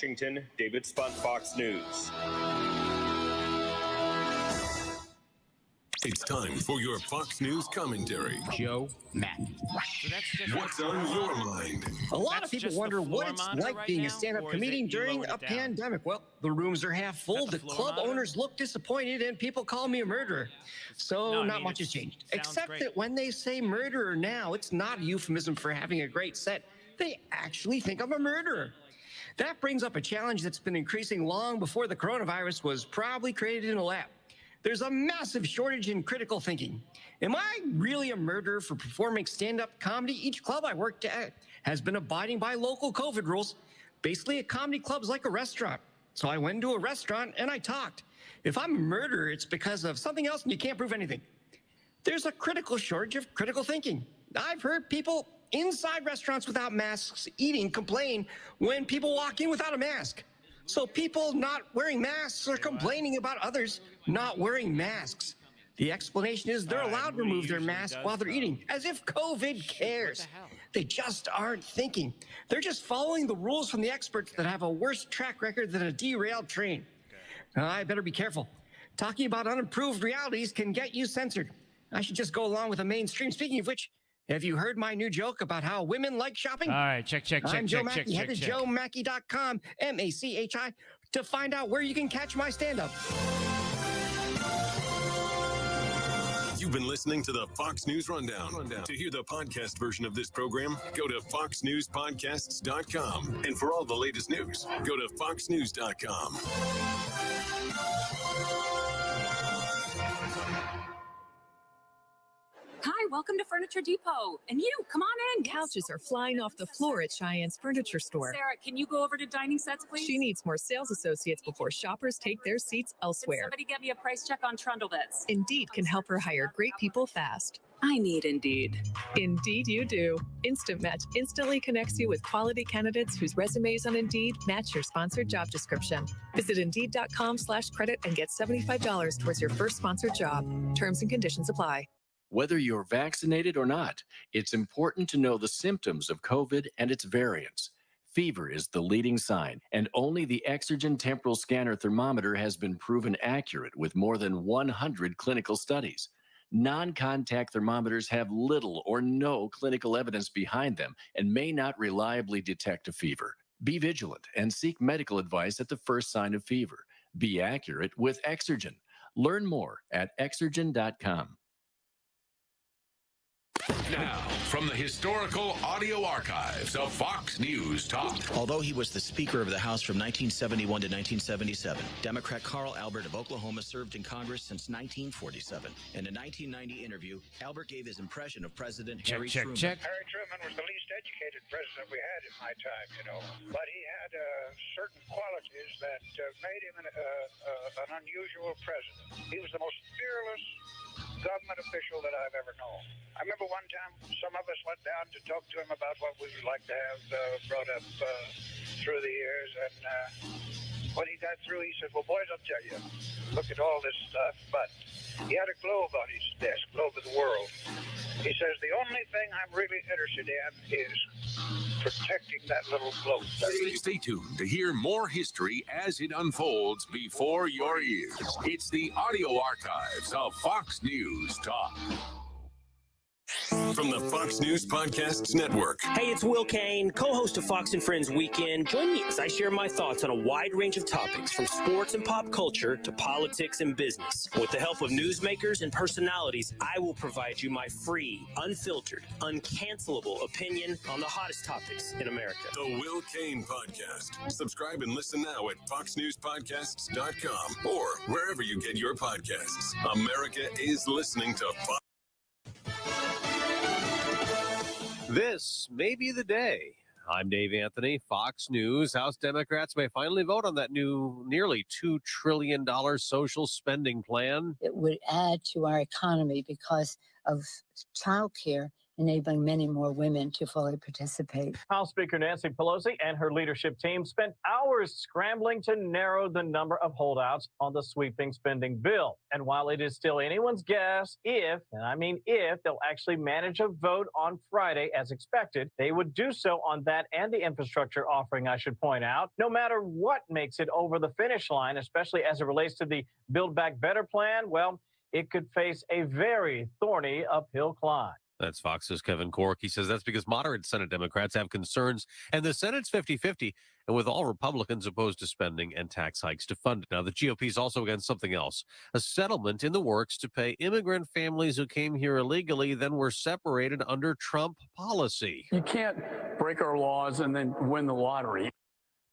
Washington, David Spunt, Fox News. It's time for your Fox News commentary. Joe Matt. What's on your mind? A lot of people wonder what it's like being a stand-up comedian during a pandemic. Well, the rooms are half full, the club owners look disappointed, and people call me a murderer. So not much has changed, except that when they say murderer now, it's not a euphemism for having a great set. They actually think I'm a murderer. That brings up a challenge that's been increasing long before the coronavirus was probably created in a lab. There's a massive shortage in critical thinking. Am I really a murderer for performing stand-up comedy? Each club I worked at has been abiding by local COVID rules. Basically, a comedy club's like a restaurant. So I went into a restaurant and I talked. If I'm a murderer, it's because of something else and you can't prove anything. There's a critical shortage of critical thinking. I've heard people inside restaurants without masks eating complain when people walk in without a mask. So people not wearing masks are complaining about others not wearing masks. The explanation is they're allowed to remove their mask while they're eating, as if COVID cares. They just aren't thinking. They're just following the rules from the experts that have a worse track record than a derailed train. I better be careful. Talking about unimproved realities can get you censored. I should just go along with the mainstream. Speaking of which, have you heard my new joke about how women like shopping? All right, check. I'm Joe Mackey. Head to joemackey.com, MACHI, to find out where you can catch my stand-up. You've been listening to the Fox News Rundown. To hear the podcast version of this program, go to foxnewspodcasts.com. And for all the latest news, go to foxnews.com. Hi, welcome to Furniture Depot. And you, come on in. Couches are flying off the floor at Cheyenne's Furniture Store. Sarah, can you go over to dining sets, please? She needs more sales associates before shoppers take their seats elsewhere. Can somebody get me a price check on trundle beds? Indeed can help her hire great people fast. I need Indeed. Indeed you do. Instant Match instantly connects you with quality candidates whose resumes on Indeed match your sponsored job description. Visit Indeed.com/credit and get $75 towards your first sponsored job. Terms and conditions apply. Whether you're vaccinated or not, it's important to know the symptoms of COVID and its variants. Fever is the leading sign, and only the Exergen temporal scanner thermometer has been proven accurate with more than 100 clinical studies. Non-contact thermometers have little or no clinical evidence behind them and may not reliably detect a fever. Be vigilant and seek medical advice at the first sign of fever. Be accurate with Exergen. Learn more at Exergen.com. Now, from the historical audio archives of Fox News Talk. Although he was the Speaker of the House from 1971 to 1977, Democrat Carl Albert of Oklahoma served in Congress since 1947. In a 1990 interview, Albert gave his impression of President Harry Truman. Harry Truman was the least educated president we had in my time, but he had certain qualities that made him an unusual president. He was the most fearless government official that I've ever known. I remember one time some of us went down to talk to him about what we would like to have brought up through the years, and when he got through, he said, well, boys, I'll tell you, look at all this stuff, but he had a globe on his desk, globe of the world. He says, the only thing I'm really interested in is protecting that little globe. Stay tuned to hear more history as it unfolds before your ears. It's the audio archives of Fox News Talk. From the Fox News Podcasts Network. Hey, it's Will Kane, co-host of Fox and Friends Weekend. Join me as I share my thoughts on a wide range of topics, from sports and pop culture to politics and business. With the help of newsmakers and personalities, I will provide you my free, unfiltered, uncancelable opinion on the hottest topics in America. The Will Kane Podcast. Subscribe and listen now at foxnewspodcasts.com or wherever you get your podcasts. America is listening to Fox. This may be the day. I'm Dave Anthony, Fox News. House Democrats may finally vote on that new nearly $2 trillion social spending plan. It would add to our economy because of child care enabling many more women to fully participate. House Speaker Nancy Pelosi and her leadership team spent hours scrambling to narrow the number of holdouts on the sweeping spending bill. And while it is still anyone's guess if, and I mean if, they'll actually manage a vote on Friday as expected, they would do so on that and the infrastructure offering, I should point out, no matter what makes it over the finish line, especially as it relates to the Build Back Better plan. Well, it could face a very thorny uphill climb. That's Fox's Kevin Corke. He says that's because moderate Senate Democrats have concerns, and the Senate's 50-50, and with all Republicans opposed to spending and tax hikes to fund it. Now, the GOP is also against something else, a settlement in the works to pay immigrant families who came here illegally, then were separated under Trump policy. You can't break our laws and then win the lottery.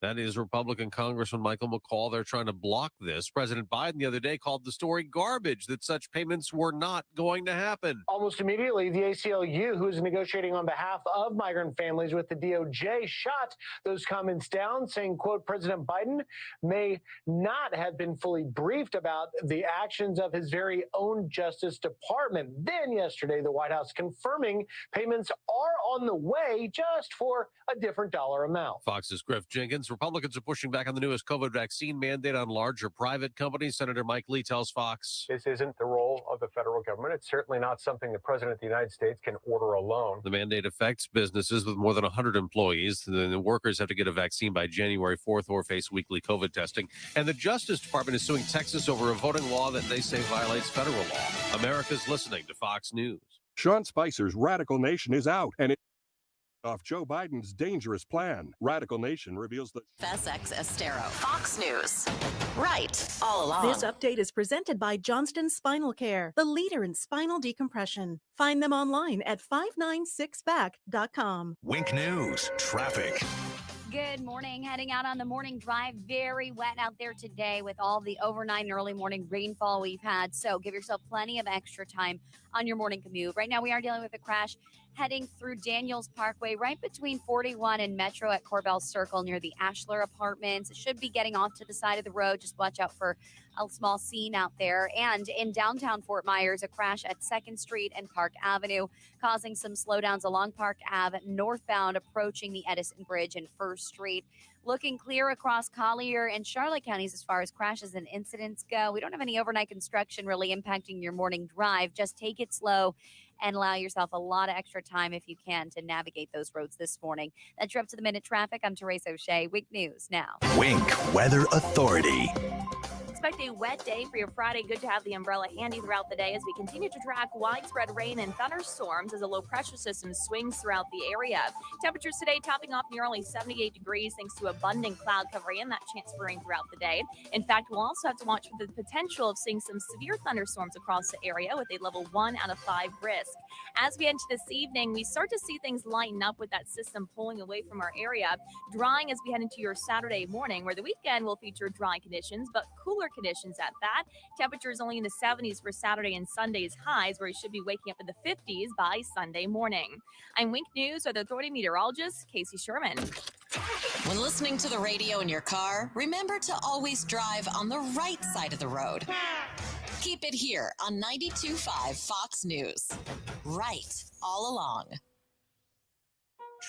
That is Republican Congressman Michael McCall. They're trying to block this. President Biden the other day called the story garbage, that such payments were not going to happen. Almost immediately, the ACLU, who is negotiating on behalf of migrant families with the DOJ, shot those comments down, saying, quote, President Biden may not have been fully briefed about the actions of his very own Justice Department. Then yesterday, the White House confirming payments are on the way, just for a different dollar amount. Fox's Griff Jenkins. Republicans are pushing back on the newest COVID vaccine mandate on larger private companies. Senator Mike Lee tells Fox. This isn't the role of the federal government. It's certainly not something the president of the United States can order alone. The mandate affects businesses with more than 100 employees. The workers have to get a vaccine by January 4th or face weekly COVID testing. And the Justice Department is suing Texas over a voting law that they say violates federal law. America's listening to Fox News. Sean Spicer's Radical Nation is out, and off Joe Biden's dangerous plan. Radical Nation reveals the FSX Estero. Fox News. Right all along. This update is presented by Johnston Spinal Care, the leader in spinal decompression. Find them online at 596back.com. Wink News. Traffic. Good morning. Heading out on the morning drive. Very wet out there today with all the overnight and early morning rainfall we've had. So give yourself plenty of extra time on your morning commute. Right now we are dealing with a crash heading through Daniels Parkway, right between 41 and Metro at Corbell Circle near the Ashler Apartments. It should be getting off to the side of the road. Just watch out for a small scene out there. And in downtown Fort Myers, a crash at 2nd Street and Park Avenue, causing some slowdowns along Park Ave northbound, approaching the Edison Bridge and 1st Street. Looking clear across Collier and Charlotte counties as far as crashes and incidents go. We don't have any overnight construction really impacting your morning drive. Just take it slow and allow yourself a lot of extra time if you can to navigate those roads this morning. That's your up to the minute traffic. I'm Teresa O'Shea. Wink News now. Wink Weather Authority. Expect a wet day for your Friday. Good to have the umbrella handy throughout the day as we continue to track widespread rain and thunderstorms as a low pressure system swings throughout the area. Temperatures today topping off near only 78 degrees thanks to abundant cloud cover and that chance for rain throughout the day. In fact, we'll also have to watch for the potential of seeing some severe thunderstorms across the area with a level 1 out of 5 risk. As we enter this evening, we start to see things lighten up with that system pulling away from our area, drying as we head into your Saturday morning, where the weekend will feature dry conditions, but cooler conditions at that. Temperatures only in the 70s for Saturday and Sunday's highs, where you should be waking up in the 50s by Sunday morning. I'm Wink News Weather Authority meteorologist Casey Sherman. When listening to the radio in your car, remember to always drive on the right side of the road. Keep it here on 92.5 Fox News. Right all along.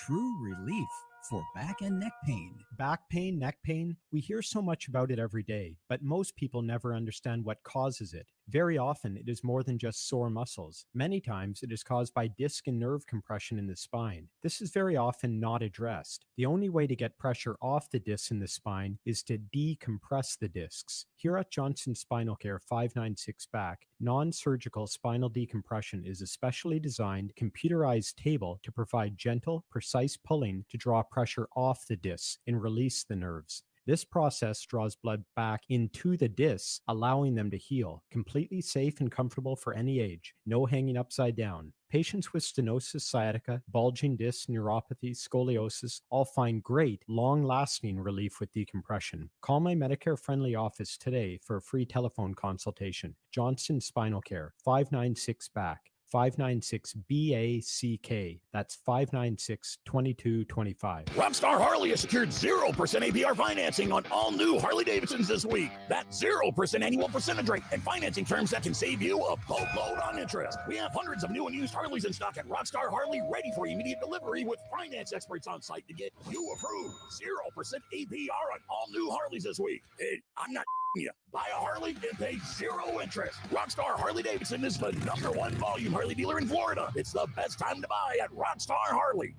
True relief for back and neck pain. Back pain, neck pain, we hear so much about it every day, but most people never understand what causes it. Very often, it is more than just sore muscles. Many times, it is caused by disc and nerve compression in the spine. This is very often not addressed. The only way to get pressure off the discs in the spine is to decompress the discs. Here at Johnson Spinal Care 596 Back, non-surgical spinal decompression is a specially designed, computerized table to provide gentle, precise pulling to draw pressure off the discs and release the nerves. This process draws blood back into the discs, allowing them to heal. Completely safe and comfortable for any age. No hanging upside down. Patients with stenosis, sciatica, bulging discs, neuropathy, scoliosis all find great, long-lasting relief with decompression. Call my Medicare-friendly office today for a free telephone consultation. Johnson Spinal Care, 596 Back. 596-BACK. That's 596-2225. Rockstar Harley has secured 0% APR financing on all new Harley-Davidsons this week. That's 0% annual percentage rate and financing terms that can save you a boatload on interest. We have hundreds of new and used Harleys in stock at Rockstar Harley, ready for immediate delivery with finance experts on site to get you approved. 0% APR on all new Harleys this week. Hey, I'm not you. Buy a Harley and pay 0 interest. Rockstar Harley-Davidson is the #1 volume Harley dealer in Florida. It's the best time to buy at Rockstar Harley.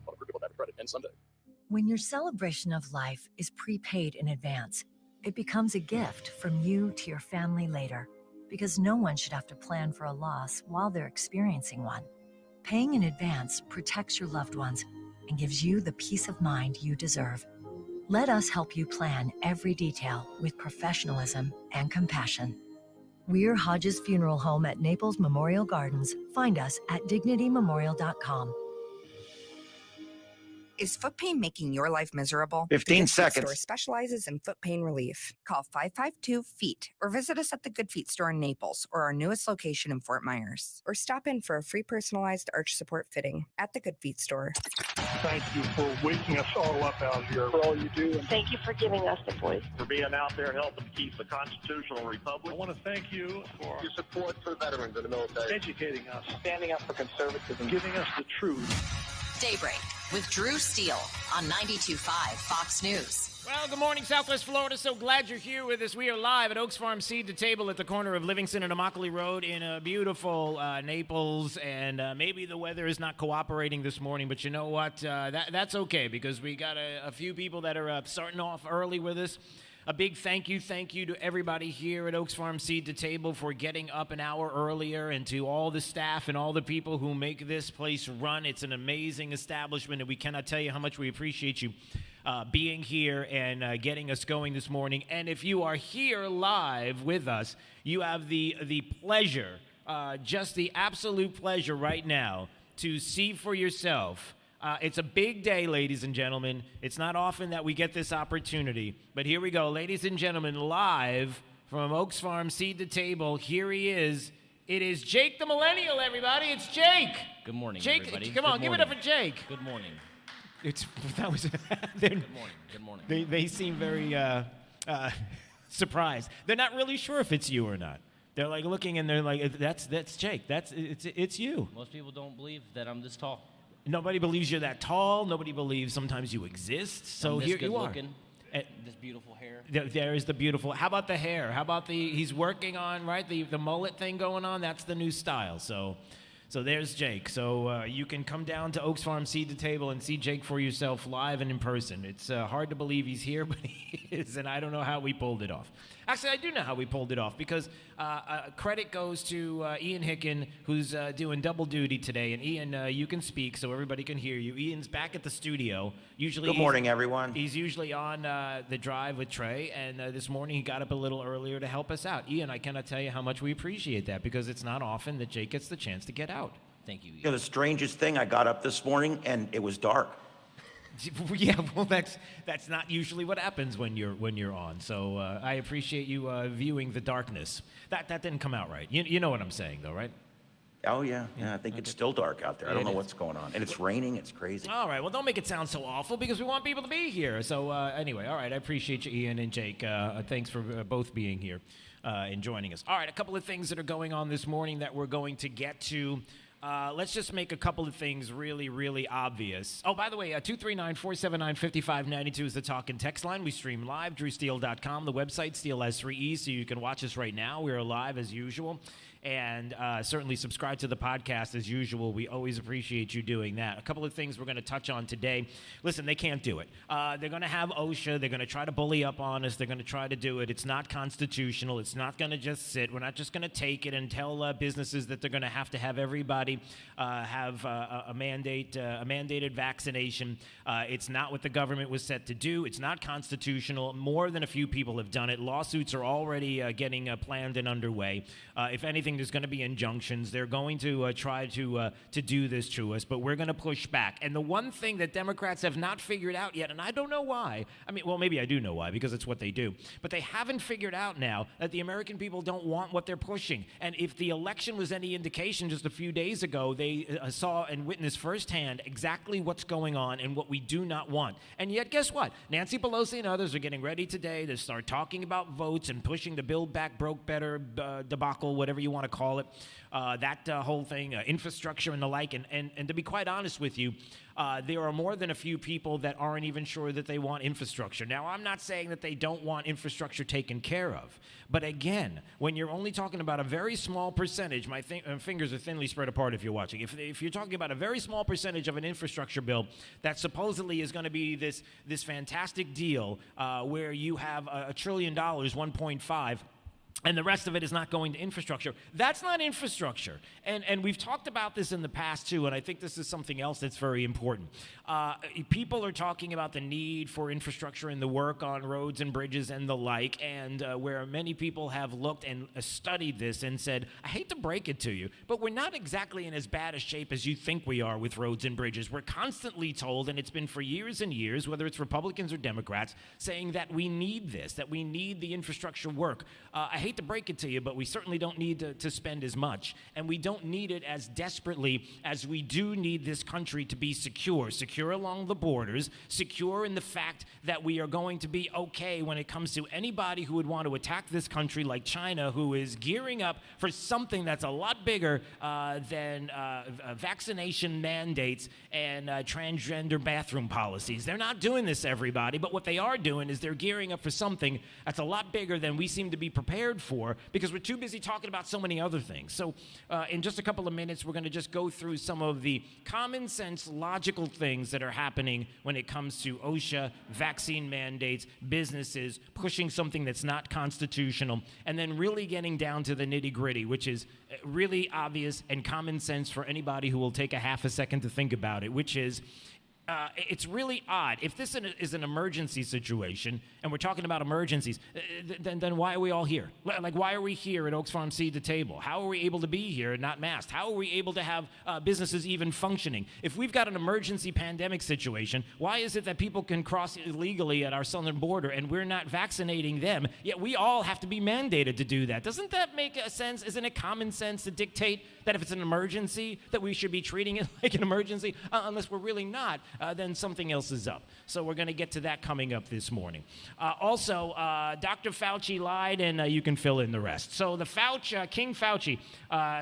Credit and Sunday. When your celebration of life is prepaid in advance, it becomes a gift from you to your family later, because no one should have to plan for a loss while they're experiencing one. Paying in advance protects your loved ones and gives you the peace of mind you deserve. Let us help you plan every detail with professionalism and compassion. We're Hodges Funeral Home at Naples Memorial Gardens. Find us at dignitymemorial.com. Is foot pain making your life miserable? 15 The Good Feet seconds. Store specializes in foot pain relief. Call 552-FEET or visit us at the Good Feet Store in Naples or our newest location in Fort Myers. Or stop in for a free personalized arch support fitting at the Good Feet Store. Thank you for waking us all up out here, for all you do. And thank you for giving us the voice. for being out there helping keep the constitutional republic. I want to thank you for your support for veterans in the military, educating us, standing up for conservatism, giving us the truth. Daybreak with Drew Steele on 92.5 Fox News. Well, good morning, Southwest Florida. So glad you're here with us. We are live at Oaks Farm Seed to Table at the corner of Livingston and Immokalee Road in beautiful Naples. And maybe the weather is not cooperating this morning, but you know what? That's okay, because we got a few people that are starting off early with us. A big thank you to everybody here at Oaks Farm Seed to Table for getting up an hour earlier, and to all the staff and all the people who make this place run. It's an amazing establishment, and we cannot tell you how much we appreciate you being here and getting us going this morning. And if you are here live with us, you have the pleasure, just the absolute pleasure right now to see for yourself. It's a big day, ladies and gentlemen. It's not often that we get this opportunity, but here we go. Ladies and gentlemen, live from Oaks Farm Seed to Table, here he is. It is Jake the Millennial, everybody. It's Jake. Good morning, Jake, everybody. come on, give it up for Jake. Good morning. Good morning. Good morning. They seem very surprised. They're not really sure if it's you or not. They're like looking, and they're like, "That's Jake. It's you." Most people don't believe that I'm this tall. Nobody believes you're that tall. Nobody believes sometimes you exist. So I'm this here good you are. looking, this beautiful hair. There is the beautiful. How about the hair? How about he's working on, right, the mullet thing going on? That's the new style. So there's Jake. So you can come down to Oaks Farm Seed to Table and see Jake for yourself live and in person. It's hard to believe he's here, but he is, and I don't know how we pulled it off. Actually, I do know how we pulled it off, because credit goes to Ian Hicken, who's doing double duty today. And Ian, you can speak so everybody can hear you. Ian's back at the studio. Usually, Good morning, everyone. He's usually on the drive with Trey, and this morning he got up a little earlier to help us out. Ian, I cannot tell you how much we appreciate that, because it's not often that Jake gets the chance to get out. Thank you. You know, the strangest thing, I got up this morning and it was dark. Yeah, well, that's not usually what happens when you're on. So I appreciate you viewing the darkness. That didn't come out right. You know what I'm saying, though, right? Oh, yeah. I think it's still dark out there. I don't know what's going on. And it's raining. It's crazy. All right. Well, don't make it sound so awful, because we want people to be here. So anyway, all right. I appreciate you, Ian and Jake. Thanks for both being here and joining us. All right. A couple of things that are going on this morning that we're going to get to. Let's just make a couple of things really, really obvious. Oh, by the way, 239-479-5592 is the talk and text line. We stream live, drewsteele.com. The website, Steele has 3 E's, so you can watch us right now. We are live as usual. And certainly subscribe to the podcast as usual. We always appreciate you doing that. A couple of things we're going to touch on today. Listen, they can't do it. They're going to have OSHA. They're going to try to bully up on us. They're going to try to do it. It's not constitutional. It's not going to just sit. We're not just going to take it and tell businesses that they're going to have everybody have a mandated vaccination. It's not what the government was set to do. It's not constitutional. More than a few people have done it. Lawsuits are already getting planned and underway. If anything, anything, there's going to be injunctions. They're going to try to do this to us, but we're going to push back. And the one thing that Democrats have not figured out yet, and I don't know why. I mean, well, maybe I do know why, because it's what they do. But they haven't figured out now that the American people don't want what they're pushing. And if the election was any indication just a few days ago, they saw and witnessed firsthand exactly what's going on and what we do not want. And yet, guess what? Nancy Pelosi and others are getting ready today to start talking about votes and pushing the Build Back, Broke Better debacle, whatever you want to call it, that whole thing, infrastructure and the like. And to be quite honest with you, there are more than a few people that aren't even sure that they want infrastructure. Now, I'm not saying that they don't want infrastructure taken care of. But again, when you're only talking about a very small percentage, my fingers are thinly spread apart if you're watching. If you're talking about a very small percentage of an infrastructure bill that supposedly is going to be this fantastic deal where you have $1 trillion, 1.5, and the rest of it is not going to infrastructure. That's not infrastructure. And we've talked about this in the past, too, and I think this is something else that's very important. People are talking about the need for infrastructure and the work on roads and bridges and the like, and where many people have looked and studied this and said, I hate to break it to you, but we're not exactly in as bad a shape as you think we are with roads and bridges. We're constantly told, and it's been for years and years, whether it's Republicans or Democrats, saying that we need this, that we need the infrastructure work. I hate to break it to you, but we certainly don't need to spend as much, and we don't need it as desperately as we do need this country to be secure along the borders, secure in the fact that we are going to be okay when it comes to anybody who would want to attack this country, like China, who is gearing up for something that's a lot bigger than vaccination mandates and transgender bathroom policies. They're not doing this, everybody, but what they are doing is they're gearing up for something that's a lot bigger than we seem to be prepared for, because we're too busy talking about so many other things. So in just a couple of minutes, we're going to just go through some of the common sense, logical things that are happening when it comes to OSHA, vaccine mandates, businesses, pushing something that's not constitutional, and then really getting down to the nitty-gritty, which is really obvious and common sense for anybody who will take a half a second to think about it, which is it's really odd. If this is an emergency situation, and we're talking about emergencies, then why are we all here? Like, why are we here at Oaks Farm Seed to Table? How are we able to be here and not masked? How are we able to have businesses even functioning? If we've got an emergency pandemic situation, why is it that people can cross illegally at our southern border and we're not vaccinating them, yet we all have to be mandated to do that? Doesn't that make sense? Isn't it common sense to dictate that if it's an emergency, that we should be treating it like an emergency, unless we're really not? Then something else is up. So we're going to get to that coming up this morning. Also, Dr. Fauci lied, and you can fill in the rest. So the King Fauci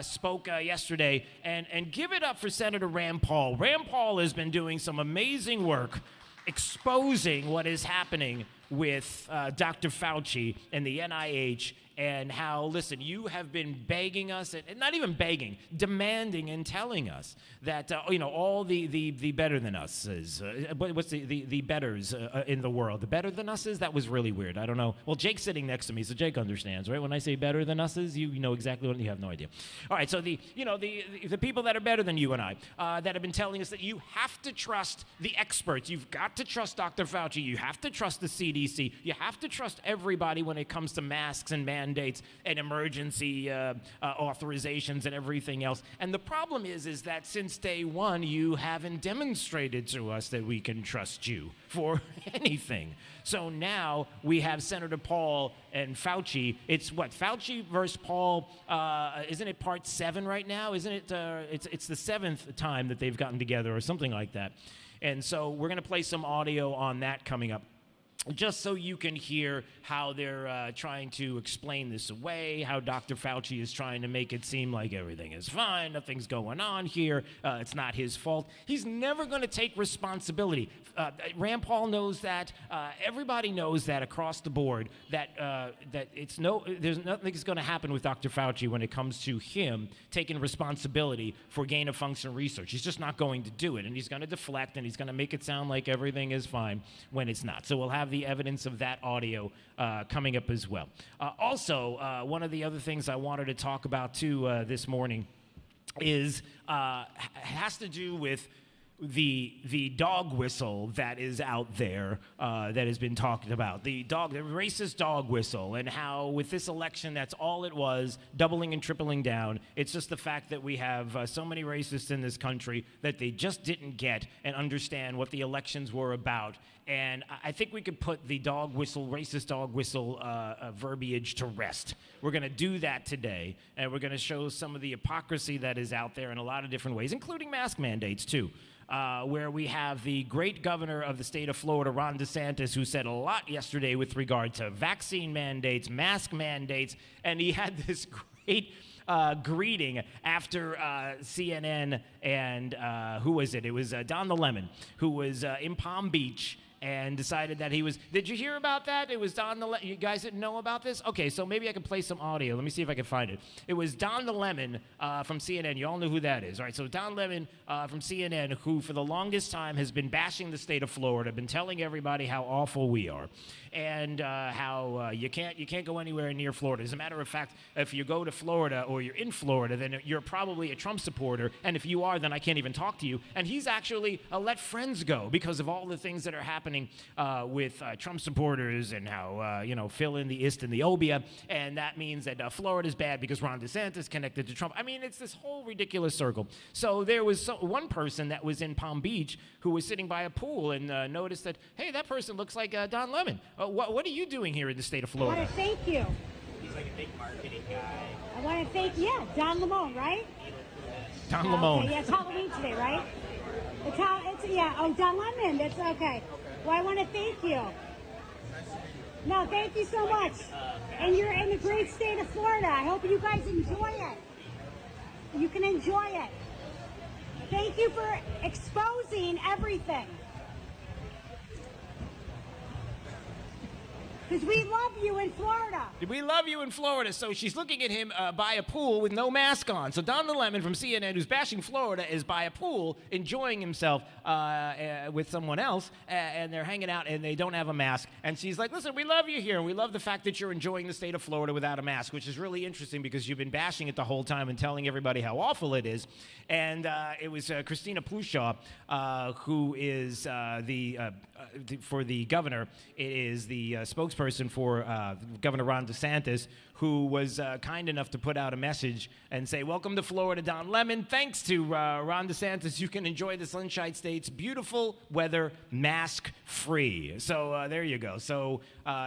spoke yesterday, and give it up for Senator Rand Paul. Rand Paul has been doing some amazing work exposing what is happening with Dr. Fauci and the NIH, and how, listen, you have been begging us, and not even begging, demanding and telling us that, all the better than us is, what's the betters in the world? The better than us is? That was really weird. I don't know. Well, Jake's sitting next to me, so Jake understands, right? When I say better than us is, you know exactly what, you have no idea. All right, so the people that are better than you and I, that have been telling us that you have to trust the experts. You've got to trust Dr. Fauci. You have to trust the CDC. You have to trust everybody when it comes to masks and mandates and emergency authorizations and everything else. And the problem is that since day one, you haven't demonstrated to us that we can trust you for anything. So now we have Senator Paul and Fauci. It's what? Fauci versus Paul, isn't it part 7 right now? Isn't it? It's the 7th time that they've gotten together or something like that. And so we're going to play some audio on that coming up, just so you can hear how they're trying to explain this away, how Dr. Fauci is trying to make it seem like everything is fine, nothing's going on here, it's not his fault. He's never going to take responsibility. Rand Paul knows that. Everybody knows that across the board, that there's nothing's going to happen with Dr. Fauci when it comes to him taking responsibility for gain-of-function research. He's just not going to do it, and he's going to deflect, and he's going to make it sound like everything is fine when it's not. So we'll have the evidence of that audio coming up as well. Also, one of the other things I wanted to talk about too this morning is has to do with the dog whistle that is out there that has been talked about, the racist dog whistle, and how with this election, that's all it was, doubling and tripling down. It's just the fact that we have so many racists in this country that they just didn't get and understand what the elections were about. And I think we could put the dog whistle, racist dog whistle verbiage to rest. We're going to do that today, and we're going to show some of the hypocrisy that is out there in a lot of different ways, including mask mandates, too. Where we have the great governor of the state of Florida, Ron DeSantis, who said a lot yesterday with regard to vaccine mandates, mask mandates, and he had this great greeting after CNN and who was it? It was Don the Lemon, who was in Palm Beach and decided that he was... Did you hear about that? It was Don the Lemon. You guys didn't know about this? Okay, so maybe I can play some audio. Let me see if I can find it. It was Don the Lemon from CNN. You all know who that is, right? So Don Lemon from CNN, who for the longest time has been bashing the state of Florida, been telling everybody how awful we are, and how you can't go anywhere near Florida. As a matter of fact, if you go to Florida or you're in Florida, then you're probably a Trump supporter, and if you are, then I can't even talk to you. And he's actually let friends go because of all the things that are happening with Trump supporters, and how, fill in the ist and the obia, and that means that Florida's bad because Ron DeSantis connected to Trump. I mean, it's this whole ridiculous circle. So there was one person that was in Palm Beach who was sitting by a pool and noticed that, hey, that person looks like Don Lemon. What are you doing here in the state of Florida? I want to thank you. He's like a big marketing guy. I want to thank, Don Lemon, right? Don Lemon. Okay, yeah, it's Halloween today, right? Don Lemon, that's okay. Well, I want to thank you. No, thank you so much. And you're in the great state of Florida. I hope you guys enjoy it. You can enjoy it. Thank you for exposing everything. Because we love you in Florida. We love you in Florida. So she's looking at him by a pool with no mask on. So Don the Lemon from CNN, who's bashing Florida, is by a pool enjoying himself with someone else, and they're hanging out, and they don't have a mask. And she's like, listen, we love you here, and we love the fact that you're enjoying the state of Florida without a mask, which is really interesting because you've been bashing it the whole time and telling everybody how awful it is. And it was Christina Plushaw, who is for the governor. It is the spokesperson for Governor Ron DeSantis, who was kind enough to put out a message and say, welcome to Florida, Don Lemon. Thanks to Ron DeSantis, you can enjoy the Sunshine State's beautiful weather mask-free. So there you go. So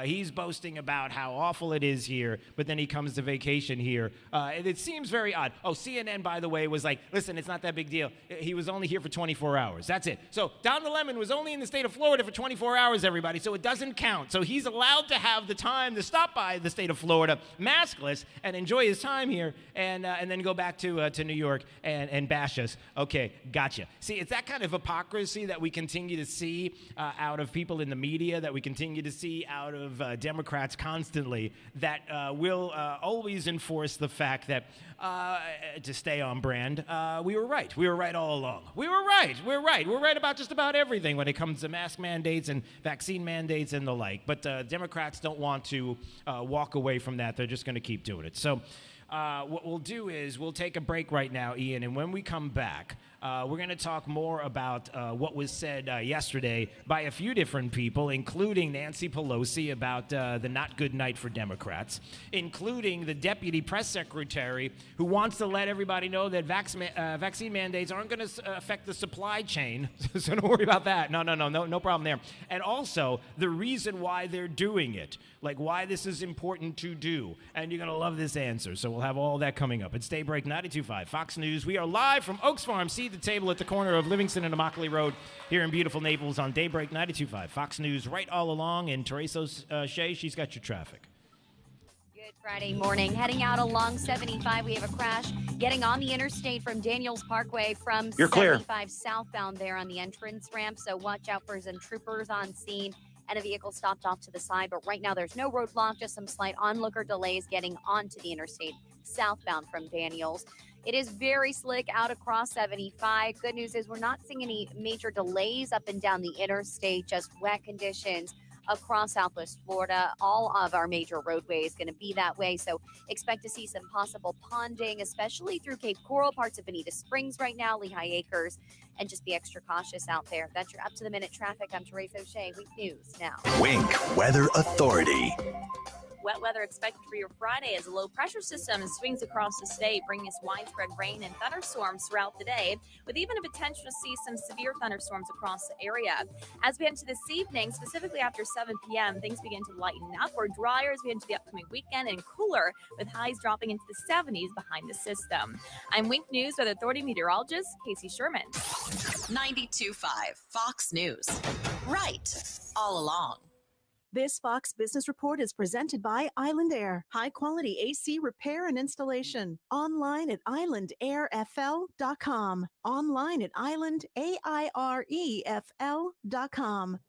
he's boasting about how awful it is here, but then he comes to vacation here. And it seems very odd. Oh, CNN, by the way, was like, listen, it's not that big deal. He was only here for 24 hours. That's it. So Don the Lemon was only in the state of Florida for 24 hours, everybody, so it doesn't count. So he's allowed to have the time to stop by the state of Florida maskless and enjoy his time here, and then go back to New York and bash us. Okay, gotcha. See, it's that kind of hypocrisy that we continue to see out of people in the media, that we continue to see out of Democrats constantly, that will always enforce the fact that, to stay on brand, we were right. We were right all along. We were right. We're right. We're right about just about everything when it comes to mask mandates and vaccine mandates and the like. But Democrats don't want to walk away from that. They're just going to keep doing it. So what we'll do is we'll take a break right now, Ian, and when we come back, we're going to talk more about what was said yesterday by a few different people, including Nancy Pelosi about the not good night for Democrats, including the deputy press secretary who wants to let everybody know that vaccine mandates aren't going to affect the supply chain. So don't worry about that. No problem there. And also the reason why they're doing it, like why this is important to do. And you're going to love this answer. So we'll have all that coming up. It's Daybreak 92.5 Fox News. We are live from Oaks Farm Seed to Table at the corner of Livingston and Immokalee Road here in beautiful Naples on Daybreak 92.5 Fox News, right all along. And Teresa Shea, she's got your traffic. Good Friday morning. Heading out along 75, we have a crash getting on the interstate from Daniels Parkway from 75 southbound there on the entrance ramp. So watch out for some troopers on scene and a vehicle stopped off to the side. But right now there's no roadblock, just some slight onlooker delays getting onto the interstate southbound from Daniels. It is very slick out across 75. Good news is we're not seeing any major delays up and down the interstate, just wet conditions across Southwest Florida. All of our major roadways going to be that way. So expect to see some possible ponding, especially through Cape Coral, parts of Bonita Springs right now, Lehigh Acres, and just be extra cautious out there. That's your up-to-the-minute traffic. I'm Therese O'Shea, Week News now. Wink Weather Authority. Wet weather expected for your Friday as a low pressure system swings across the state, bringing us widespread rain and thunderstorms throughout the day, with even a potential to see some severe thunderstorms across the area. As we head into this evening, specifically after 7 p.m., things begin to lighten up or drier as we head into the upcoming weekend, and cooler with highs dropping into the 70s behind the system. I'm Wink News Weather Authority meteorologist Casey Sherman. 92.5 Fox News. Right all along. This Fox Business Report is presented by Island Air, high-quality AC repair and installation. Online at islandairfl.com. Online at islandairefl.com.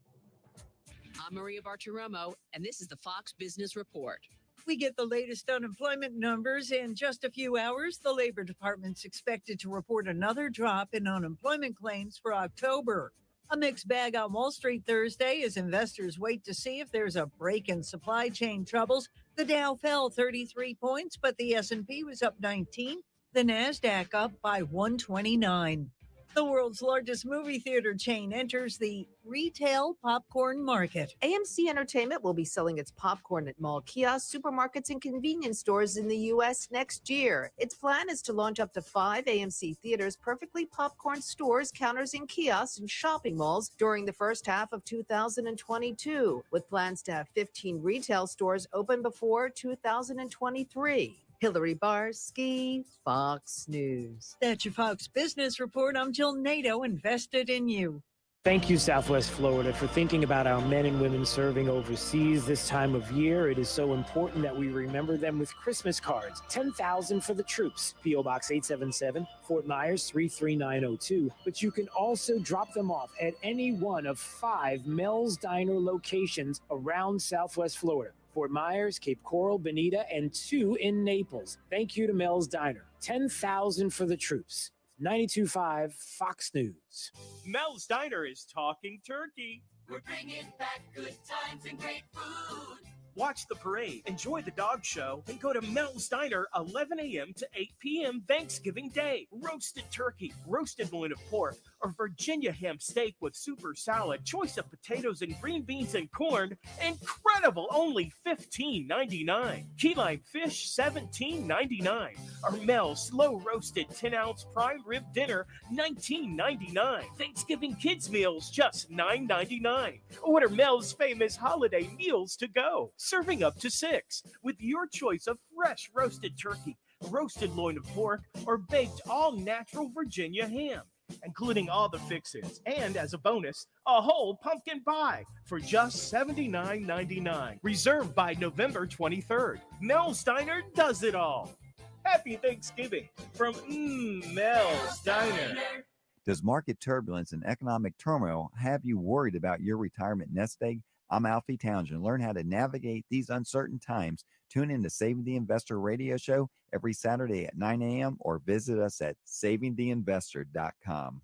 I'm Maria Bartiromo, and this is the Fox Business Report. We get the latest unemployment numbers in just a few hours. The Labor Department's expected to report another drop in unemployment claims for October. A mixed bag on Wall Street Thursday as investors wait to see if there's a break in supply chain troubles. The Dow fell 33 points, but the S&P was up 19. The Nasdaq up by 129. The world's largest movie theater chain enters the retail popcorn market. AMC Entertainment will be selling its popcorn at mall kiosks, supermarkets, and convenience stores in the U.S. next year. Its plan is to launch up to 5 AMC Theaters Perfectly Popcorn stores, counters, and kiosks in shopping malls during the first half of 2022, with plans to have 15 retail stores open before 2023. Hillary Barsky, Fox News. That's your Fox Business Report. I'm Jill Nato, invested in you. Thank you, Southwest Florida, for thinking about our men and women serving overseas this time of year. It is so important that we remember them with Christmas cards. 10,000 for the troops. P.O. Box 877, Fort Myers 33902. But you can also drop them off at any one of 5 Mel's Diner locations around Southwest Florida. Fort Myers, Cape Coral, Bonita, and 2 in Naples. Thank you to Mel's Diner. 10,000 for the troops. 92.5 Fox News. Mel's Diner is talking turkey. We're bringing back good times and great food. Watch the parade, enjoy the dog show, and go to Mel's Diner 11 a.m. to 8 p.m. Thanksgiving Day. Roasted turkey, roasted loin of pork, or Virginia ham steak with super salad, choice of potatoes and green beans and corn. Incredible, only $15.99. Key lime fish, $17.99. Or Mel's slow roasted 10-ounce prime rib dinner, $19.99. Thanksgiving kids meals, just $9.99. Order Mel's famous holiday meals to go, serving up to 6 with your choice of fresh roasted turkey, roasted loin of pork, or baked all-natural Virginia ham, including all the fixins, and as a bonus, a whole pumpkin pie for just $79.99. Reserved by November 23rd. Mel's Diner does it all. Happy Thanksgiving from Mel's Diner. Does market turbulence and economic turmoil have you worried about your retirement nest egg? I'm Alfie Townsend. Learn how to navigate these uncertain times. Tune in to Saving the Investor radio show every Saturday at 9 a.m. or visit us at savingtheinvestor.com.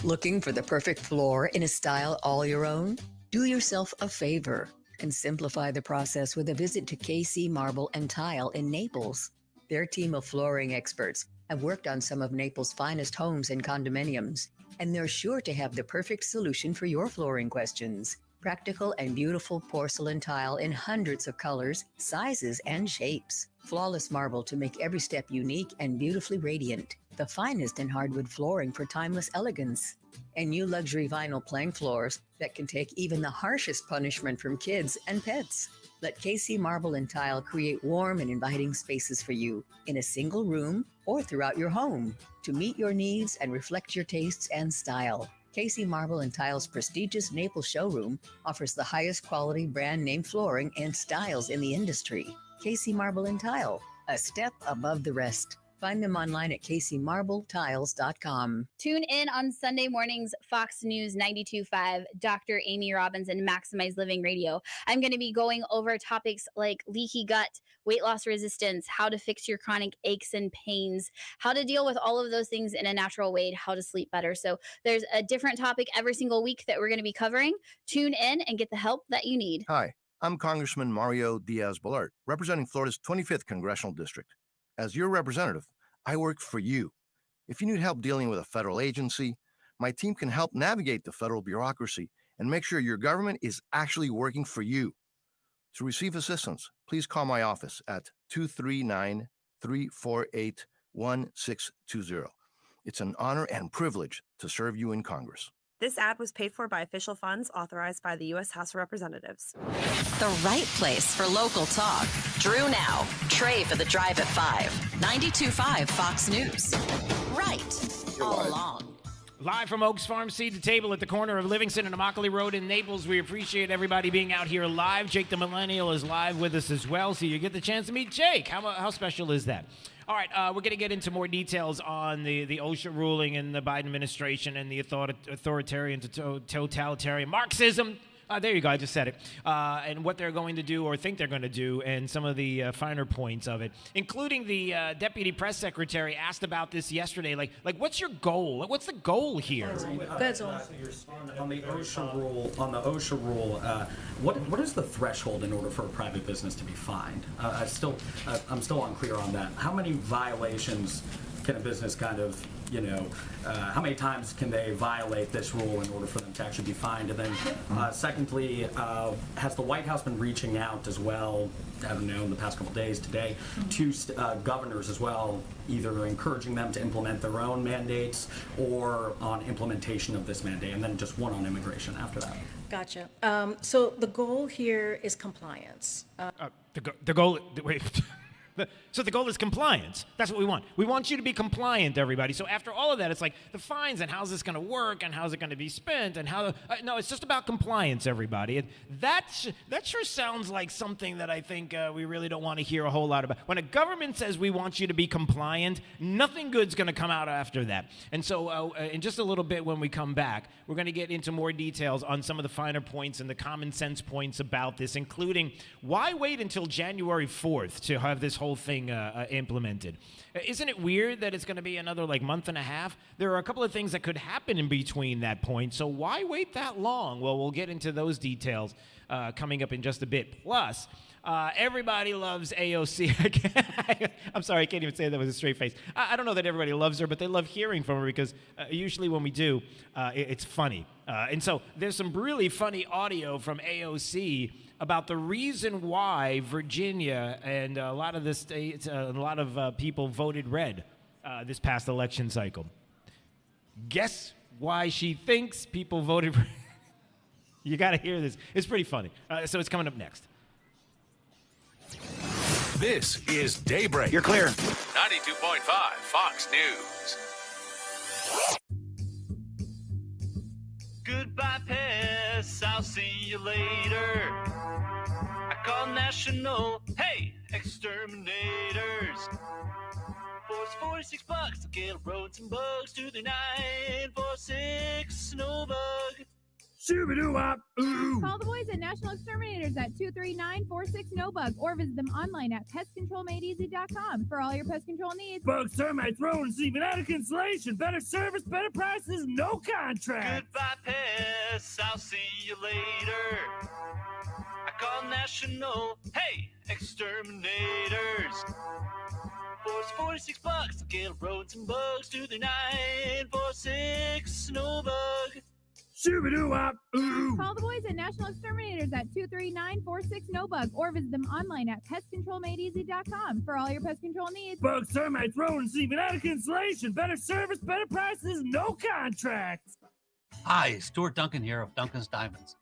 Looking for the perfect floor in a style all your own? Do yourself a favor and simplify the process with a visit to KC Marble and Tile in Naples. Their team of flooring experts have worked on some of Naples' finest homes and condominiums, and they're sure to have the perfect solution for your flooring questions. Practical and beautiful porcelain tile in hundreds of colors, sizes, and shapes. Flawless marble to make every step unique and beautifully radiant. The finest in hardwood flooring for timeless elegance. And new luxury vinyl plank floors that can take even the harshest punishment from kids and pets. Let KC Marble and Tile create warm and inviting spaces for you in a single room or throughout your home to meet your needs and reflect your tastes and style. KC Marble and Tile's prestigious Naples showroom offers the highest quality brand name flooring and styles in the industry. KC Marble and Tile, a step above the rest. Find them online at caseymarbletiles.com. Tune in on Sunday mornings, Fox News 92.5, Dr. Amy Robbins and Maximize Living Radio. I'm going to be going over topics like leaky gut, weight loss resistance, how to fix your chronic aches and pains, how to deal with all of those things in a natural way, and how to sleep better. So there's a different topic every single week that we're going to be covering. Tune in and get the help that you need. Hi, I'm Congressman Mario Diaz-Balart, representing Florida's 25th Congressional District. As your representative, I work for you. If you need help dealing with a federal agency, my team can help navigate the federal bureaucracy and make sure your government is actually working for you. To receive assistance, please call my office at 239-348-1620. It's an honor and privilege to serve you in Congress. This ad was paid for by official funds authorized by the U.S. House of Representatives. The right place for local talk. Drew now. Trey for the drive at 5. 92.5 Fox News. Right. All along. Live from Oaks Farm Seed to Table at the corner of Livingston and Immokalee Road in Naples. We appreciate everybody being out here live. Jake the Millennial is live with us as well, so you get the chance to meet Jake. How special is that? All right, we're going to get into more details on the OSHA ruling and the Biden administration and the authoritarian to totalitarian Marxism. There you go, I just said it. And what they're going to do or think they're going to do and some of the finer points of it, including the deputy press secretary asked about this yesterday. Like what's your goal? What's the goal here? That's on the OSHA rule. What is the threshold in order for a private business to be fined? I'm still unclear on that. How many violations can a business kind of, how many times can they violate this rule in order for them to actually be fined? And then secondly, has the White House been reaching out as well, I don't know, in the past couple of days today, to governors as well, either encouraging them to implement their own mandates or on implementation of this mandate, and then just one on immigration after that? Gotcha. So the goal here is compliance. The goal, wait. So the goal is compliance. That's what we want. We want you to be compliant, everybody. So after all of that, it's like the fines and how's this going to work and how's it going to be spent and how. No, it's just about compliance, everybody. And that sure sounds like something that I think we really don't want to hear a whole lot about. When a government says we want you to be compliant, nothing good's going to come out after that. And so in just a little bit when we come back, we're going to get into more details on some of the finer points and the common sense points about this, including why wait until January 4th to have this whole thing implemented. Isn't it weird that it's going to be another month and a half? There are a couple of things that could happen in between that point, so why wait that long? Well, we'll get into those details coming up in just a bit. Plus, everybody loves AOC. I'm sorry, I can't even say that with a straight face. I don't know that everybody loves her, but they love hearing from her because usually when we do, it's funny. And so there's some really funny audio from AOC about the reason why Virginia and a lot of the states, a lot of people voted red this past election cycle. Guess why she thinks people voted red? You got to hear this. It's pretty funny. So it's coming up next. This is Daybreak. You're clear. 92.5 Fox News. Goodbye, pests. I'll see you later. I call national. Hey, exterminators. For $46 to kill rodents and bugs to the 946 snow bug. Shoo-ba-doo-wop, ooh. Call the boys at National Exterminators at 239-46-NO-BUG or visit them online at pestcontrolmadeeasy.com for all your pest control needs. Bugs, termites, rodents, even out of cancellation. Better service, better prices, no contract. Goodbye, pests. I'll see you later. I call national. Hey, exterminators. For $46 to kill rodents and bugs to the 946 snow bug. Shoo-ba-doo-wop, ooh. Call the boys at National Exterminators at 239-46-NO-BUG or visit them online at pestcontrolmadeeasy.com for all your pest control needs. Bugs, termites, rodents, even out of cancellation. Better service, better prices, no contract. Hi, Stuart Duncan here of Duncan's Diamonds.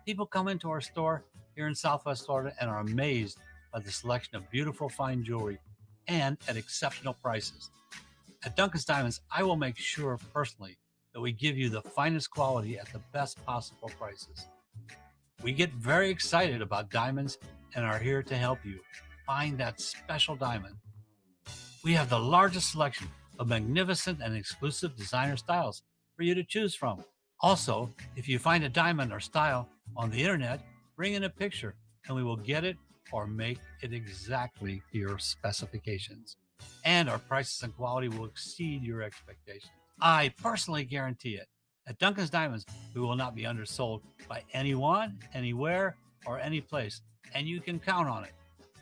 People come into our store here in Southwest Florida and are amazed by the selection of beautiful, fine jewelry and at exceptional prices. At Duncan's Diamonds, I will make sure personally that we give you the finest quality at the best possible prices. We get very excited about diamonds and are here to help you find that special diamond. We have the largest selection of magnificent and exclusive designer styles for you to choose from. Also, if you find a diamond or style on the internet, bring in a picture and we will get it or make it exactly to your specifications. And our prices and quality will exceed your expectations. I personally guarantee it. At Duncan's Diamonds, we will not be undersold by anyone, anywhere, or any place, and you can count on it.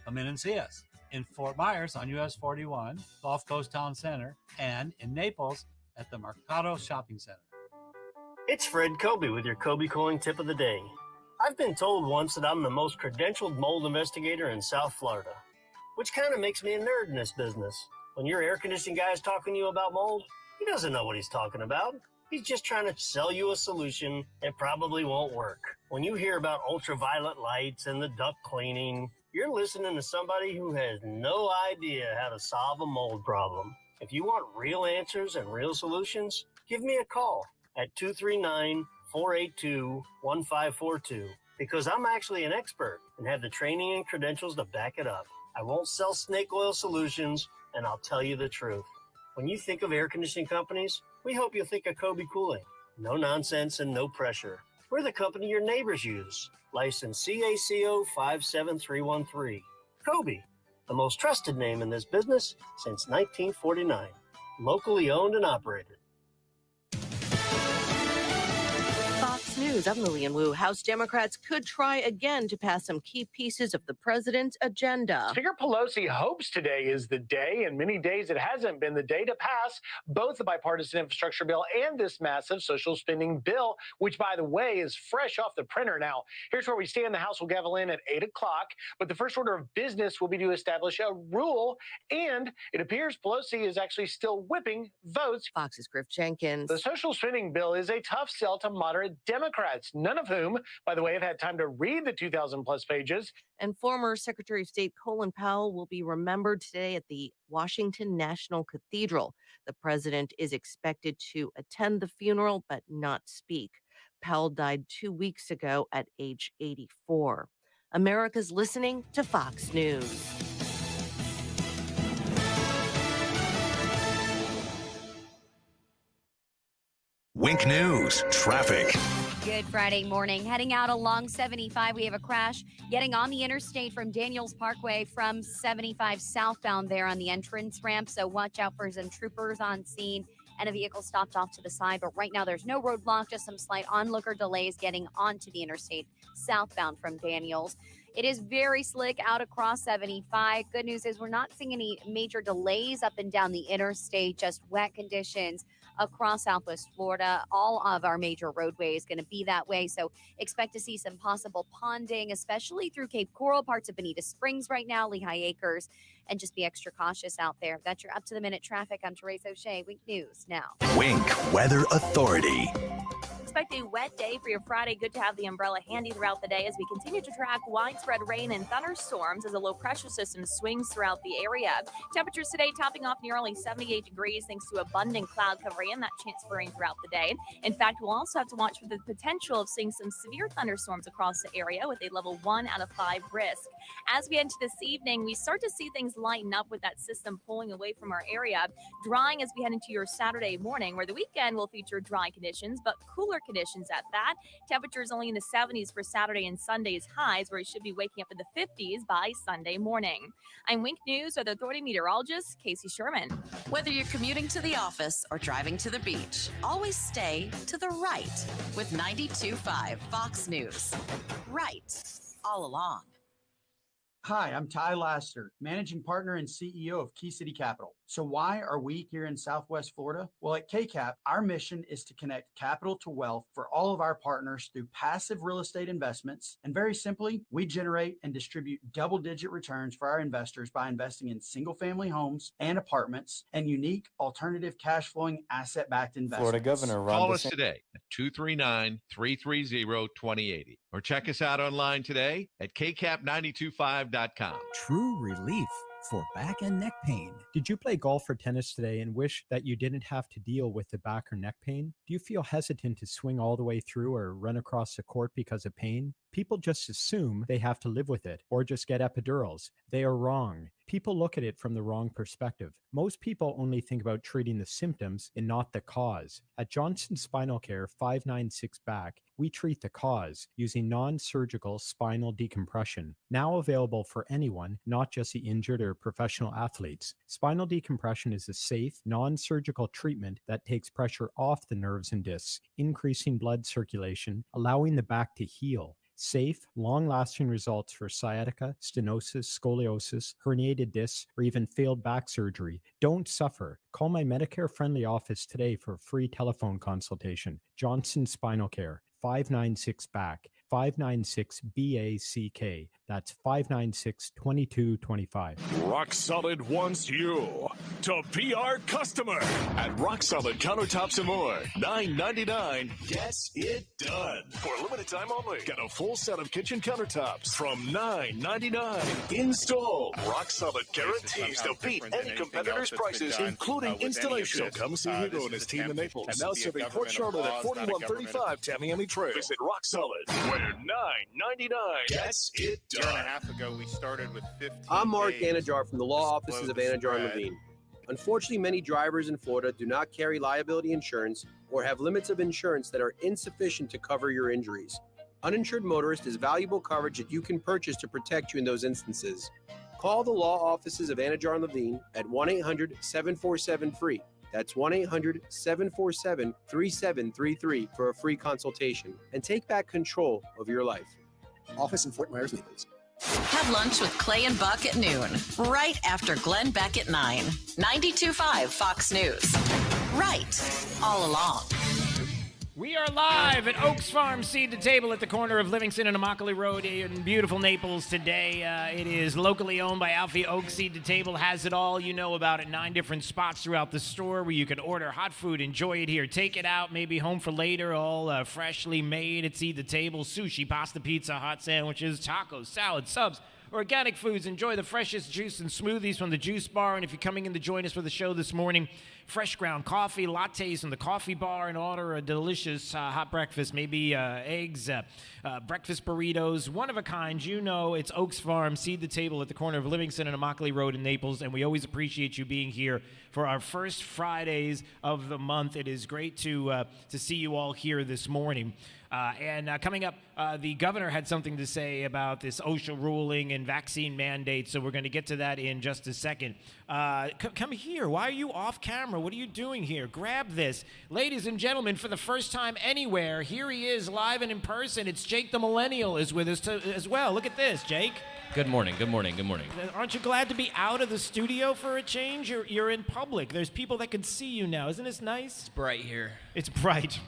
Come in and see us in Fort Myers on US 41, Gulf Coast Town Center, and in Naples at the Mercado Shopping Center. It's Fred Kobe with your Kobe Cooling Tip of the Day. I've been told once that I'm the most credentialed mold investigator in South Florida, which kind of makes me a nerd in this business. When your air conditioning guy is talking to you about mold, he doesn't know what he's talking about. He's just trying to sell you a solution that probably won't work. When you hear about ultraviolet lights and the duct cleaning, you're listening to somebody who has no idea how to solve a mold problem. If you want real answers and real solutions, give me a call at 239-482-1542 because I'm actually an expert and have the training and credentials to back it up. I won't sell snake oil solutions, and I'll tell you the truth. When you think of air conditioning companies, we hope you'll think of Kobe Cooling. No nonsense and no pressure. We're the company your neighbors use. License CACO 57313. Kobe, the most trusted name in this business since 1949. Locally owned and operated. Fox News, I'm Lillian Wu. House Democrats could try again to pass some key pieces of the president's agenda. Speaker Pelosi hopes today is the day, and many days it hasn't been the day to pass both the bipartisan infrastructure bill and this massive social spending bill, which, by the way, is fresh off the printer now. Here's where we stand. The House will gavel in at 8 o'clock, but the first order of business will be to establish a rule, and it appears Pelosi is actually still whipping votes. Fox's Griff Jenkins. The social spending bill is a tough sell to moderate Democrats, none of whom, by the way, have had time to read the 2,000-plus pages. And former Secretary of State Colin Powell will be remembered today at the Washington National Cathedral. The president is expected to attend the funeral but not speak. Powell died 2 weeks ago at age 84. America's listening to Fox News. Wink News traffic. Good Friday morning. Heading out along 75, we have a crash getting on the interstate from Daniels Parkway from 75 southbound there on the entrance ramp. So watch out for some troopers on scene and a vehicle stopped off to the side. But right now there's no roadblock, just some slight onlooker delays getting onto the interstate southbound from Daniels. It is very slick out across 75. Good news is we're not seeing any major delays up and down the interstate, just wet conditions across Southwest Florida. All of our major roadways going to be that way. So expect to see some possible ponding, especially through Cape Coral, parts of Bonita Springs right now, Lehigh Acres, and just be extra cautious out there. That's your up-to-the-minute traffic. I'm Therese O'Shea. Wink News now. Wink Weather Authority. Expect a wet day for your Friday. Good to have the umbrella handy throughout the day as we continue to track widespread rain and thunderstorms as a low pressure system swings throughout the area. Temperatures today topping off nearly 78 degrees thanks to abundant cloud cover and that transferring throughout the day. In fact, we'll also have to watch for the potential of seeing some severe thunderstorms across the area with a level 1 out of 5 risk. As we head into this evening, we start to see things lighten up with that system pulling away from our area, drying as we head into your Saturday morning, where the weekend will feature dry conditions, but cooler conditions at that. Temperatures only in the 70s for Saturday and Sunday's highs, where it should be waking up in the 50s by Sunday morning. I'm Wink News Weather Authority meteorologist Casey Sherman. Whether you're commuting to the office or driving to the beach, always stay to the right with 92.5 Fox News. Right all along. Hi, I'm Ty Laster, managing partner and CEO of Key City Capital. So why are we here in Southwest Florida? Well, at KCAP, our mission is to connect capital to wealth for all of our partners through passive real estate investments. And very simply, we generate and distribute double-digit returns for our investors by investing in single-family homes and apartments and unique alternative cash-flowing asset-backed investments. Florida Governor Ron Call us today at 239-330-2080 or check us out online today at kcap925.com. True relief for back and neck pain. Did you play golf or tennis today and wish that you didn't have to deal with the back or neck pain? Do you feel hesitant to swing all the way through or run across the court because of pain? People just assume they have to live with it or just get epidurals. They are wrong. people look at it from the wrong perspective. Most people only think about treating the symptoms and not the cause. At Johnson Spinal Care 596 Back, we treat the cause using non-surgical spinal decompression, now available for anyone, not just the injured or professional athletes. Spinal decompression is a safe, non-surgical treatment that takes pressure off the nerves and discs, increasing blood circulation, allowing the back to heal. Safe, long-lasting results for sciatica, stenosis, scoliosis, herniated discs, or even failed back surgery. Don't suffer. Call my Medicare-friendly office today for a free telephone consultation. Johnson Spinal Care, 596 Back, 596 BACK. That's 596-2225. Rock Solid wants you to be our customer at Rock Solid Countertops and More. $9.99 gets it done. For a limited time only, get a full set of kitchen countertops from $9.99. Install. Rock Solid guarantees to beat any competitor's prices, including installation. So come see Hugo and his team in Naples. And now serving Port Charlotte at 4135 Tamiami Trail. Visit Rock Solid, where $9.99 gets it done. A year and a half ago, we started with 15 I'm Mark days Anajar from the law offices of Anajar and Levine. Unfortunately, many drivers in Florida do not carry liability insurance or have limits of insurance that are insufficient to cover your injuries. Uninsured motorist is valuable coverage that you can purchase to protect you in those instances. Call the law offices of Anajar and Levine at 1-800-747-FREE. That's 1-800-747-3733 for a free consultation and take back control of your life. Office in Fort Myers, Naples. Have lunch with Clay and Buck at noon, right after Glenn Beck at 9. 92.5 Fox News. Right all along. We are live at Oaks Farm Seed to Table at the corner of Livingston and Immokalee Road in beautiful Naples today. It is locally owned by Alfie Oaks. Seed to Table has it all. You know about it. 9 different spots throughout the store where you can order hot food, enjoy it here, take it out, maybe home for later, all freshly made at Seed to Table. Sushi, pasta, pizza, hot sandwiches, tacos, salads, subs, organic foods. Enjoy the freshest juice and smoothies from the juice bar. And if you're coming in to join us for the show this morning, fresh ground coffee, lattes from the coffee bar, and order a delicious hot breakfast, maybe eggs, breakfast burritos, one of a kind. You know it's Oaks Farm, Seed the Table at the corner of Livingston and Immokalee Road in Naples, and we always appreciate you being here for our first Fridays of the month. It is great to see you all here this morning. Coming up, the governor had something to say about this OSHA ruling and vaccine mandates, so we're going to get to that in just a second. Come here. Why are you off camera? What are you doing here? Grab this. Ladies and gentlemen, for the first time anywhere, here he is live and in person. It's Jake the Millennial is with us as well. Look at this, Jake. Good morning, good morning, good morning. Aren't you glad to be out of the studio for a change? You're in public. There's people that can see you now. Isn't this nice? It's bright here. It's bright.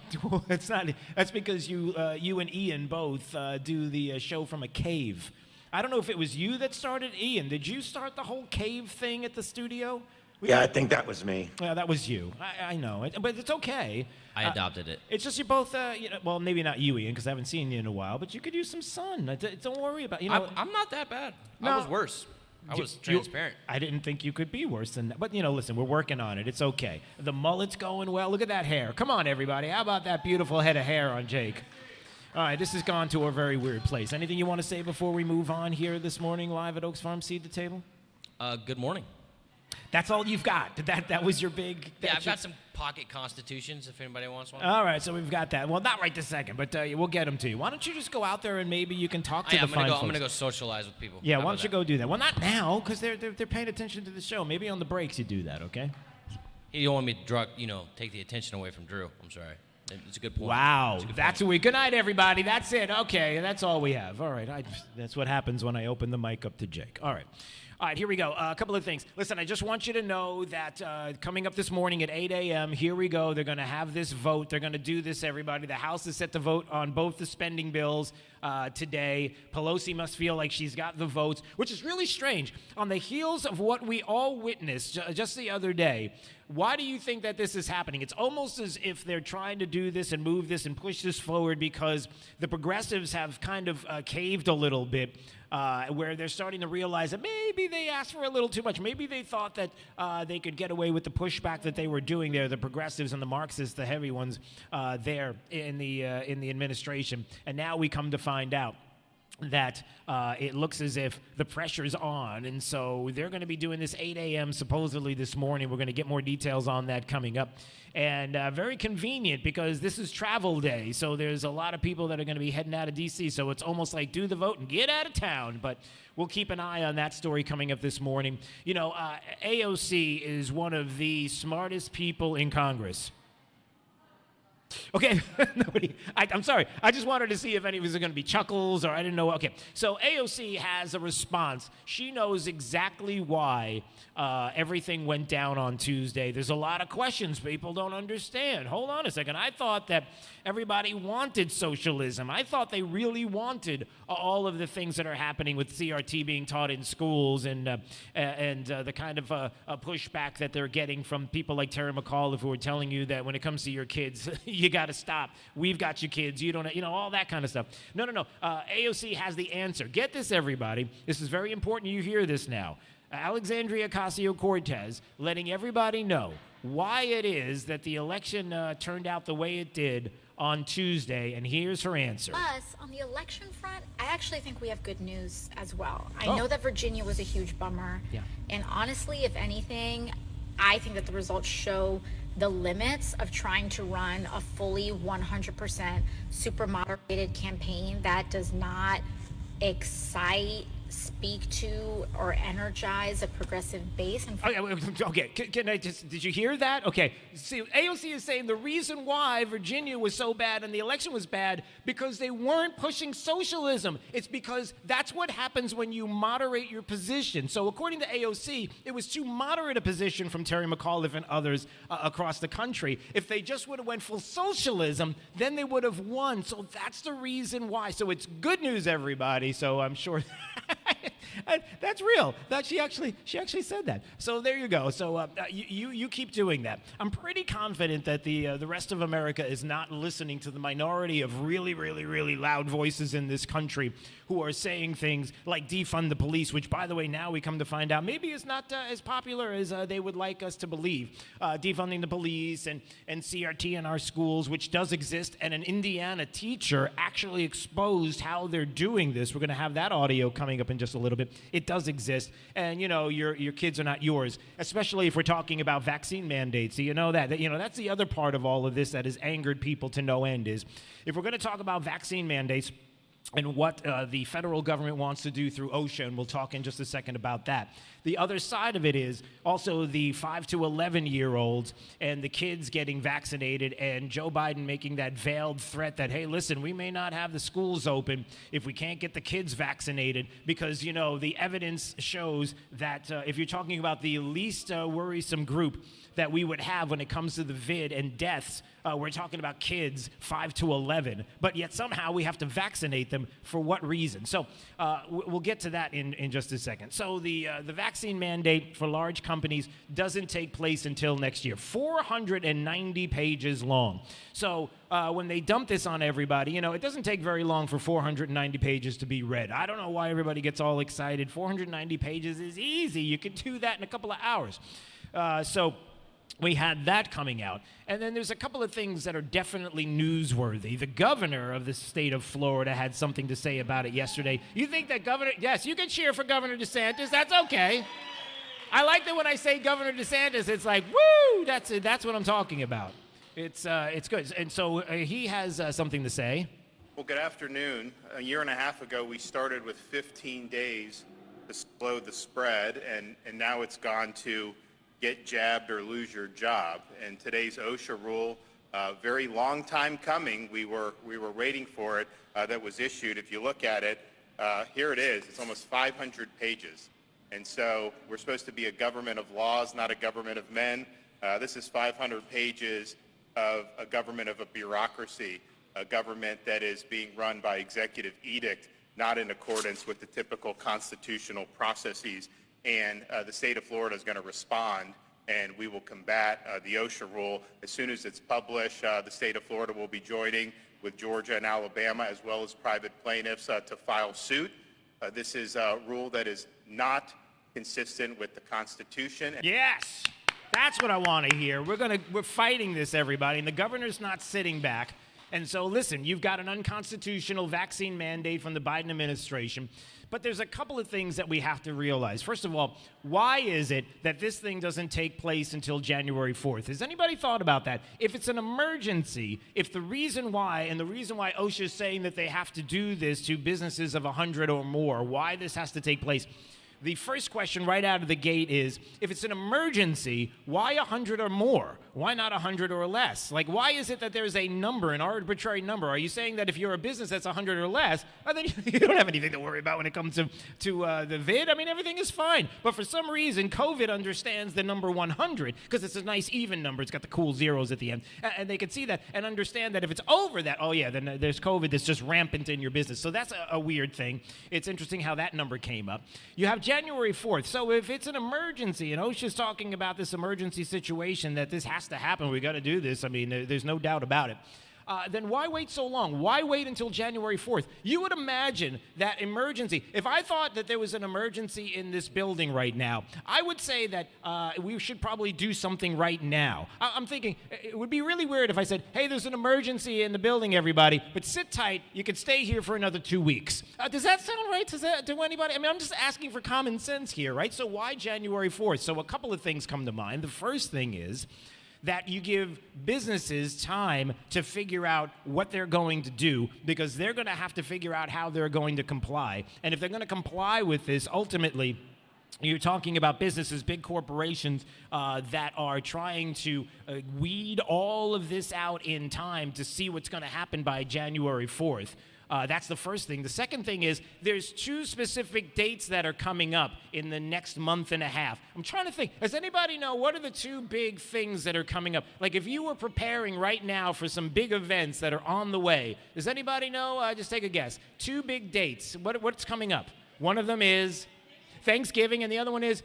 It's not. That's because you and Ian both do the show from a cave. I don't know if it was you that started. Ian, did you start the whole cave thing at the studio? I think that was me. Yeah, that was you. I know it, but it's okay. I adopted it. It's just you're both, well, maybe not you, Ian, because I haven't seen you in a while, but you could use some sun. Don't worry about it. I'm not that bad. No. I was worse. I was transparent. I didn't think you could be worse than that. But, listen, we're working on it. It's okay. The mullet's going well. Look at that hair. Come on, everybody. How about that beautiful head of hair on Jake? All right, this has gone to a very weird place. Anything you want to say before we move on here this morning live at Oaks Farm Seed to Table? Good morning. That's all you've got? That was your big... Yeah, I've got some pocket constitutions if anybody wants one. All right, so we've got that. Well, not right this second, but we'll get them to you. Why don't you just go out there and maybe you can talk to the fine folks. I'm going to go socialize with people. Yeah, why don't you go do that? Well, not now, because they're paying attention to the show. Maybe on the breaks you do that, okay? You don't want me to take the attention away from Drew. I'm sorry. It's a good point. Wow, that's a week. Good night, everybody. That's it. Okay, that's all we have. All right, that's what happens when I open the mic up to Jake. All right. All right, here we go. A couple of things. Listen, I just want you to know that coming up this morning at 8 a.m., here we go. They're going to have this vote. They're going to do this, everybody. The House is set to vote on both the spending bills today. Pelosi must feel like she's got the votes, which is really strange. On the heels of what we all witnessed just the other day, why do you think that this is happening? It's almost as if they're trying to do this and move this and push this forward because the progressives have kind of caved a little bit. Where they're starting to realize that maybe they asked for a little too much. Maybe they thought that they could get away with the pushback that they were doing there, the progressives and the Marxists, the heavy ones there in the administration. And now we come to find out that it looks as if the pressure's on, and so they're going to be doing this 8 a.m. supposedly this morning. We're going to get more details on that coming up. And very convenient because this is travel day, so there's a lot of people that are going to be heading out of D.C., so it's almost like do the vote and get out of town. But we'll keep an eye on that story coming up this morning. You know, AOC is one of the smartest people in Congress. Okay, nobody. I'm sorry. I just wanted to see if any was going to be chuckles or I didn't know. Okay, so AOC has a response. She knows exactly why everything went down on Tuesday. There's a lot of questions people don't understand. Hold on a second. I thought that everybody wanted socialism. I thought they really wanted all of the things that are happening with CRT being taught in schools and the kind of pushback that they're getting from people like Terry McAuliffe who are telling you that when it comes to your kids, you got to stop. We've got your kids. You don't, all that kind of stuff. No. AOC has the answer. Get this, everybody. This is very important. You hear this now. Alexandria Ocasio-Cortez letting everybody know why it is that the election turned out the way it did on Tuesday, and here's her answer. Us, on the election front, I actually think we have good news as well. I know that Virginia was a huge bummer. Yeah. And honestly, if anything, I think that the results show the limits of trying to run a fully 100% super moderated campaign that does not excite, speak to, or energize a progressive base. And okay. Can I just? Did you hear that? Okay. See, AOC is saying the reason why Virginia was so bad and the election was bad because they weren't pushing socialism. It's because that's what happens when you moderate your position. So according to AOC, it was too moderate a position from Terry McAuliffe and others across the country. If they just would have went full socialism, then they would have won. So that's the reason why. So it's good news, everybody. So I'm sure. That's real. That she actually said that. So there you go. So you keep doing that. I'm pretty confident that the rest of America is not listening to the minority of really, really, really loud voices in this country who are saying things like defund the police, which, by the way, now we come to find out maybe is not as popular as they would like us to believe. Defunding the police and CRT in our schools, which does exist, and an Indiana teacher actually exposed how they're doing this. We're going to have that audio coming up in just a little bit. It does exist, and your kids are not yours, especially if we're talking about vaccine mandates. So you know that that's the other part of all of this that has angered people to no end is if we're going to talk about vaccine mandates and what the federal government wants to do through OSHA, and we'll talk in just a second about that. The other side of it is also the 5 to 11-year-olds and the kids getting vaccinated, and Joe Biden making that veiled threat that, hey, listen, we may not have the schools open if we can't get the kids vaccinated because, the evidence shows that if you're talking about the least worrisome group that we would have when it comes to the vid and deaths, we're talking about kids 5 to 11, but yet somehow we have to vaccinate them for what reason? So we'll get to that in just a second. So the vaccine mandate for large companies doesn't take place until next year. 490 pages long. So when they dump this on everybody, it doesn't take very long for 490 pages to be read. I don't know why everybody gets all excited. 490 pages is easy. You can do that in a couple of hours. So we had that coming out. And then there's a couple of things that are definitely newsworthy. The governor of the state of Florida had something to say about it yesterday. You think that yes, you can cheer for Governor DeSantis. That's okay. I like that when I say Governor DeSantis, it's like, woo, that's what I'm talking about. It's good. And so he has something to say. Well, good afternoon. A year and a half ago, we started with 15 days to slow the spread, and now it's gone to get jabbed or lose your job. And today's OSHA rule, very long time coming. We were waiting for it. That was issued. If you look at it, here it is. It's almost 500 pages. And so we're supposed to be a government of laws, not a government of men. This is 500 pages of a government of a bureaucracy, a government that is being run by executive edict, not in accordance with the typical constitutional processes. And the state of Florida is going to respond, and we will combat the OSHA rule. As soon as it's published, the state of Florida will be joining with Georgia and Alabama, as well as private plaintiffs, to file suit. This is a rule that is not consistent with the Constitution. Yes, that's what I want to hear. We're fighting this, everybody, and the governor's not sitting back. And so, listen, you've got an unconstitutional vaccine mandate from the Biden administration, but there's a couple of things that we have to realize. First of all, why is it that this thing doesn't take place until January 4th? Has anybody thought about that? If it's an emergency, if the reason why, and the reason why OSHA is saying that they have to do this to businesses of 100 or more, why this has to take place, the first question right out of the gate is, if it's an emergency, why 100 or more? Why not 100 or less? Like, why is it that there's a number, an arbitrary number? Are you saying that if you're a business that's 100 or less, then you don't have anything to worry about when it comes to the vid? I mean, everything is fine. But for some reason, COVID understands the number 100 because it's a nice even number. It's got the cool zeros at the end. And they can see that and understand that if it's over that, oh, yeah, then there's COVID that's just rampant in your business. So that's a weird thing. It's interesting how that number came up. You have January 4th. So if it's an emergency, and OSHA's talking about this emergency situation, that this has to happen, we got to do this, I mean, there's no doubt about it. Then why wait so long? Why wait until January 4th? You would imagine that emergency. If I thought that there was an emergency in this building right now, I would say that we should probably do something right now. I'm thinking it would be really weird if I said, hey, there's an emergency in the building, everybody, but sit tight. You can stay here for another 2 weeks. Does that sound right to anybody? I mean, I'm just asking for common sense here, right? So why January 4th? So a couple of things come to mind. The first thing is that you give businesses time to figure out what they're going to do, because they're going to have to figure out how they're going to comply. And if they're going to comply with this, ultimately, you're talking about businesses, big corporations that are trying to weed all of this out in time to see what's going to happen by January 4th. That's the first thing. The second thing is there's 2 specific dates that are coming up in the next month and a half. I'm trying to think. Does anybody know what are the 2 big things that are coming up? Like if you were preparing right now for some big events that are on the way, does anybody know? Just take a guess. 2 big dates. What's coming up? One of them is Thanksgiving, and the other one is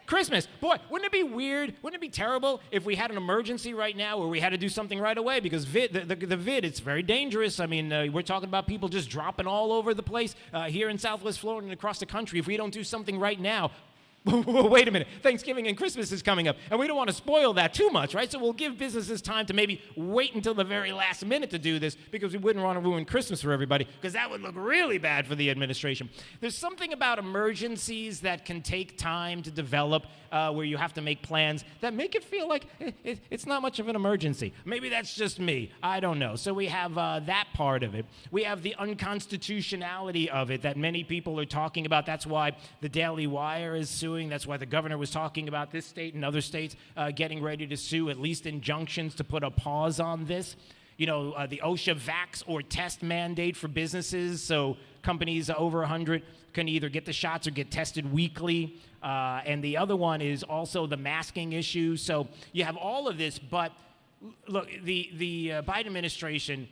Christmas. Boy, wouldn't it be weird? Wouldn't it be terrible if we had an emergency right now where we had to do something right away? Because the vid, it's very dangerous. I mean, we're talking about people just dropping all over the place here in Southwest Florida and across the country. If we don't do something right now, wait a minute, Thanksgiving and Christmas is coming up, and we don't want to spoil that too much, right? So we'll give businesses time to maybe wait until the very last minute to do this, because we wouldn't want to ruin Christmas for everybody, because that would look really bad for the administration. There's something about emergencies that can take time to develop, where you have to make plans that make it feel like it's not much of an emergency. Maybe that's just me. I don't know. So we have that part of it. We have the unconstitutionality of it that many people are talking about. That's why the Daily Wire is suing. That's why the governor was talking about this state and other states getting ready to sue, at least injunctions to put a pause on this. You know, the OSHA vax or test mandate for businesses, so companies over 100 can either get the shots or get tested weekly. And the other one is also the masking issue. So you have all of this, but look, the Biden administration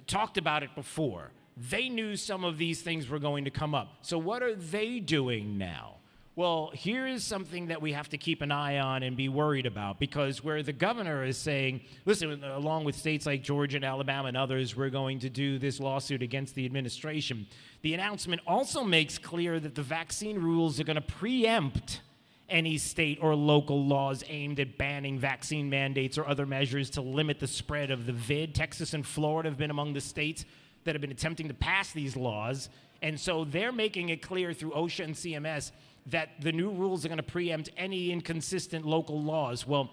talked about it before. They knew some of these things were going to come up. So what are they doing now? Well, here is something that we have to keep an eye on and be worried about, because where the governor is saying, listen, along with states like Georgia and Alabama and others, we're going to do this lawsuit against the administration. The announcement also makes clear that the vaccine rules are going to preempt any state or local laws aimed at banning vaccine mandates or other measures to limit the spread of the vid. Texas and Florida have been among the states that have been attempting to pass these laws. And so they're making it clear through OSHA and CMS that the new rules are going to preempt any inconsistent local laws. Well,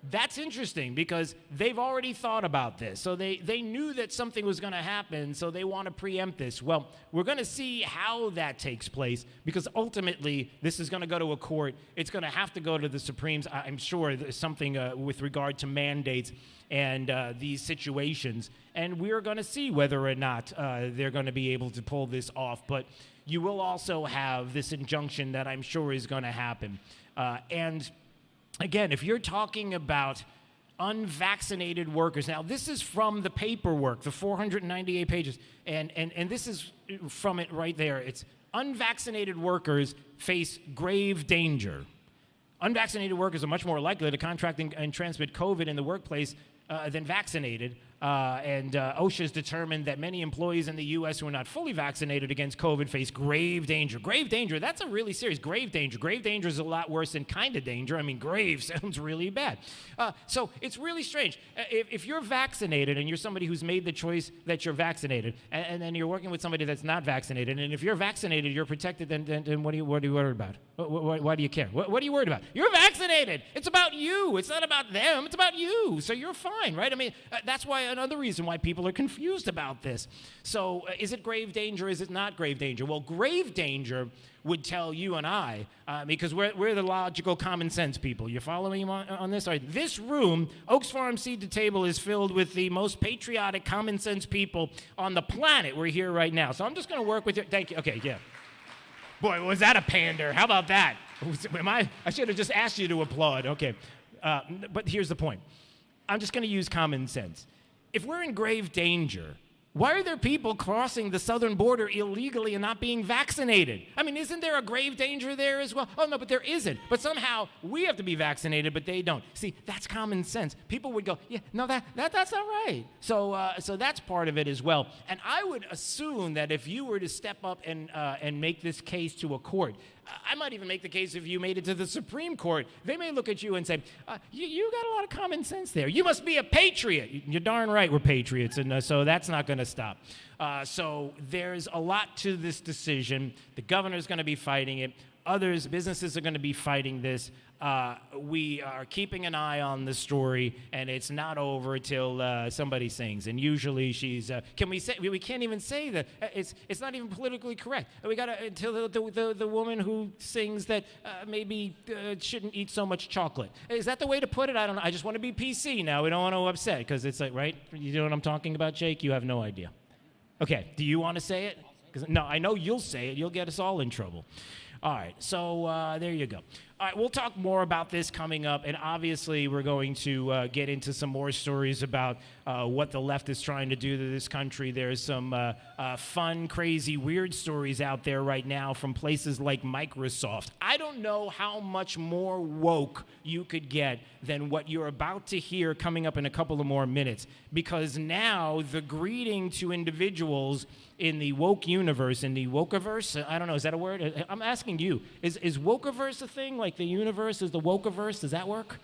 that's interesting because they've already thought about this. So they knew that something was going to happen, so they want to preempt this. Well, we're going to see how that takes place, because ultimately this is going to go to a court. It's going to have to go to the Supremes. I'm sure there's something with regard to mandates and these situations. And we're going to see whether or not they're going to be able to pull this off. But you will also have this injunction that I'm sure is going to happen. And again, if you're talking about unvaccinated workers, now this is from the paperwork, the 498 pages, and this is from it right there. It's unvaccinated workers face grave danger. Unvaccinated workers are much more likely to contract and transmit COVID in the workplace than vaccinated. And OSHA has determined that many employees in the U.S. who are not fully vaccinated against COVID face grave danger. Grave danger, that's a really serious grave danger. Grave danger is a lot worse than kind of danger. I mean, grave sounds really bad. So it's really strange. If you're vaccinated and you're somebody who's made the choice that you're vaccinated, and then you're working with somebody that's not vaccinated, and if you're vaccinated, you're protected, then what are you worried about? Why do you care? What are you worried about? You're vaccinated. It's about you. It's not about them. It's about you. So you're fine, right? I mean, that's why another reason why people are confused about this. So is it grave danger? Is it not grave danger? Well, grave danger would tell you and I, because we're the logical, common sense people. You following me on this? All right. This room, Oaks Farm Seed to Table, is filled with the most patriotic, common sense people on the planet. We're here right now. So I'm just going to work with you. Thank you. Okay, yeah. Boy, was that a pander? How about that? I should have just asked you to applaud. Okay. But here's the point. I'm just going to use common sense. If we're in grave danger, why are there people crossing the southern border illegally and not being vaccinated? I mean, isn't there a grave danger there as well? Oh, no, but there isn't. But somehow we have to be vaccinated, but they don't. See, that's common sense. People would go, yeah, no, that's not right. So that's part of it as well. And I would assume that if you were to step up and make this case to a court, I might even make the case if you made it to the Supreme Court. They may look at you and say, you got a lot of common sense there. You must be a patriot. You're darn right we're patriots, and so that's not going to stop. So there's a lot to this decision. The governor's going to be fighting it. Others, businesses are going to be fighting this. We are keeping an eye on the story, and it's not over till somebody sings. And usually she's. Can we say? We can't even say that. It's not even politically correct. We got to until the woman who sings that maybe shouldn't eat so much chocolate. Is that the way to put it? I don't know. I just want to be PC now. We don't want to upset because it's like, right? You know what I'm talking about, Jake? You have no idea. Okay. Do you want to say it? No, I know you'll say it. You'll get us all in trouble. All right, so there you go. All right, we'll talk more about this coming up, and obviously we're going to get into some more stories about what the left is trying to do to this country. There's some fun, crazy, weird stories out there right now from places like Microsoft. I don't know how much more woke you could get than what you're about to hear coming up in a couple of more minutes, because now the greeting to individuals in the woke universe, in the wokeverse, I don't know, is that a word? I'm asking you, is wokeverse a thing? Like the universe is the wokeverse? Does that work?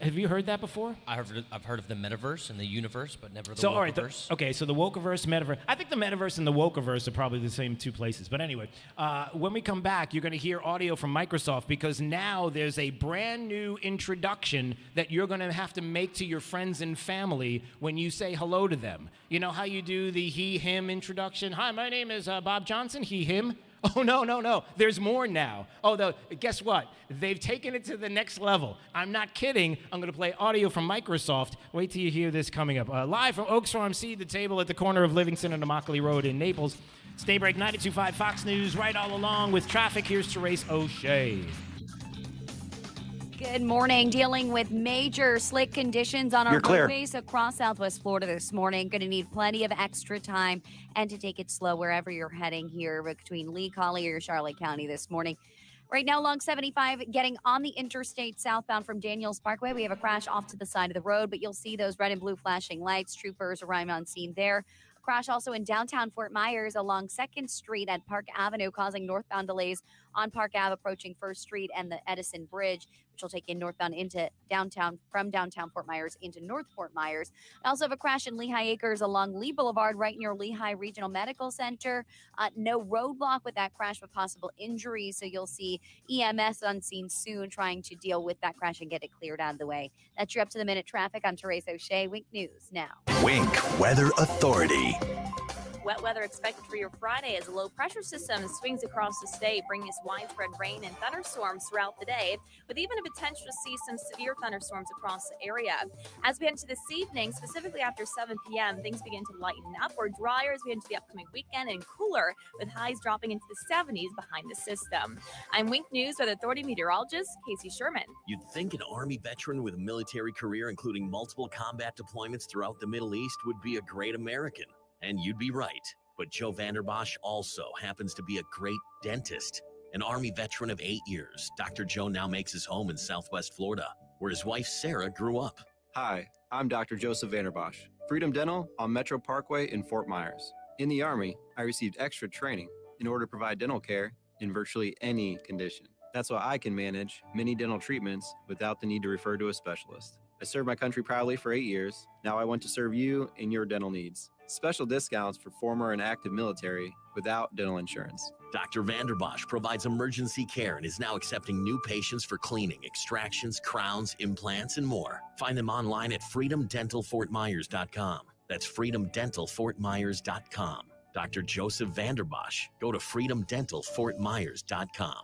Have you heard that before? I've heard of the metaverse and the universe, but never the wokeverse. All right, okay, so the wokeverse, metaverse. I think the metaverse and the wokeverse are probably the same two places. But anyway, when we come back, you're going to hear audio from Microsoft, because now there's a brand new introduction that you're going to have to make to your friends and family when you say hello to them. You know how you do the he, him introduction? Hi, my name is Bob Johnson, he, him. Oh, no. There's more now. Oh, guess what? They've taken it to the next level. I'm not kidding. I'm going to play audio from Microsoft. Wait till you hear this coming up. Live from Oaks Farm Seed, the table at the corner of Livingston and Immokalee Road in Naples. Staybreak 92.5 Fox News, right all along with traffic. Here's Therese O'Shea. Good morning. Dealing with major slick conditions on our roadways across Southwest Florida this morning. Going to need plenty of extra time and to take it slow wherever you're heading here between Lee, Collier, or Charlotte County this morning. Right now, along 75, getting on the interstate southbound from Daniels Parkway. We have a crash off to the side of the road, but you'll see those red and blue flashing lights. Troopers arrive on scene there. Crash also in downtown Fort Myers along 2nd Street at Park Avenue, causing northbound delays on Park Ave approaching 1st Street and the Edison Bridge, which will take you northbound into downtown, from downtown Fort Myers into North Fort Myers. I also have a crash in Lehigh Acres along Lee Boulevard right near Lehigh Regional Medical Center. No roadblock with that crash, but possible injuries. So you'll see EMS on scene soon trying to deal with that crash and get it cleared out of the way. That's your up-to-the-minute traffic. I'm Therese O'Shea. Wink News now. Wink Weather Authority. Wet weather expected for your Friday as a low pressure system swings across the state, bringing us widespread rain and thunderstorms throughout the day, with even a potential to see some severe thunderstorms across the area. As we head into this evening, specifically after 7 p.m., things begin to lighten up or drier as we head into the upcoming weekend, and cooler with highs dropping into the 70s behind the system. I'm Wink News Weather Authority meteorologist Casey Sherman. You'd think an Army veteran with a military career, including multiple combat deployments throughout the Middle East, would be a great American. And you'd be right. But Joe Vanderbosch also happens to be a great dentist. An Army veteran of 8 years, Dr. Joe now makes his home in Southwest Florida, where his wife Sarah grew up. Hi, I'm Dr. Joseph Vanderbosch. Freedom Dental on Metro Parkway in Fort Myers. In the Army, I received extra training in order to provide dental care in virtually any condition. That's why I can manage many dental treatments without the need to refer to a specialist. I served my country proudly for 8 years. Now I want to serve you in your dental needs. Special discounts for former and active military without dental insurance. Dr. Vanderbosch provides emergency care and is now accepting new patients for cleaning, extractions, crowns, implants, and more. Find them online at freedomdentalfortmyers.com. That's freedomdentalfortmyers.com. Dr. Joseph Vanderbosch. Go to freedomdentalfortmyers.com.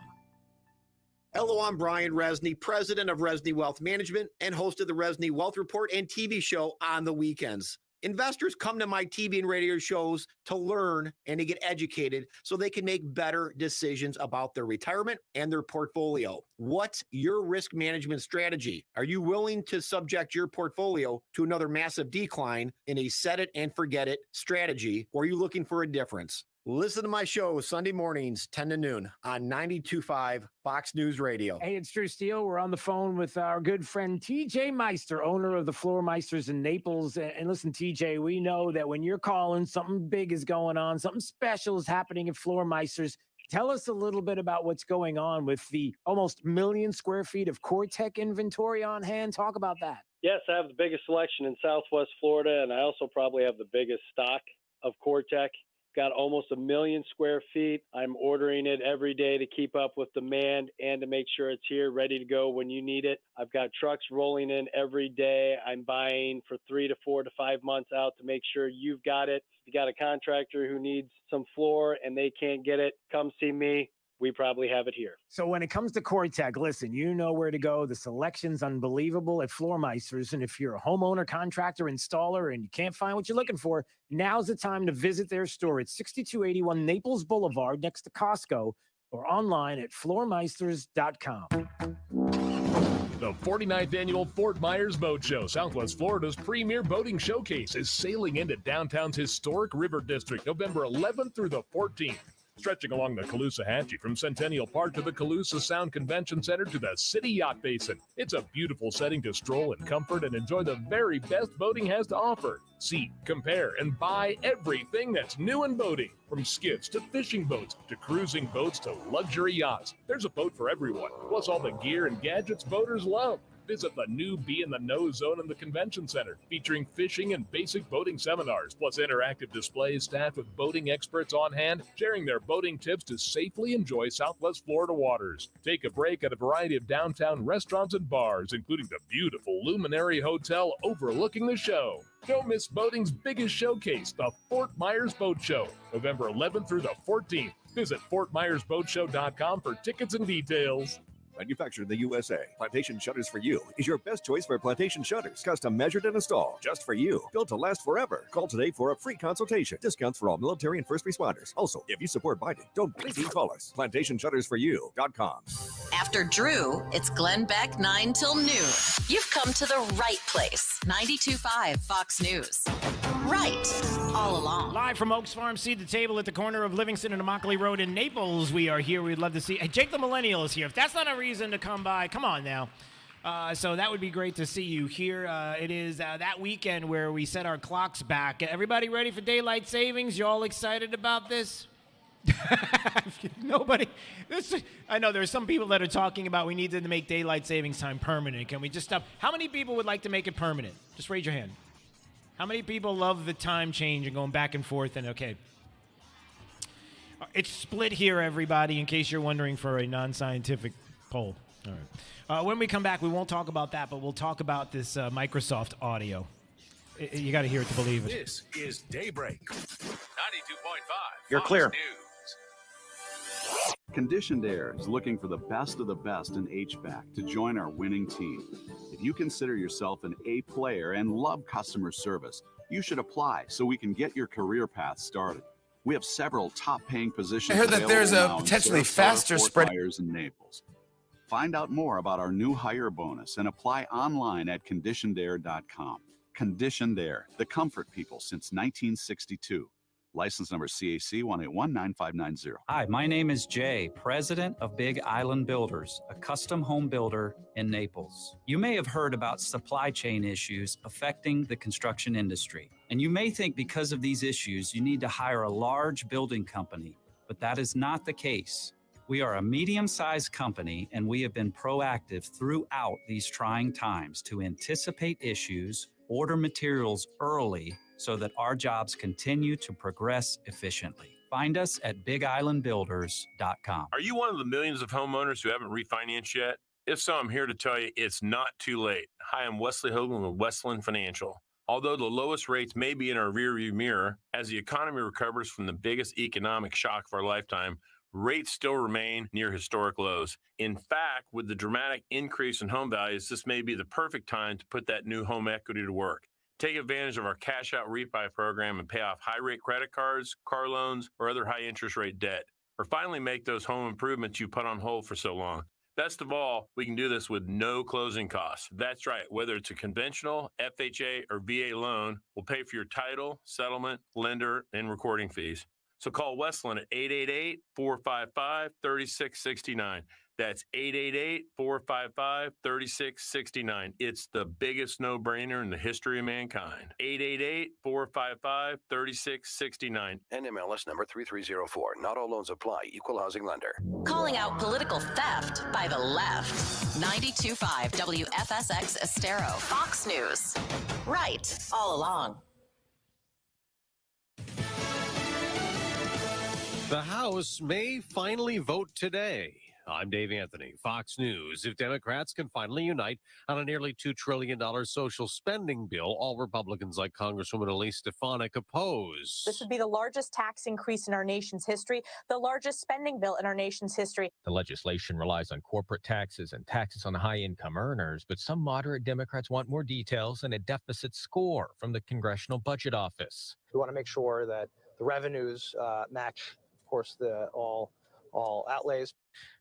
Hello, I'm Brian Resney, president of Resney Wealth Management and host of the Resney Wealth Report and TV show on the weekends. Investors come to my TV and radio shows to learn and to get educated so they can make better decisions about their retirement and their portfolio. What's your risk management strategy? Are you willing to subject your portfolio to another massive decline in a set it and forget it strategy, or are you looking for a difference? Listen to my show Sunday mornings, 10 to noon on 92.5 Fox News Radio. Hey, it's Drew Steele. We're on the phone with our good friend TJ Meister, owner of the Floor Meisters in Naples. And listen, TJ, we know that when you're calling, something big is going on, something special is happening at Floor Meisters. Tell us a little bit about what's going on with the almost 1 million square feet of CoreTech inventory on hand. Talk about that. Yes, I have the biggest selection in Southwest Florida, and I also probably have the biggest stock of CoreTech. Got almost 1 million square feet. I'm ordering it every day to keep up with demand and to make sure it's here, ready to go when you need it. I've got trucks rolling in every day. I'm buying for 3 to 4 to 5 months out to make sure you've got it. If you got a contractor who needs some floor and they can't get it, come see me. We probably have it here. So when it comes to CoreTech, listen, you know where to go. The selection's unbelievable at Floor Meisters. And if you're a homeowner, contractor, installer, and you can't find what you're looking for, now's the time to visit their store at 6281 Naples Boulevard next to Costco or online at floormeisters.com. The 49th Annual Fort Myers Boat Show, Southwest Florida's premier boating showcase, is sailing into downtown's historic River District November 11th through the 14th. Stretching along the Caloosahatchee from Centennial Park to the Calusa Sound Convention Center to the City Yacht Basin. It's a beautiful setting to stroll in comfort and enjoy the very best boating has to offer. See, compare, and buy everything that's new in boating. From skiffs to fishing boats to cruising boats to luxury yachts. There's a boat for everyone, plus all the gear and gadgets boaters love. Visit the new Be in the Know zone in the convention center, featuring fishing and basic boating seminars, plus interactive displays staffed with boating experts on hand, sharing their boating tips to safely enjoy Southwest Florida waters. Take a break at a variety of downtown restaurants and bars, including the beautiful Luminary Hotel overlooking the show. Don't miss boating's biggest showcase, the Fort Myers Boat Show, November 11th through the 14th. Visit FortMyersBoatShow.com for tickets and details. Manufactured in the USA, Plantation Shutters for You is your best choice for plantation shutters, custom measured and installed just for you, built to last forever. Call today for a free consultation. Discounts for all military and first responders. Also, if you support Biden, don't please call us. PlantationShuttersForYou.com. After Drew, it's Glenn Beck 9 till noon. You've come to the right place. 92.5 Fox News. Right all along. Live from Oaks Farm Seed to Table at the corner of Livingston and Immokalee Road in Naples. We are here. We'd love to see. Hey, Jake the Millennial is here. If that's not a reason to come by, come on now. So that would be great to see you here. It is that weekend where we set our clocks back. Everybody ready for daylight savings? You all excited about this? Nobody. I know there's some people that are talking about we need to make daylight savings time permanent. Can we just stop? How many people would like to make it permanent? Just raise your hand. How many people love the time change and going back and forth? And okay. It's split here, everybody, in case you're wondering for a non-scientific poll. All right. When we come back, we won't talk about that, but we'll talk about this Microsoft audio. You got to hear it to believe it. This is Daybreak. 92.5. You're Fox clear. News. Conditioned Air is looking for the best of the best in HVAC to join our winning team. If you consider yourself an A player and love customer service, you should apply so we can get your career path started. We have several top-paying positions. I heard that there's a potentially faster spread. In Naples. Find out more about our new hire bonus and apply online at conditionedair.com. Conditioned Air, the comfort people since 1962. License number CAC 1819590. Hi, my name is Jay, president of Big Island Builders, a custom home builder in Naples. You may have heard about supply chain issues affecting the construction industry. And you may think because of these issues, you need to hire a large building company, but that is not the case. We are a medium-sized company, and we have been proactive throughout these trying times to anticipate issues, order materials early so that our jobs continue to progress efficiently. Find us at BigIslandBuilders.com. Are you one of the millions of homeowners who haven't refinanced yet? If so, I'm here to tell you it's not too late. Hi, I'm Wesley Hogan with Westland Financial. Although the lowest rates may be in our rearview mirror, as the economy recovers from the biggest economic shock of our lifetime, rates still remain near historic lows. In fact, with the dramatic increase in home values, this may be the perfect time to put that new home equity to work. Take advantage of our cash out refi program and pay off high rate credit cards, car loans, or other high interest rate debt. Or finally make those home improvements you put on hold for so long. Best of all, we can do this with no closing costs. That's right. Whether it's a conventional, FHA, or VA loan, we'll pay for your title, settlement, lender, and recording fees. So call Westland at 888-455-3669. That's 888-455-3669. It's the biggest no-brainer in the history of mankind. 888-455-3669. NMLS number 3304. Not all loans apply. Equal housing lender. Calling out political theft by the left. 92.5 WFSX Estero. Fox News. Right all along. The House may finally vote today. I'm Dave Anthony, Fox News. If Democrats can finally unite on a nearly $2 trillion social spending bill, all Republicans like Congresswoman Elise Stefanik oppose. This would be the largest tax increase in our nation's history, the largest spending bill in our nation's history. The legislation relies on corporate taxes and taxes on high-income earners, but some moderate Democrats want more details and a deficit score from the Congressional Budget Office. We want to make sure that the revenues match, of course, all outlays.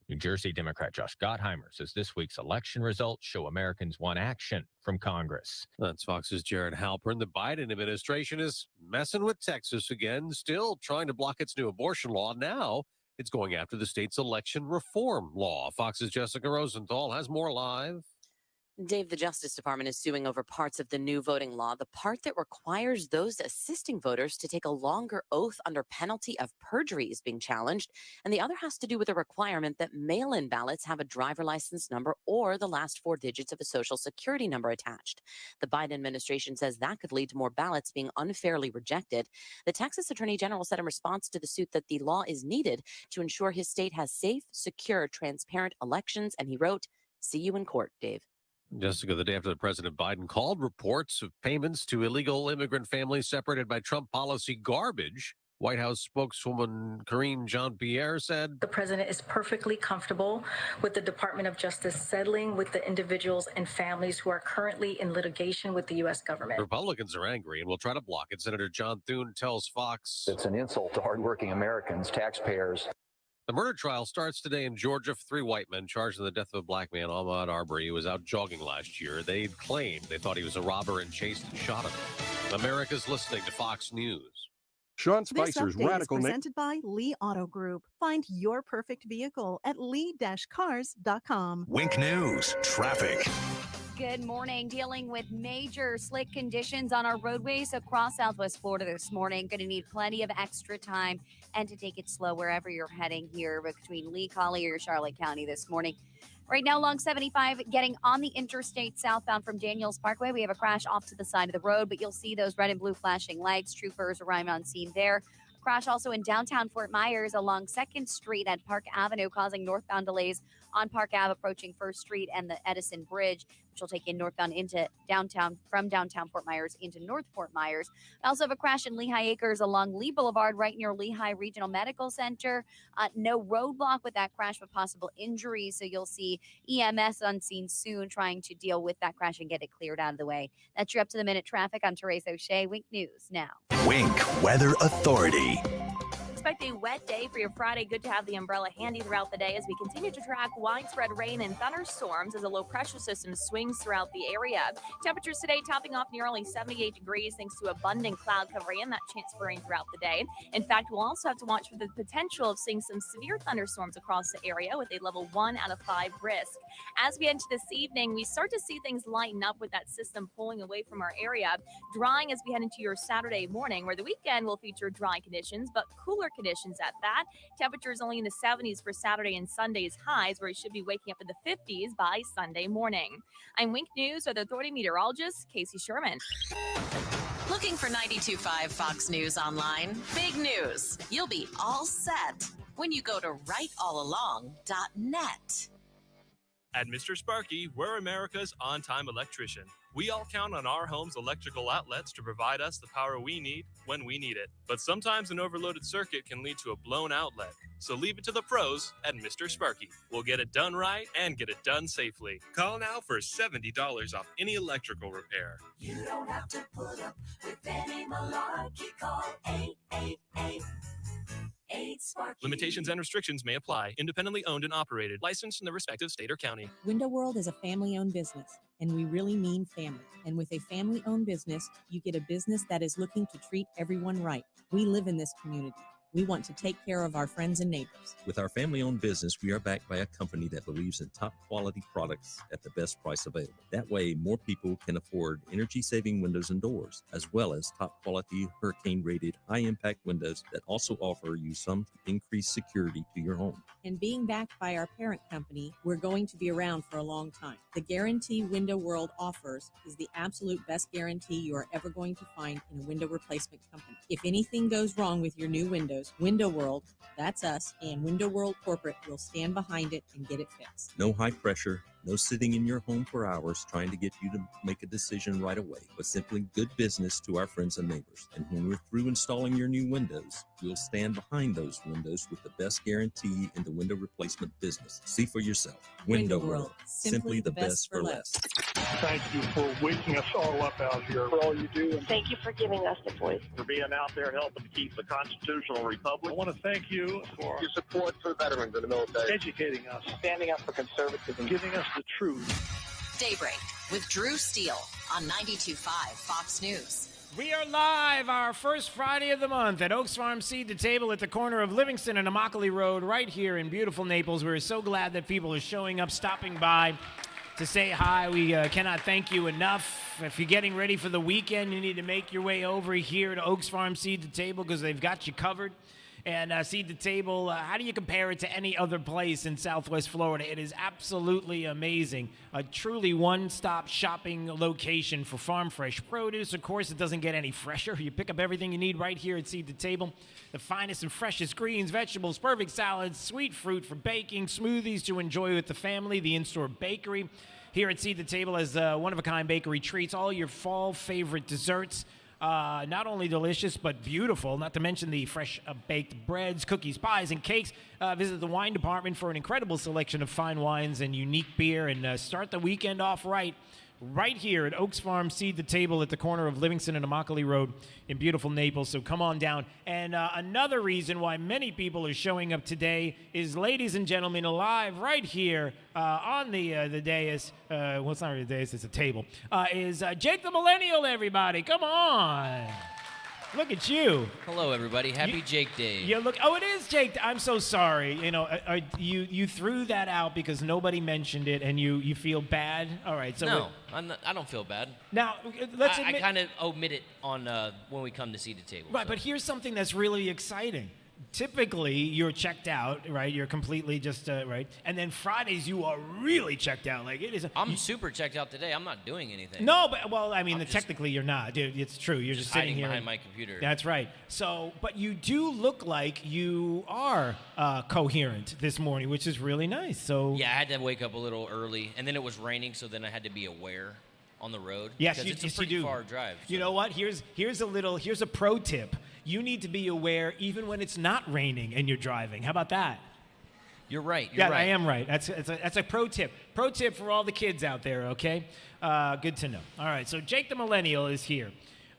New Jersey Democrat Josh Gottheimer says this week's election results show Americans want action from Congress. That's Fox's Jared Halpern. The Biden administration is messing with Texas again, still trying to block its new abortion law. Now it's going after the state's election reform law. Fox's Jessica Rosenthal has more live. Dave, the Justice Department is suing over parts of the new voting law, the part that requires those assisting voters to take a longer oath under penalty of perjury is being challenged, and the other has to do with a requirement that mail-in ballots have a driver license number or the last four digits of a social security number attached. The Biden administration says that could lead to more ballots being unfairly rejected. The Texas Attorney General said in response to the suit that the law is needed to ensure his state has safe, secure, transparent elections, and he wrote, "See you in court, Dave." Jessica, the day after the President Biden called reports of payments to illegal immigrant families separated by Trump policy garbage, White House spokeswoman Karine Jean-Pierre said, "The president is perfectly comfortable with the Department of Justice settling with the individuals and families who are currently in litigation with the U.S. government." Republicans are angry and will try to block it. Senator John Thune tells Fox, "It's an insult to hardworking Americans, taxpayers." The murder trial starts today in Georgia for three white men charged in the death of a black man, Ahmaud Arbery, who was out jogging last year. They claimed they thought he was a robber and chased and shot him. America's listening to Fox News. Sean Spicer's this Radical is presented by Lee Auto Group. Find your perfect vehicle at lee-cars.com. Wink News, traffic. Good morning. Dealing with major slick conditions on our roadways across Southwest Florida this morning. Going to need plenty of extra time and to take it slow wherever you're heading here between Lee, Collier, Charlotte County this morning. Right now, along 75, getting on the interstate southbound from Daniels Parkway. We have a crash off to the side of the road, but you'll see those red and blue flashing lights. Troopers arrive on scene there. Crash also in downtown Fort Myers along 2nd Street at Park Avenue, causing northbound delays on Park Ave approaching 1st Street and the Edison Bridge, which will take you northbound into downtown, from downtown Fort Myers into North Fort Myers. We also have a crash in Lehigh Acres along Lee Boulevard right near Lehigh Regional Medical Center. No roadblock with that crash, but possible injuries. So you'll see EMS on scene soon trying to deal with that crash and get it cleared out of the way. That's your up-to-the-minute traffic. I'm Therese O'Shea. Wink News now. Wink Weather Authority. expect a wet day for your Friday. Good to have the umbrella handy throughout the day as we continue to track widespread rain and thunderstorms as a low pressure system swings throughout the area. Temperatures today topping off near only 78 degrees thanks to abundant cloud cover and that chance for rain throughout the day. In fact, we'll also have to watch for the potential of seeing some severe thunderstorms across the area with a level 1 out of 5 risk. As we enter this evening, we start to see things lighten up with that system pulling away from our area, drying as we head into your Saturday morning, where the weekend will feature dry conditions, but cooler conditions at that. Temperatures only in the 70s for Saturday and Sunday's highs, where you should be waking up in the 50s by Sunday morning. I'm Wink News Weather Authority meteorologist Casey Sherman. Looking for 92.5 Fox News online? Big news. You'll be all set when you go to rightallalong.net. At Mr. Sparky, we're America's on-time electrician. We all count on our home's electrical outlets to provide us the power we need when we need it. But sometimes an overloaded circuit can lead to a blown outlet. So leave it to the pros at Mr. Sparky. We'll get it done right and get it done safely. Call now for $70 off any electrical repair. You don't have to put up with any malarkey. Call 888. Limitations and restrictions may apply. Independently owned and operated. Licensed in the respective state or county. Window World is a family-owned business, and we really mean family. And with a family-owned business, you get a business that is looking to treat everyone right. We live in this community. We want to take care of our friends and neighbors. With our family-owned business, we are backed by a company that believes in top-quality products at the best price available. That way, more people can afford energy-saving windows and doors, as well as top-quality hurricane-rated high-impact windows that also offer you some increased security to your home. And being backed by our parent company, we're going to be around for a long time. The guarantee Window World offers is the absolute best guarantee you are ever going to find in a window replacement company. If anything goes wrong with your new windows, Window World, that's us, and Window World Corporate will stand behind it and get it fixed. No high pressure, no sitting in your home for hours trying to get you to make a decision right away, but simply good business to our friends and neighbors. And when we're through installing your new windows, we'll stand behind those windows with the best guarantee in the window replacement business. See for yourself. Window World, simply the best for less. Thank you for waking us all up out here, for all you do. And thank you for giving us the voice. For being out there helping to keep the constitutional republic. I want to thank you for your support for veterans in the military. Educating us. Standing up for conservatism. Giving us the truth. Daybreak with Drew Steele on 92.5 Fox News. We are live our first Friday of the month at Oaks Farm Seed to Table at the corner of Livingston and Immokalee Road right here in beautiful Naples. We're so glad that people are showing up, stopping by to say hi. We cannot thank you enough. If you're getting ready for the weekend, you need to make your way over here to Oaks Farm Seed to Table because they've got you covered. And Seed to Table, how do you compare it to any other place in Southwest Florida? It is absolutely amazing. A truly one-stop shopping location for farm fresh produce. Of course, it doesn't get any fresher. You pick up everything you need right here at Seed to Table. The finest and freshest greens, vegetables, perfect salads, sweet fruit for baking, smoothies to enjoy with the family, the in-store bakery. Here at Seed to Table has one-of-a-kind bakery treats, all your fall favorite desserts. Not only delicious, but beautiful, not to mention the fresh baked breads, cookies, pies, and cakes. Visit the wine department for an incredible selection of fine wines and unique beer, and start the weekend off right here at Oaks Farm Seed to Table at the corner of Livingston and Immokalee Road in beautiful Naples. So come on down. And another reason why many people are showing up today is, ladies and gentlemen, live right here on the dais. Well, it's not really a dais, it's a table. Is Jake the Millennial, everybody. Come on. Look at you. Hello, everybody. Happy Jake Day. You look. Oh, it is Jake. I'm so sorry. You know, you threw that out because nobody mentioned it, and you feel bad. All right. So no, I don't feel bad. Now let's admit. I kind of omit it on when we come to Seed to Table. Right, so. But here's something that's really exciting. Typically, you're checked out, right? You're completely just right, and then Fridays you are really checked out. Like it is. I'm super checked out today. I'm not doing anything. No, but I mean, technically you're not, dude. It's true. You're just sitting here behind my computer. That's right. So, but you do look like you are coherent this morning, which is really nice. So yeah, I had to wake up a little early, and then it was raining, so then I had to be aware on the road. Yes, because it's a pretty far drive. So. You know what? Here's a pro tip. You need to be aware even when it's not raining and you're driving. How about that? You're right. Yeah, I am right. That's a pro tip. Pro tip for all the kids out there, okay? Good to know. All right, so Jake the Millennial is here.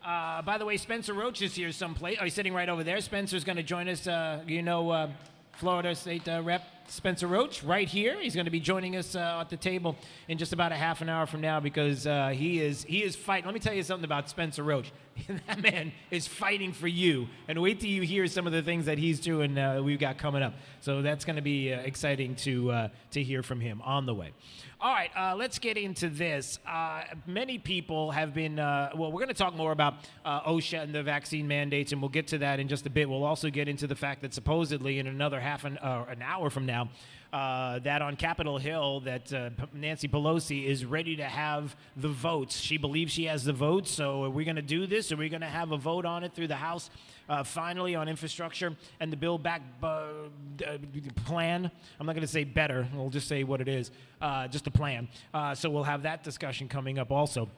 By the way, Spencer Roach is here someplace. Oh, he's sitting right over there. Spencer's going to join us. Florida State Rep Spencer Roach right here. He's going to be joining us at the table in just about a half an hour from now because he is fighting. Let me tell you something about Spencer Roach. That man is fighting for you. And wait till you hear some of the things that he's doing we've got coming up. So that's going to be exciting to hear from him on the way. All right, let's get into this. Many people have been, we're going to talk more about OSHA and the vaccine mandates, and we'll get to that in just a bit. We'll also get into the fact that supposedly in another an hour from now, that on Capitol Hill that Nancy Pelosi is ready to have the votes. She believes she has the votes, so are we going to do this? Are we going to have a vote on it through the House finally on infrastructure and the Build Back plan? I'm not going to say better. We'll just say what it is, just a plan. So we'll have that discussion coming up also.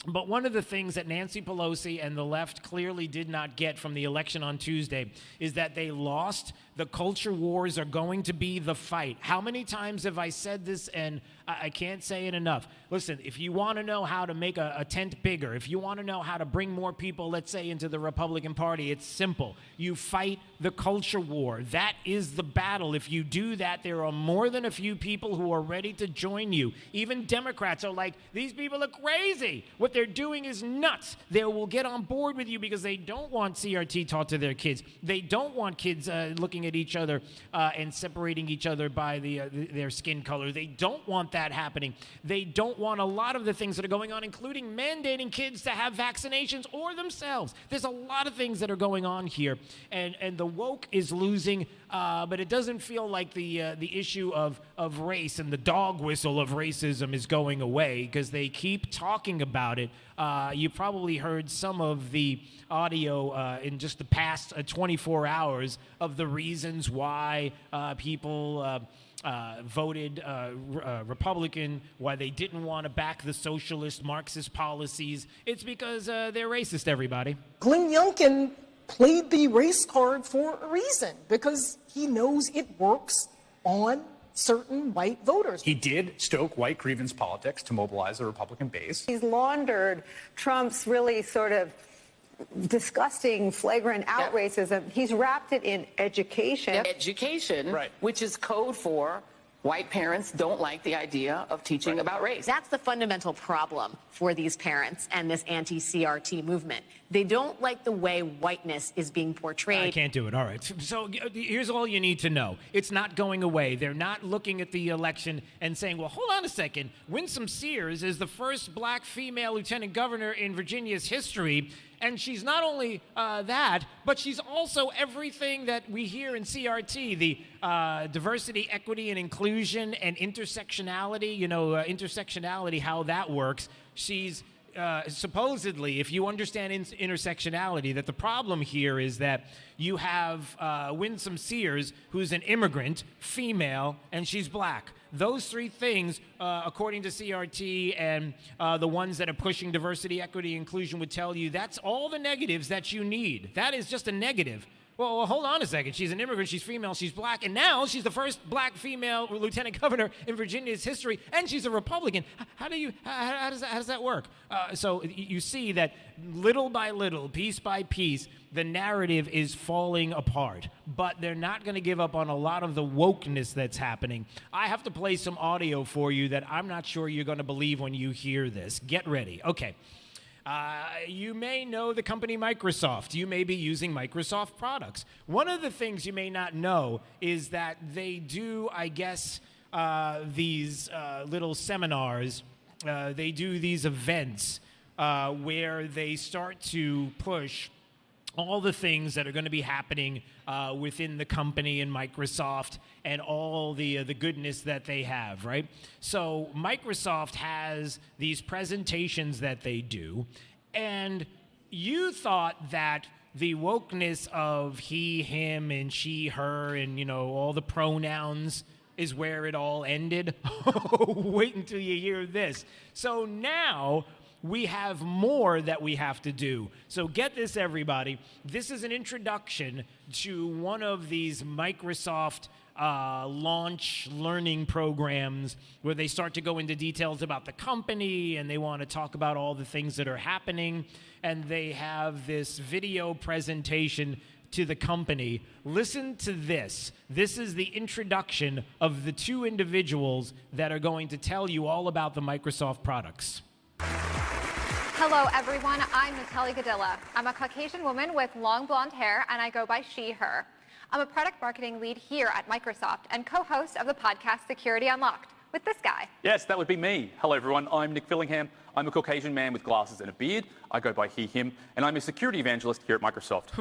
But one of the things that Nancy Pelosi and the left clearly did not get from the election on Tuesday is that they lost. The culture wars are going to be the fight. How many times have I said this, and I can't say it enough? Listen, if you want to know how to make a tent bigger, if you want to know how to bring more people, let's say, into the Republican Party, it's simple. You fight the culture war. That is the battle. If you do that, there are more than a few people who are ready to join you. Even Democrats are like, these people are crazy. What they're doing is nuts. They will get on board with you because they don't want CRT taught to their kids. They don't want kids looking at each other and separating each other by their skin color. They don't want that happening. They don't want a lot of the things that are going on, including mandating kids to have vaccinations or themselves. There's a lot of things that are going on here, and the woke is losing, but it doesn't feel like the issue of race and the dog whistle of racism is going away because they keep talking about it. You probably heard some of the audio in just the past 24 hours of the reasons why people voted Republican, why they didn't want to back the socialist Marxist policies. It's because they're racist, everybody. Glenn Youngkin played the race card for a reason, because he knows it works on certain white voters. He did stoke white grievance politics to mobilize the Republican base. He's laundered Trump's really sort of disgusting, flagrant out racism. He's wrapped it in education. Education, right, which is code for white parents don't like the idea of teaching about race. That's the fundamental problem for these parents and this anti-CRT movement. They don't like the way whiteness is being portrayed. I can't do it. All right. So here's all you need to know. It's not going away. They're not looking at the election and saying, well, hold on a second. Winsome Sears is the first black female lieutenant governor in Virginia's history. And she's not only that, but she's also everything that we hear in CRT, the diversity, equity, and inclusion, and intersectionality, intersectionality, how that works. She's supposedly, if you understand intersectionality, that the problem here is that you have Winsome Sears, who's an immigrant, female, and she's black. Those three things, according to CRT and the ones that are pushing diversity, equity, inclusion would tell you that's all the negatives that you need. That is just a negative. Well, hold on a second. She's an immigrant, she's female, she's black, and now she's the first black female lieutenant governor in Virginia's history, and she's a Republican. How does that work? So you see that little by little, piece by piece, the narrative is falling apart, but they're not going to give up on a lot of the wokeness that's happening. I have to play some audio for you that I'm not sure you're going to believe when you hear this. Get ready. Okay. You may know the company Microsoft. You may be using Microsoft products. One of the things you may not know is that they do, I guess, these little seminars. They do these events where they start to push all the things that are going to be happening within the company and Microsoft and all the goodness that they have, right? So Microsoft has these presentations that they do, and you thought that the wokeness of he, him, and she, her, and, all the pronouns is where it all ended. Wait until you hear this. So now we have more that we have to do. So get this, everybody. This is an introduction to one of these Microsoft launch learning programs where they start to go into details about the company, and they want to talk about all the things that are happening. And they have this video presentation to the company. Listen to this. This is the introduction of the two individuals that are going to tell you all about the Microsoft products. Hello, everyone. I'm Natalie Gadilla. I'm a Caucasian woman with long blonde hair, and I go by she, her. I'm a product marketing lead here at Microsoft and co-host of the podcast Security Unlocked with this guy. Yes, that would be me. Hello, everyone. I'm Nick Fillingham. I'm a Caucasian man with glasses and a beard. I go by he, him, and I'm a security evangelist here at Microsoft.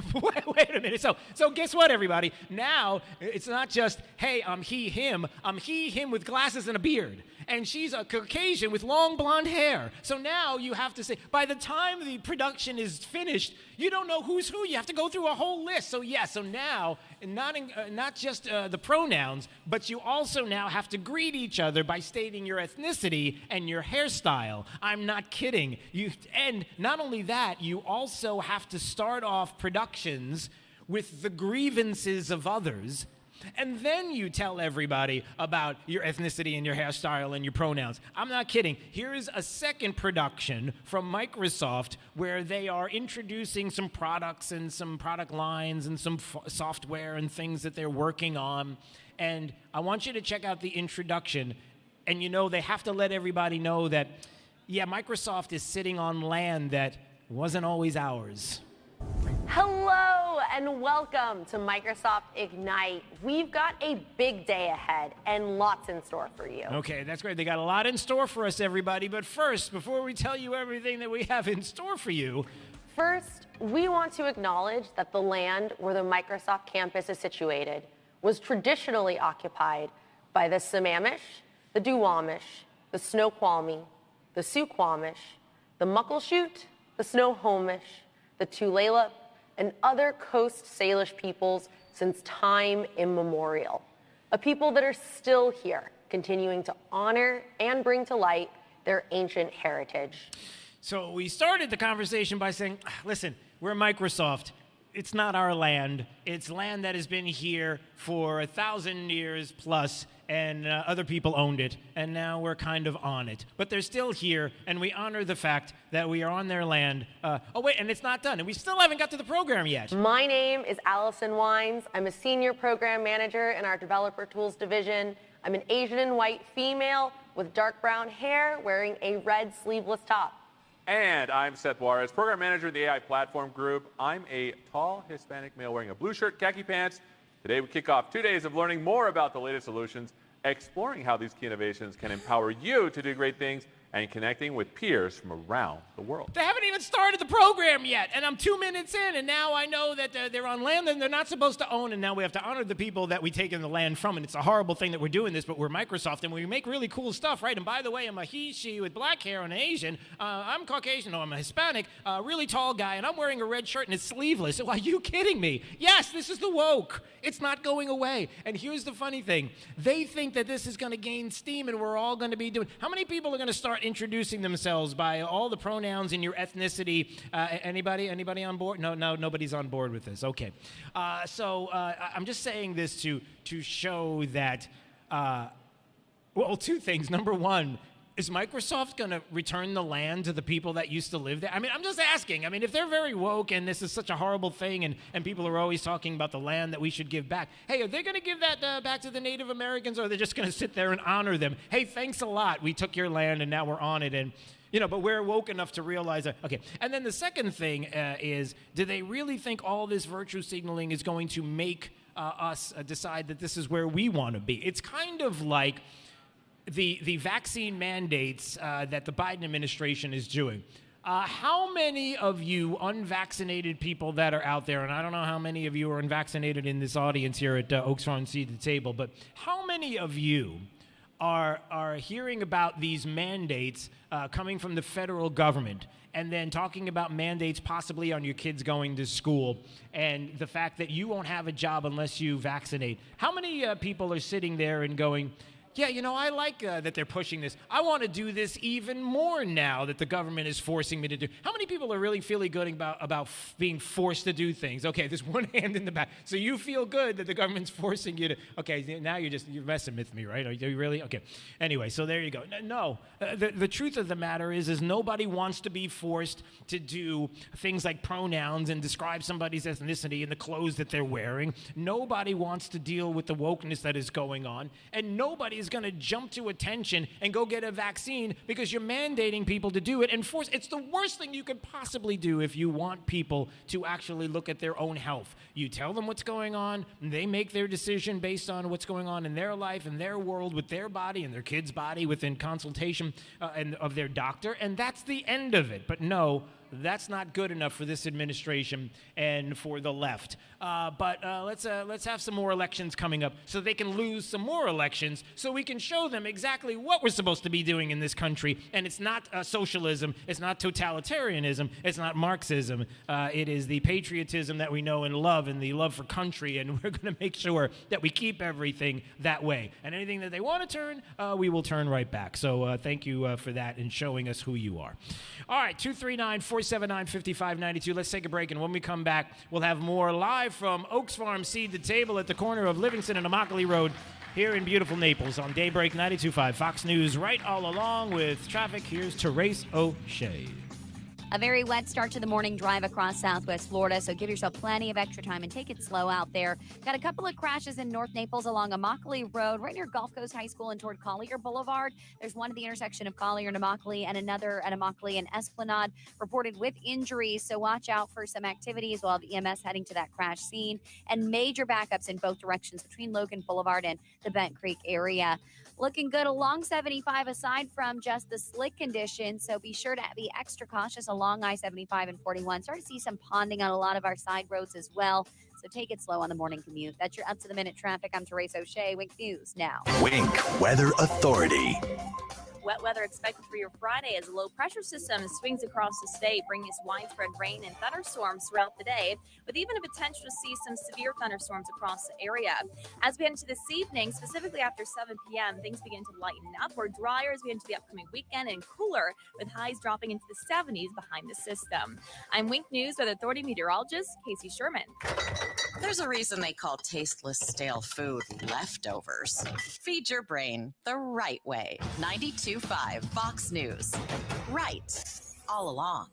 Wait a minute. So guess what, everybody? Now, it's not just, hey, I'm he, him. I'm he, him with glasses and a beard. And she's a Caucasian with long blonde hair. So now you have to say, by the time the production is finished, you don't know who's who. You have to go through a whole list. So now, not just the pronouns, but you also now have to greet each other by stating your ethnicity and your hairstyle. I'm not kidding. And not only that, you also have to start off productions with the grievances of others. And then you tell everybody about your ethnicity and your hairstyle and your pronouns. I'm not kidding. Here is a second production from Microsoft where they are introducing some products and some product lines and some software and things that they're working on. And I want you to check out the introduction. And they have to let everybody know that, yeah, Microsoft is sitting on land that wasn't always ours. Hello and welcome to Microsoft Ignite. We've got a big day ahead and lots in store for you. Okay, that's great. They got a lot in store for us, everybody. But first, before we tell you everything that we have in store for you, first, we want to acknowledge that the land where the Microsoft campus is situated was traditionally occupied by the Sammamish, the Duwamish, the Snoqualmie, the Suquamish, the Muckleshoot, the Snohomish, the Tulalip, and other Coast Salish peoples since time immemorial. A people that are still here, continuing to honor and bring to light their ancient heritage. So we started the conversation by saying, listen, we're Microsoft. It's not our land. It's land that has been here for 1,000 years plus, and other people owned it, and now we're kind of on it. But they're still here, and we honor the fact that we are on their land. Oh, wait, and it's not done, and we still haven't got to the program yet. My name is Allison Wines. I'm a senior program manager in our developer tools division. I'm an Asian and white female with dark brown hair wearing a red sleeveless top. And I'm Seth Juarez, program manager in the AI platform group. I'm a tall Hispanic male wearing a blue shirt, khaki pants. Today we kick off 2 days of learning more about the latest solutions, exploring how these key innovations can empower you to do great things, and connecting with peers from around the world. They haven't even started the program yet, and I'm 2 minutes in, and now I know that they're on land that they're not supposed to own, and now we have to honor the people that we taken the land from, and it's a horrible thing that we're doing this, but we're Microsoft, and we make really cool stuff, right? And by the way, I'm a he, she with black hair and Asian. I'm Caucasian, I'm a Hispanic, really tall guy, and I'm wearing a red shirt, and it's sleeveless. So are you kidding me? Yes, this is the woke. It's not going away. And here's the funny thing. They think that this is going to gain steam, and we're all going to be doing... How many people are going to start introducing themselves by all the pronouns in your ethnicity? Anybody on board? No, nobody's on board with this. Okay. I'm just saying this to show that, well, two things. Number one, is Microsoft going to return the land to the people that used to live there? I mean, I'm just asking. I mean, if they're very woke and this is such a horrible thing and people are always talking about the land that we should give back, hey, are they going to give that back to the Native Americans, or are they just going to sit there and honor them? Hey, thanks a lot. We took your land and now we're on it. And, but we're woke enough to realize that. Okay. And then the second thing is, do they really think all this virtue signaling is going to make us decide that this is where we want to be? It's kind of like the vaccine mandates that the Biden administration is doing. How many of you unvaccinated people that are out there, and I don't know how many of you are unvaccinated in this audience here at Oaks Farm Seed to Table, but how many of you are hearing about these mandates coming from the federal government, and then talking about mandates possibly on your kids going to school, and the fact that you won't have a job unless you vaccinate? How many people are sitting there and going, yeah, I like that they're pushing this. I want to do this even more now that the government is forcing me to do. How many people are really feeling good about being forced to do things? Okay, there's one hand in the back. So you feel good that the government's forcing you to. Okay, now you're messing with me, right? Are you really? Okay. Anyway, so there you go. No, the truth of the matter is nobody wants to be forced to do things like pronouns and describe somebody's ethnicity and the clothes that they're wearing. Nobody wants to deal with the wokeness that is going on, and nobody is going to jump to attention and go get a vaccine because you're mandating people to do it and force. It's the worst thing you could possibly do if you want people to actually look at their own health. You tell them what's going on, and they make their decision based on what's going on in their life, in their world, with their body and their kid's body within consultation and of their doctor, and that's the end of it. But no, that's not good enough for this administration and for the left. But let's have some more elections coming up so they can lose some more elections so we can show them exactly what we're supposed to be doing in this country. And it's not socialism. It's not totalitarianism. It's not Marxism. It is the patriotism that we know and love and the love for country. And we're going to make sure that we keep everything that way. And anything that they want to turn, we will turn right back. So thank you for that and showing us who you are. All right, 239-479-5592. Let's take a break, and when we come back, we'll have more live from Oaks Farm Seed to Table at the corner of Livingston and Immokalee Road here in beautiful Naples on Daybreak 92.5 Fox News. Right all along with traffic, here's Therese O'Shea. A very wet start to the morning drive across Southwest Florida, so give yourself plenty of extra time and take it slow out there. Got a couple of crashes in North Naples along Immokalee Road, right near Gulf Coast High School and toward Collier Boulevard. There's one at the intersection of Collier and Immokalee and another at Immokalee and Esplanade reported with injuries, so watch out for some activities. We'll have EMS heading to that crash scene and major backups in both directions between Logan Boulevard and the Bent Creek area. Looking good along 75 aside from just the slick conditions, so be sure to be extra cautious along I-75 and 41. Start to see some ponding on a lot of our side roads as well, so take it slow on the morning commute. That's your up-to-the-minute traffic. I'm Therese O'Shea. Wink News now. Wink Weather Authority. Wet weather expected for your Friday as a low pressure system swings across the state, bringing us widespread rain and thunderstorms throughout the day, with even a potential to see some severe thunderstorms across the area. As we head into this evening, specifically after 7 p.m., things begin to lighten up. We're drier as we enter the upcoming weekend and cooler, with highs dropping into the 70s behind the system. I'm Wink News Weather Authority meteorologist Casey Sherman. There's a reason they call tasteless, stale food leftovers. Feed your brain the right way. 92.5 Fox News. Right all along.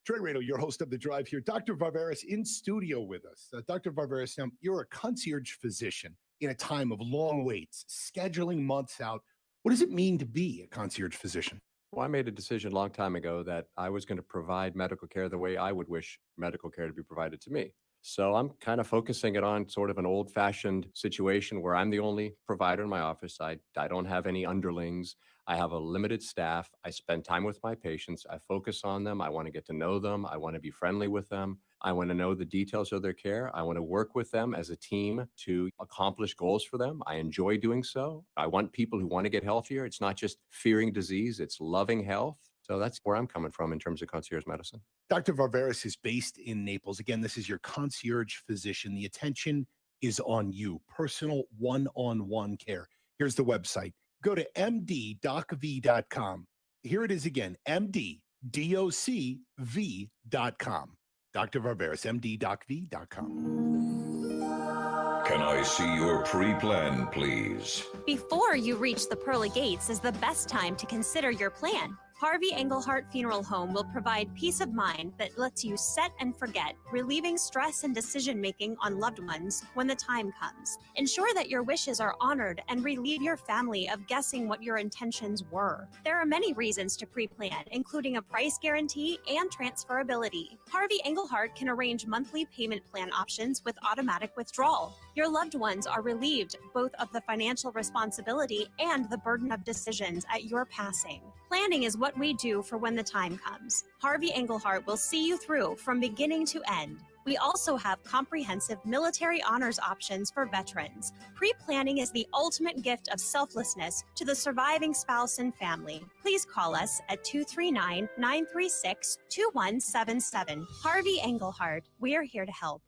Trey Rado, your host of The Drive here. Dr. Varvaris in studio with us. Dr. Varvaris, now you're a concierge physician in a time of long waits, scheduling months out. What does it mean to be a concierge physician? Well, I made a decision a long time ago that I was going to provide medical care the way I would wish medical care to be provided to me. So I'm kind of focusing it on sort of an old-fashioned situation where I'm the only provider in my office. I don't have any underlings. I have a limited staff. I spend time with my patients. I focus on them. I want to get to know them. I want to be friendly with them. I want to know the details of their care. I want to work with them as a team to accomplish goals for them. I enjoy doing so. I want people who want to get healthier. It's not just fearing disease, it's loving health. So that's where I'm coming from in terms of concierge medicine. Dr. Varvaris is based in Naples. Again, this is your concierge physician. The attention is on you. Personal one-on-one care. Here's the website. Go to mddocv.com. Here it is again, mddocv.com. Dr. Varvaris, mddocv.com. Can I see your pre-plan, please? Before you reach the pearly gates is the best time to consider your plan. Harvey Engelhardt Funeral Home will provide peace of mind that lets you set and forget, relieving stress and decision-making on loved ones when the time comes. Ensure that your wishes are honored and relieve your family of guessing what your intentions were. There are many reasons to pre-plan, including a price guarantee and transferability. Harvey Engelhardt can arrange monthly payment plan options with automatic withdrawal. Your loved ones are relieved both of the financial responsibility and the burden of decisions at your passing. Planning is what we do for when the time comes. Harvey Engelhardt will see you through from beginning to end. We also have comprehensive military honors options for veterans. Pre-planning is the ultimate gift of selflessness to the surviving spouse and family. Please call us at 239-936-2177. Harvey Engelhardt, we're here to help.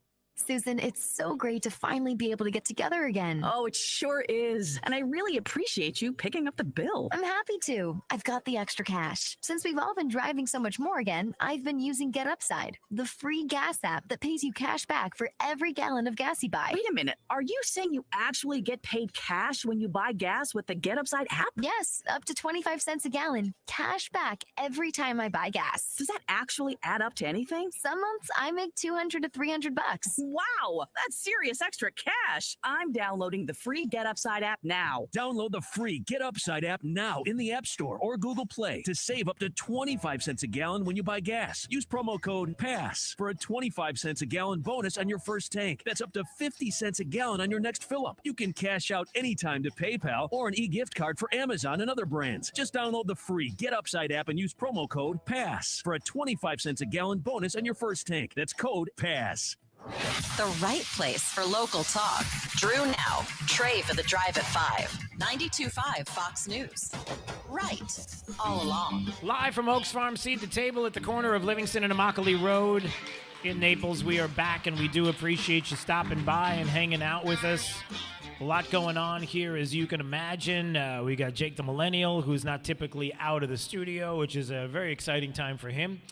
Susan, it's so great to finally be able to get together again. Oh, it sure is. And I really appreciate you picking up the bill. I'm happy to. I've got the extra cash. Since we've all been driving so much more again, I've been using Get Upside, the free gas app that pays you cash back for every gallon of gas you buy. Wait a minute. Are you saying you actually get paid cash when you buy gas with the Get Upside app? Yes, up to 25 cents a gallon. Cash back every time I buy gas. Does that actually add up to anything? Some months I make $200 to $300. Wow, that's serious extra cash. I'm downloading the free Get Upside app now. Download the free Get Upside app now in the App Store or Google Play to save up to 25 cents a gallon when you buy gas. Use promo code PASS for a 25 cents a gallon bonus on your first tank. That's up to 50 cents a gallon on your next fill-up. You can cash out anytime to PayPal or an e-gift card for Amazon and other brands. Just download the free Get Upside app and use promo code PASS for a 25 cents a gallon bonus on your first tank. That's code PASS. The right place for local talk. Drew now. Trey for the drive at 5. 92.5 Fox News. Right. All along. Live from Oaks Farm Seed to Table at the corner of Livingston and Immokalee Road in Naples, we are back, and we do appreciate you stopping by and hanging out with us. A lot going on here, as you can imagine. We got Jake the Millennial, who's not typically out of the studio, which is a very exciting time for him.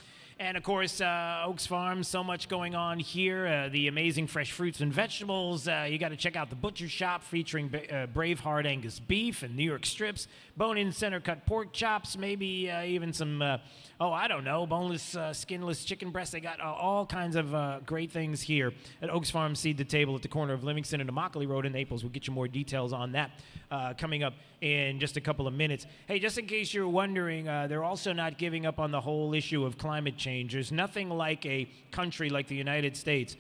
And, of course, Oaks Farm, so much going on here. The amazing fresh fruits and vegetables. You got to check out the butcher shop featuring Braveheart Angus beef and New York strips, bone-in center-cut pork chops, maybe even some, boneless, skinless chicken breasts. They got all kinds of great things here at Oaks Farm Seed to Table at the corner of Livingston and Immokalee Road in Naples. We'll get you more details on that coming up in just a couple of minutes. Hey, just in case you're wondering, they're also not giving up on the whole issue of climate change. There's nothing like a country like the United States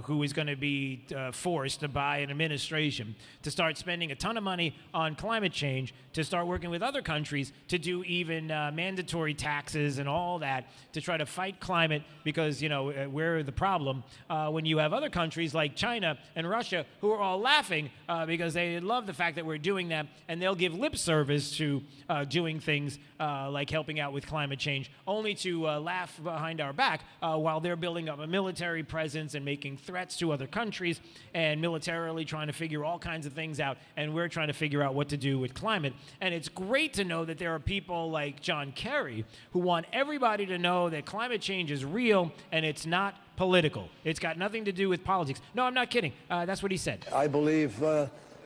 who is going to be forced by an administration to start spending a ton of money on climate change, to start working with other countries to do even mandatory taxes and all that to try to fight climate, because, we're the problem when you have other countries like China and Russia who are all laughing because they love the fact that we're doing that, and they'll give lip service to doing things like helping out with climate change, only to laugh behind our back while they're building up a military presence and making threats to other countries and militarily trying to figure all kinds of things out, and we're trying to figure out what to do with climate. And it's great to know that there are people like John Kerry who want everybody to know that climate change is real and it's not political. It's got nothing to do with politics. No, I'm not kidding. That's what he said. I believe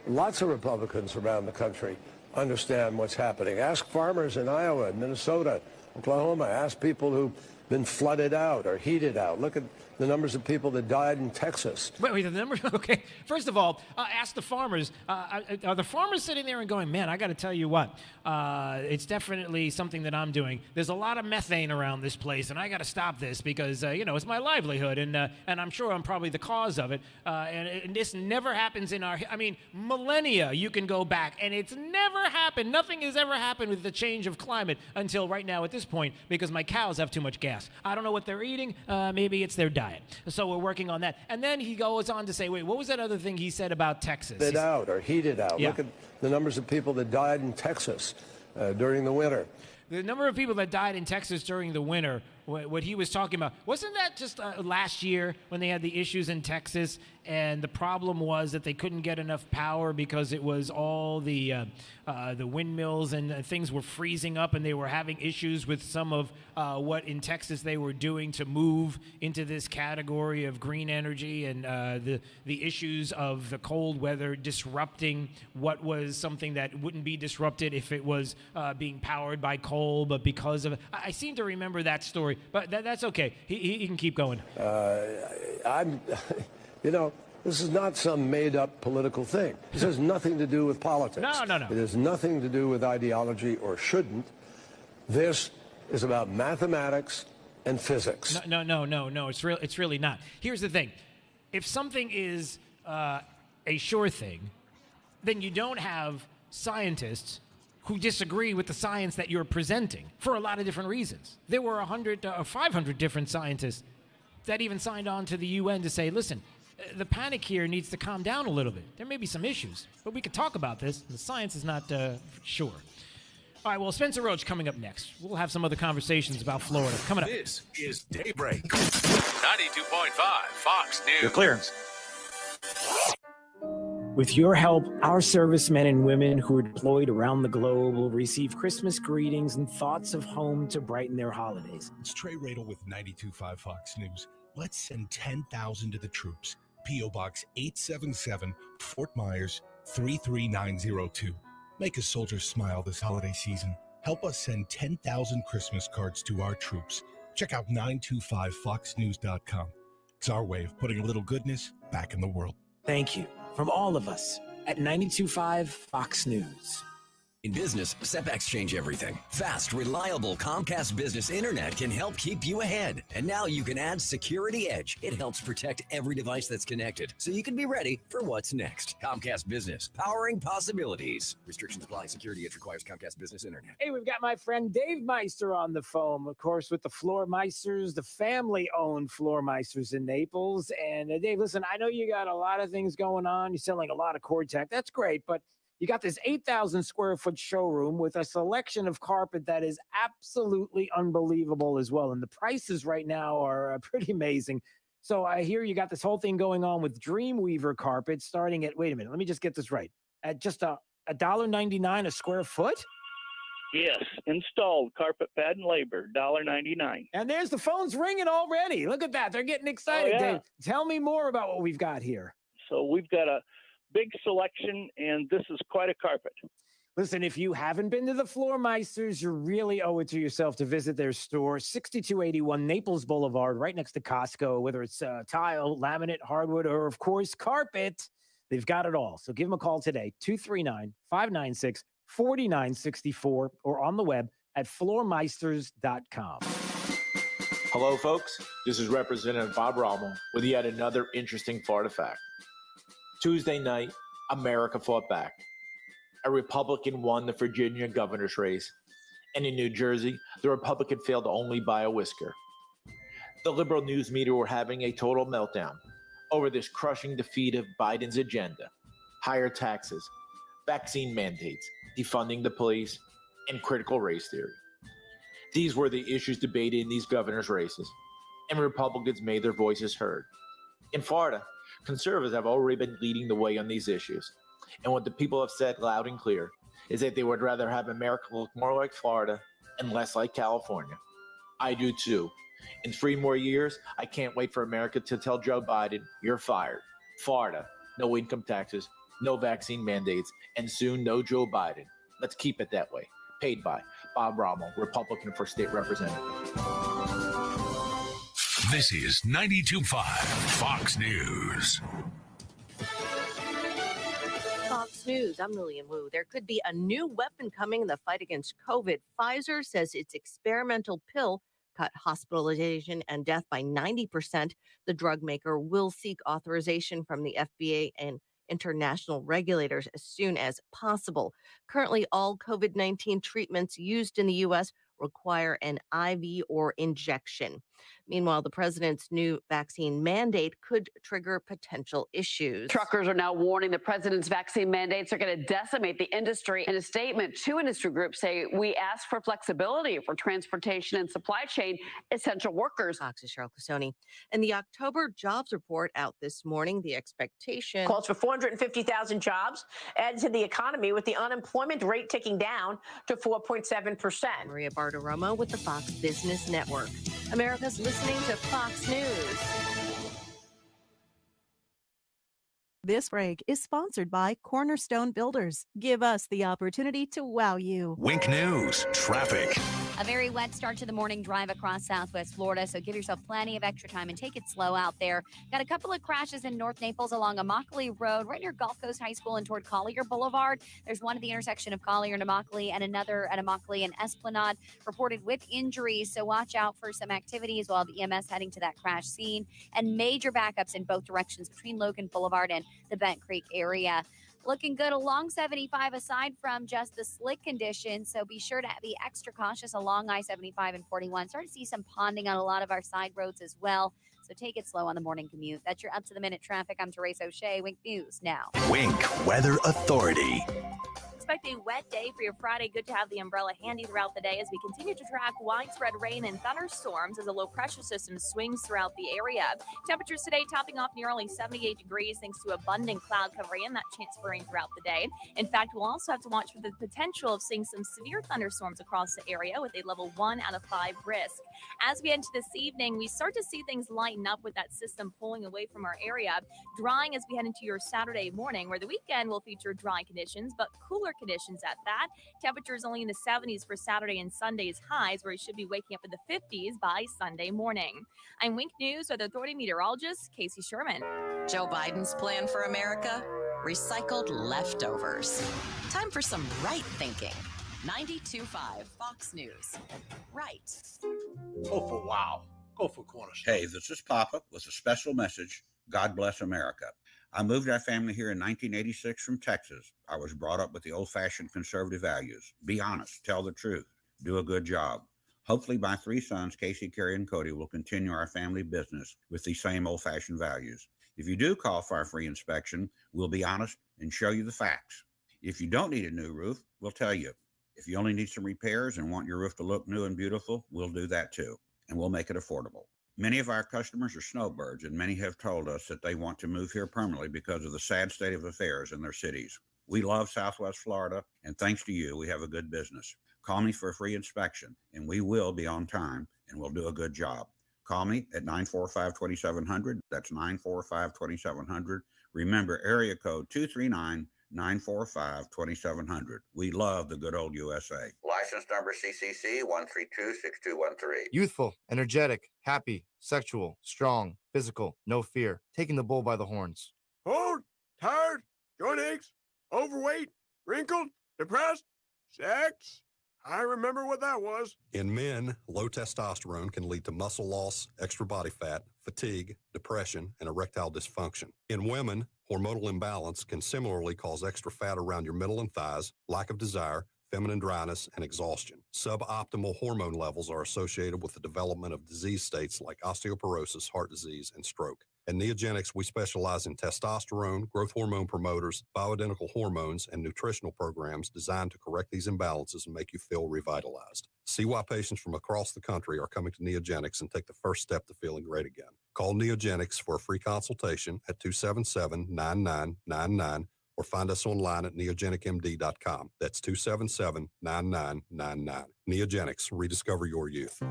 lots of Republicans around the country understand what's happening. Ask farmers in Iowa, Minnesota, Oklahoma. Ask people who've been flooded out or heated out. Look at the numbers of people that died in Texas. Wait, the numbers? Okay. First of all, ask the farmers. Are the farmers sitting there and going, man, I got to tell you what, it's definitely something that I'm doing. There's a lot of methane around this place, and I got to stop this because, it's my livelihood, and I'm sure I'm probably the cause of it. And this never happens in millennia you can go back, and it's never happened. Nothing has ever happened with the change of climate until right now at this point, because my cows have too much gas. I don't know what they're eating. Maybe it's their diet. So we're working on that. And then he goes on to say, wait, what was that other thing he said about Texas? Heated out or heated out. Yeah. Look at the numbers of people that died in Texas during the winter. The number of people that died in Texas during the winter, what he was talking about, wasn't that just last year when they had the issues in Texas, and the problem was that they couldn't get enough power because it was all the windmills and things were freezing up, and they were having issues with some of what in Texas they were doing to move into this category of green energy, and the issues of the cold weather disrupting what was something that wouldn't be disrupted if it was being powered by coal, but because of it. I seem to remember that story, but that's okay. He can keep going. This is not some made-up political thing. This has nothing to do with politics. No. It has nothing to do with ideology, or shouldn't. This is about mathematics and physics. No. It's really not. Here's the thing. If something is a sure thing, then you don't have scientists who disagree with the science that you're presenting for a lot of different reasons. There were 100 or 500 different scientists that even signed on to the UN to say, listen, the panic here needs to calm down a little bit. There may be some issues, but we could talk about this. The science is not sure. All right, well, Spencer Roach coming up next. We'll have some other conversations about Florida coming up. This is Daybreak. 92.5 Fox News. Your clearance. With your help, our servicemen and women who are deployed around the globe will receive Christmas greetings and thoughts of home to brighten their holidays. It's Trey Radel with 92.5 Fox News. Let's send 10,000 to the troops. P.O. Box 877, Fort Myers, 33902. Make a soldier smile this holiday season. Help us send 10,000 Christmas cards to our troops. Check out 925foxnews.com. It's our way of putting a little goodness back in the world. Thank you from all of us at 92.5 Fox News. In business, setbacks change everything. Fast, reliable Comcast Business Internet can help keep you ahead. And now you can add Security Edge. It helps protect every device that's connected, so you can be ready for what's next. Comcast Business, powering possibilities. Restrictions apply. Security Edge requires Comcast Business Internet. Hey, we've got my friend Dave Meister on the phone, of course, with the Floor Meisters, the family-owned Floor Meisters in Naples. And Dave, listen, I know you got a lot of things going on. You're selling a lot of cord tech. That's great, but you got this 8,000 square foot showroom with a selection of carpet that is absolutely unbelievable as well. And the prices right now are pretty amazing. So I hear you got this whole thing going on with Dreamweaver carpet starting at, wait a minute, let me just get this right. At just $1.99 a square foot? Yes, installed carpet pad and labor, $1.99. And there's the phones ringing already. Look at that. They're getting excited. Oh, yeah. Dave, tell me more about what we've got here. So we've got a big selection, and this is quite a carpet. Listen, if you haven't been to the Floor Meisters, you really owe it to yourself to visit their store, 6281 Naples Boulevard, right next to Costco. Whether it's tile, laminate, hardwood, or, of course, carpet, they've got it all. So give them a call today, 239-596-4964, or on the web at floormeisters.com. Hello, folks. This is Representative Bob Rommel with yet another interesting Florida fact. Tuesday night, America fought back. A Republican won the Virginia governor's race, and in New Jersey, the Republican failed only by a whisker. The liberal news media were having a total meltdown over this crushing defeat of Biden's agenda: higher taxes, vaccine mandates, defunding the police, and critical race theory. These were the issues debated in these governor's races, and Republicans made their voices heard. In Florida, conservatives have already been leading the way on these issues. And what the people have said loud and clear is that they would rather have America look more like Florida and less like California. I do too. In 3 more years, I can't wait for America to tell Joe Biden, you're fired. Florida, no income taxes, no vaccine mandates, and soon no Joe Biden. Let's keep it that way. Paid by Bob Rommel, Republican for State Representative. This is 92.5 Fox News. Fox News, I'm Lillian Wu. There could be a new weapon coming in the fight against COVID. Pfizer says its experimental pill cut hospitalization and death by 90%. The drug maker will seek authorization from the FDA and international regulators as soon as possible. Currently, all COVID-19 treatments used in the U.S. require an IV or injection. Meanwhile, the president's new vaccine mandate could trigger potential issues. Truckers are now warning the president's vaccine mandates are going to decimate the industry. In a statement, 2 industry groups say we ask for flexibility for transportation and supply chain essential workers. Fox's Cheryl Casoni. And the October jobs report out this morning, the expectation calls for 450,000 jobs added to the economy, with the unemployment rate ticking down to 4.7%. Maria Bartiromo with the Fox Business Network. America's listening to Fox News. This break is sponsored by Cornerstone Builders. Give us the opportunity to wow you. Wink News, traffic. A very wet start to the morning drive across Southwest Florida, so give yourself plenty of extra time and take it slow out there. Got a couple of crashes in North Naples along Immokalee Road, right near Gulf Coast High School and toward Collier Boulevard. There's one at the intersection of Collier and Immokalee, and another at Immokalee and Esplanade, reported with injuries, so watch out for some activities while the EMS heading to that crash scene. And major backups in both directions between Logan Boulevard and the Bent Creek area. Looking good along 75 aside from just the slick conditions, so be sure to be extra cautious along I-75 and 41. Start to see some ponding on a lot of our side roads as well, so take it slow on the morning commute. That's your up-to-the-minute traffic. I'm Therese O'Shea, Wink News now. Wink Weather Authority. Expect a wet day for your Friday. Good to have the umbrella handy throughout the day as we continue to track widespread rain and thunderstorms as a low pressure system swings throughout the area. Temperatures today topping off nearly 78 degrees thanks to abundant cloud cover and that chance for rain throughout the day. In fact, we'll also have to watch for the potential of seeing some severe thunderstorms across the area with a level 1 out of 5 risk. As we head into this evening, we start to see things lighten up with that system pulling away from our area, drying as we head into your Saturday morning, where the weekend will feature dry conditions, but cooler conditions at that. Temperatures only in the 70s for Saturday and Sunday's highs, where you should be waking up in the 50s by Sunday morning. I'm Wink News Weather Authority meteorologist Casey Sherman. Joe Biden's plan for America? Recycled leftovers. Time for some right thinking. 92.5 Fox News. Right. Go for wow. Go for Cornerstone. Hey, this is Papa with a special message. God bless America. I moved our family here in 1986 from Texas. I was brought up with the old-fashioned conservative values. Be honest, tell the truth, do a good job. Hopefully my 3 sons, Casey, Carrie, and Cody, will continue our family business with these same old-fashioned values. If you do call for our free inspection, we'll be honest and show you the facts. If you don't need a new roof, we'll tell you. If you only need some repairs and want your roof to look new and beautiful, we'll do that too, and we'll make it affordable. Many of our customers are snowbirds, and many have told us that they want to move here permanently because of the sad state of affairs in their cities. We love Southwest Florida, and thanks to you, we have a good business. Call me for a free inspection, and we will be on time, and we'll do a good job. Call me at 945-2700. That's 945-2700. Remember, area code 239-945-2700. We love the good old USA. License number CCC 1326213. Youthful, energetic, happy, sexual, strong, physical, no fear, taking the bull by the horns. Old, tired, joint aches, overweight, wrinkled, depressed, sex. I remember what that was. In men, low testosterone can lead to muscle loss, extra body fat, fatigue, depression, and erectile dysfunction. In women, hormonal imbalance can similarly cause extra fat around your middle and thighs, lack of desire, feminine dryness, and exhaustion. Suboptimal hormone levels are associated with the development of disease states like osteoporosis, heart disease, and stroke. At Neogenics, we specialize in testosterone, growth hormone promoters, bioidentical hormones, and nutritional programs designed to correct these imbalances and make you feel revitalized. See why patients from across the country are coming to Neogenics and take the first step to feeling great again. Call Neogenics for a free consultation at 277-9999 or find us online at neogenicmd.com. That's 277-9999. Neogenics, rediscover your youth.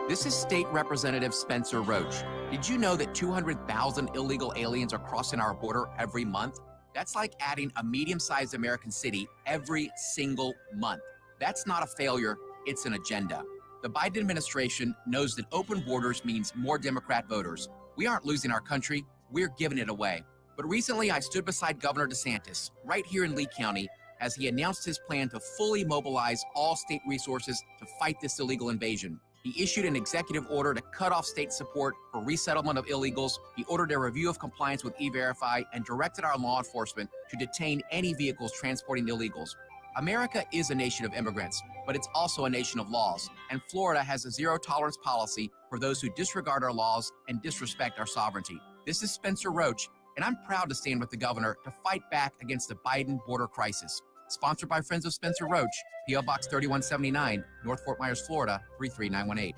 This is State Representative Spencer Roach. Did you know that 200,000 illegal aliens are crossing our border every month? That's like adding a medium-sized American city every single month. That's not a failure, it's an agenda. The Biden administration knows that open borders means more Democrat voters. We aren't losing our country, we're giving it away. But recently I stood beside Governor DeSantis, right here in Lee County, as he announced his plan to fully mobilize all state resources to fight this illegal invasion. He issued an executive order to cut off state support for resettlement of illegals. He ordered a review of compliance with E-Verify and directed our law enforcement to detain any vehicles transporting illegals. America is a nation of immigrants, but it's also a nation of laws. And Florida has a zero-tolerance policy for those who disregard our laws and disrespect our sovereignty. This is Spencer Roach, and I'm proud to stand with the governor to fight back against the Biden border crisis. Sponsored by Friends of Spencer Roach, P.O. Box 3179, North Fort Myers, Florida, 33918.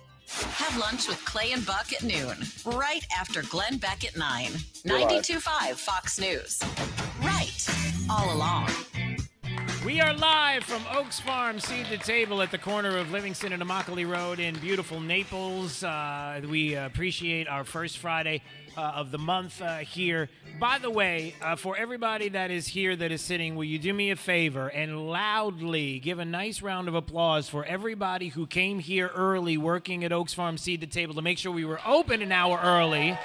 Have lunch with Clay and Buck at noon, right after Glenn Beck at 9. 92.5 Fox News. Right, all along. We are live from Oaks Farm Seed to Table at the corner of Livingston and Immokalee Road in beautiful Naples. We appreciate our first Friday of the month here. By the way, for everybody that is here that is sitting, will you do me a favor and loudly give a nice round of applause for everybody who came here early working at Oaks Farm Seed to Table to make sure we were open an hour early.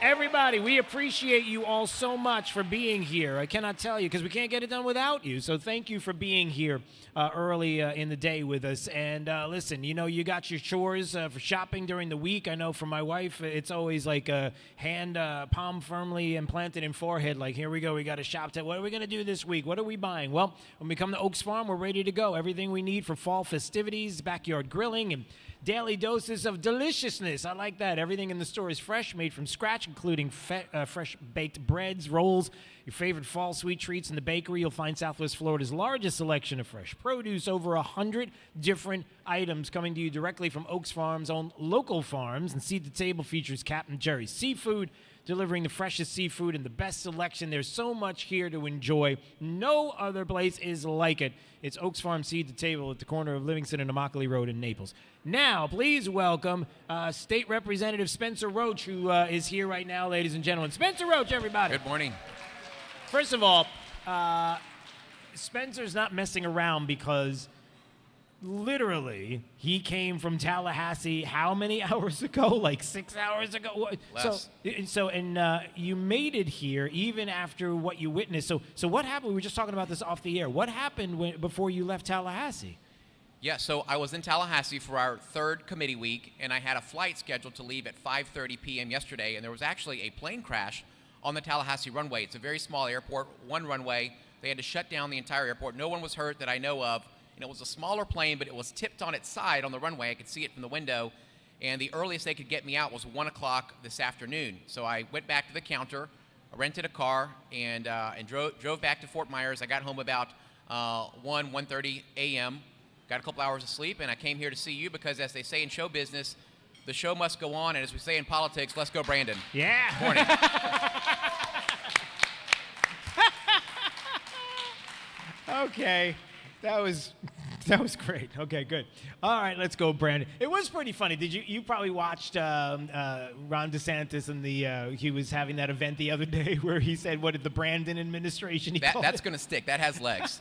Everybody, we appreciate you all so much for being here. I cannot tell you because we can't get it done without you. So thank you for being here early in the day with us. And listen, you know, you got your chores for shopping during the week. I know for my wife, it's always like a hand, palm firmly implanted in forehead. Like, here we go. We got to shop. What are we going to do this week? What are we buying? Well, when we come to Oaks Farm, we're ready to go. Everything we need for fall festivities, backyard grilling, and daily doses of deliciousness. I like that. Everything in the store is fresh, made from scratch. including fresh baked breads, rolls, your favorite fall sweet treats in the bakery. You'll find Southwest Florida's largest selection of fresh produce, over 100 different items coming to you directly from Oaks Farm's own local farms. And Seed to Table features Captain Jerry's Seafood, delivering the freshest seafood and the best selection. There's so much here to enjoy. No other place is like it. It's Oaks Farm Seed to Table at the corner of Livingston and Immokalee Road in Naples. Now, please welcome State Representative Spencer Roach, who is here right now, ladies and gentlemen. Spencer Roach, everybody. Good morning. First of all, Spencer's not messing around because literally he came from Tallahassee how many hours ago? Like 6 hours ago? Less. So you made it here even after what you witnessed. So what happened? We were just talking about this off the air. What happened before you left Tallahassee? Yeah, so I was in Tallahassee for our third committee week, and I had a flight scheduled to leave at 5:30 p.m. yesterday, and there was actually a plane crash on the Tallahassee runway. It's a very small airport, one runway. They had to shut down the entire airport. No one was hurt that I know of. And it was a smaller plane, but it was tipped on its side on the runway. I could see it from the window. And the earliest they could get me out was 1 o'clock this afternoon. So I went back to the counter, I rented a car, and drove back to Fort Myers. I got home about 1:30 a.m., got a couple hours of sleep, and I came here to see you because, as they say in show business, the show must go on. And as we say in politics, let's go, Brandon. Yeah. Morning. Okay. That was great. Okay, good. All right, let's go, Brandon. It was pretty funny. You probably watched Ron DeSantis and he was having that event the other day where he said, what did the Brandon administration? That's going to stick. That has legs.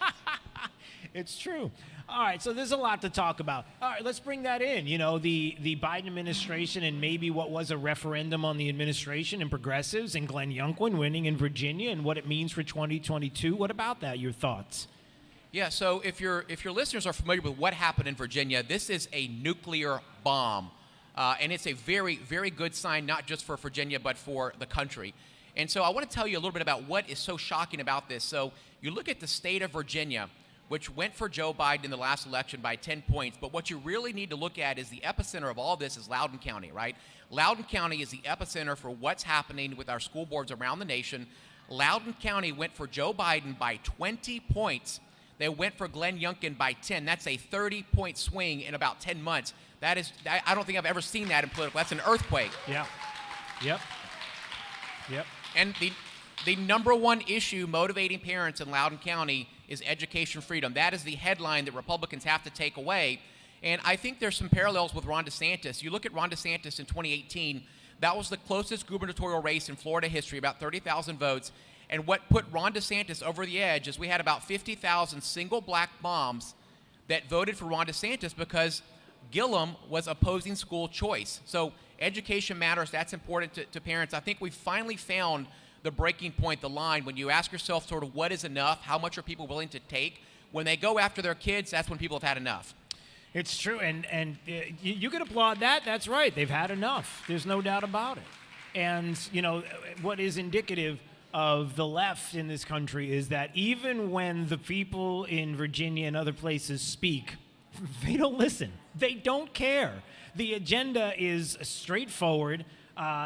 It's true. All right, so there's a lot to talk about. All right, let's bring that in. You know, the Biden administration and maybe what was a referendum on the administration and progressives and Glenn Youngkin winning in Virginia and what it means for 2022. What about that? Your thoughts? Yeah, so if your listeners are familiar with what happened in Virginia, this is a nuclear bomb. And it's a very, very good sign, not just for Virginia, but for the country. And so I want to tell you a little bit about what is so shocking about this. So you look at the state of Virginia, which went for Joe Biden in the last election by 10 points. But what you really need to look at is the epicenter of all this is Loudoun County, right? Loudoun County is the epicenter for what's happening with our school boards around the nation. Loudoun County went for Joe Biden by 20 points. They went for Glenn Youngkin by 10. That's a 30-point swing in about 10 months. That is, I don't think I've ever seen that in political. That's an earthquake. Yeah. Yep. And the number one issue motivating parents in Loudoun County is education freedom. That is the headline that Republicans have to take away. And I think there's some parallels with Ron DeSantis. You look at Ron DeSantis in 2018, that was the closest gubernatorial race in Florida history, about 30,000 votes. And what put Ron DeSantis over the edge is we had about 50,000 single black moms that voted for Ron DeSantis because Gillum was opposing school choice. So education matters. That's important to parents. I think we finally found the breaking point, the line, when you ask yourself sort of what is enough, how much are people willing to take? When they go after their kids, that's when people have had enough. It's true, and you can applaud that. That's right. They've had enough. There's no doubt about it. And, you know, what is indicative of the left in this country is that even when the people in Virginia and other places speak, they don't listen. They don't care. The agenda is straightforward.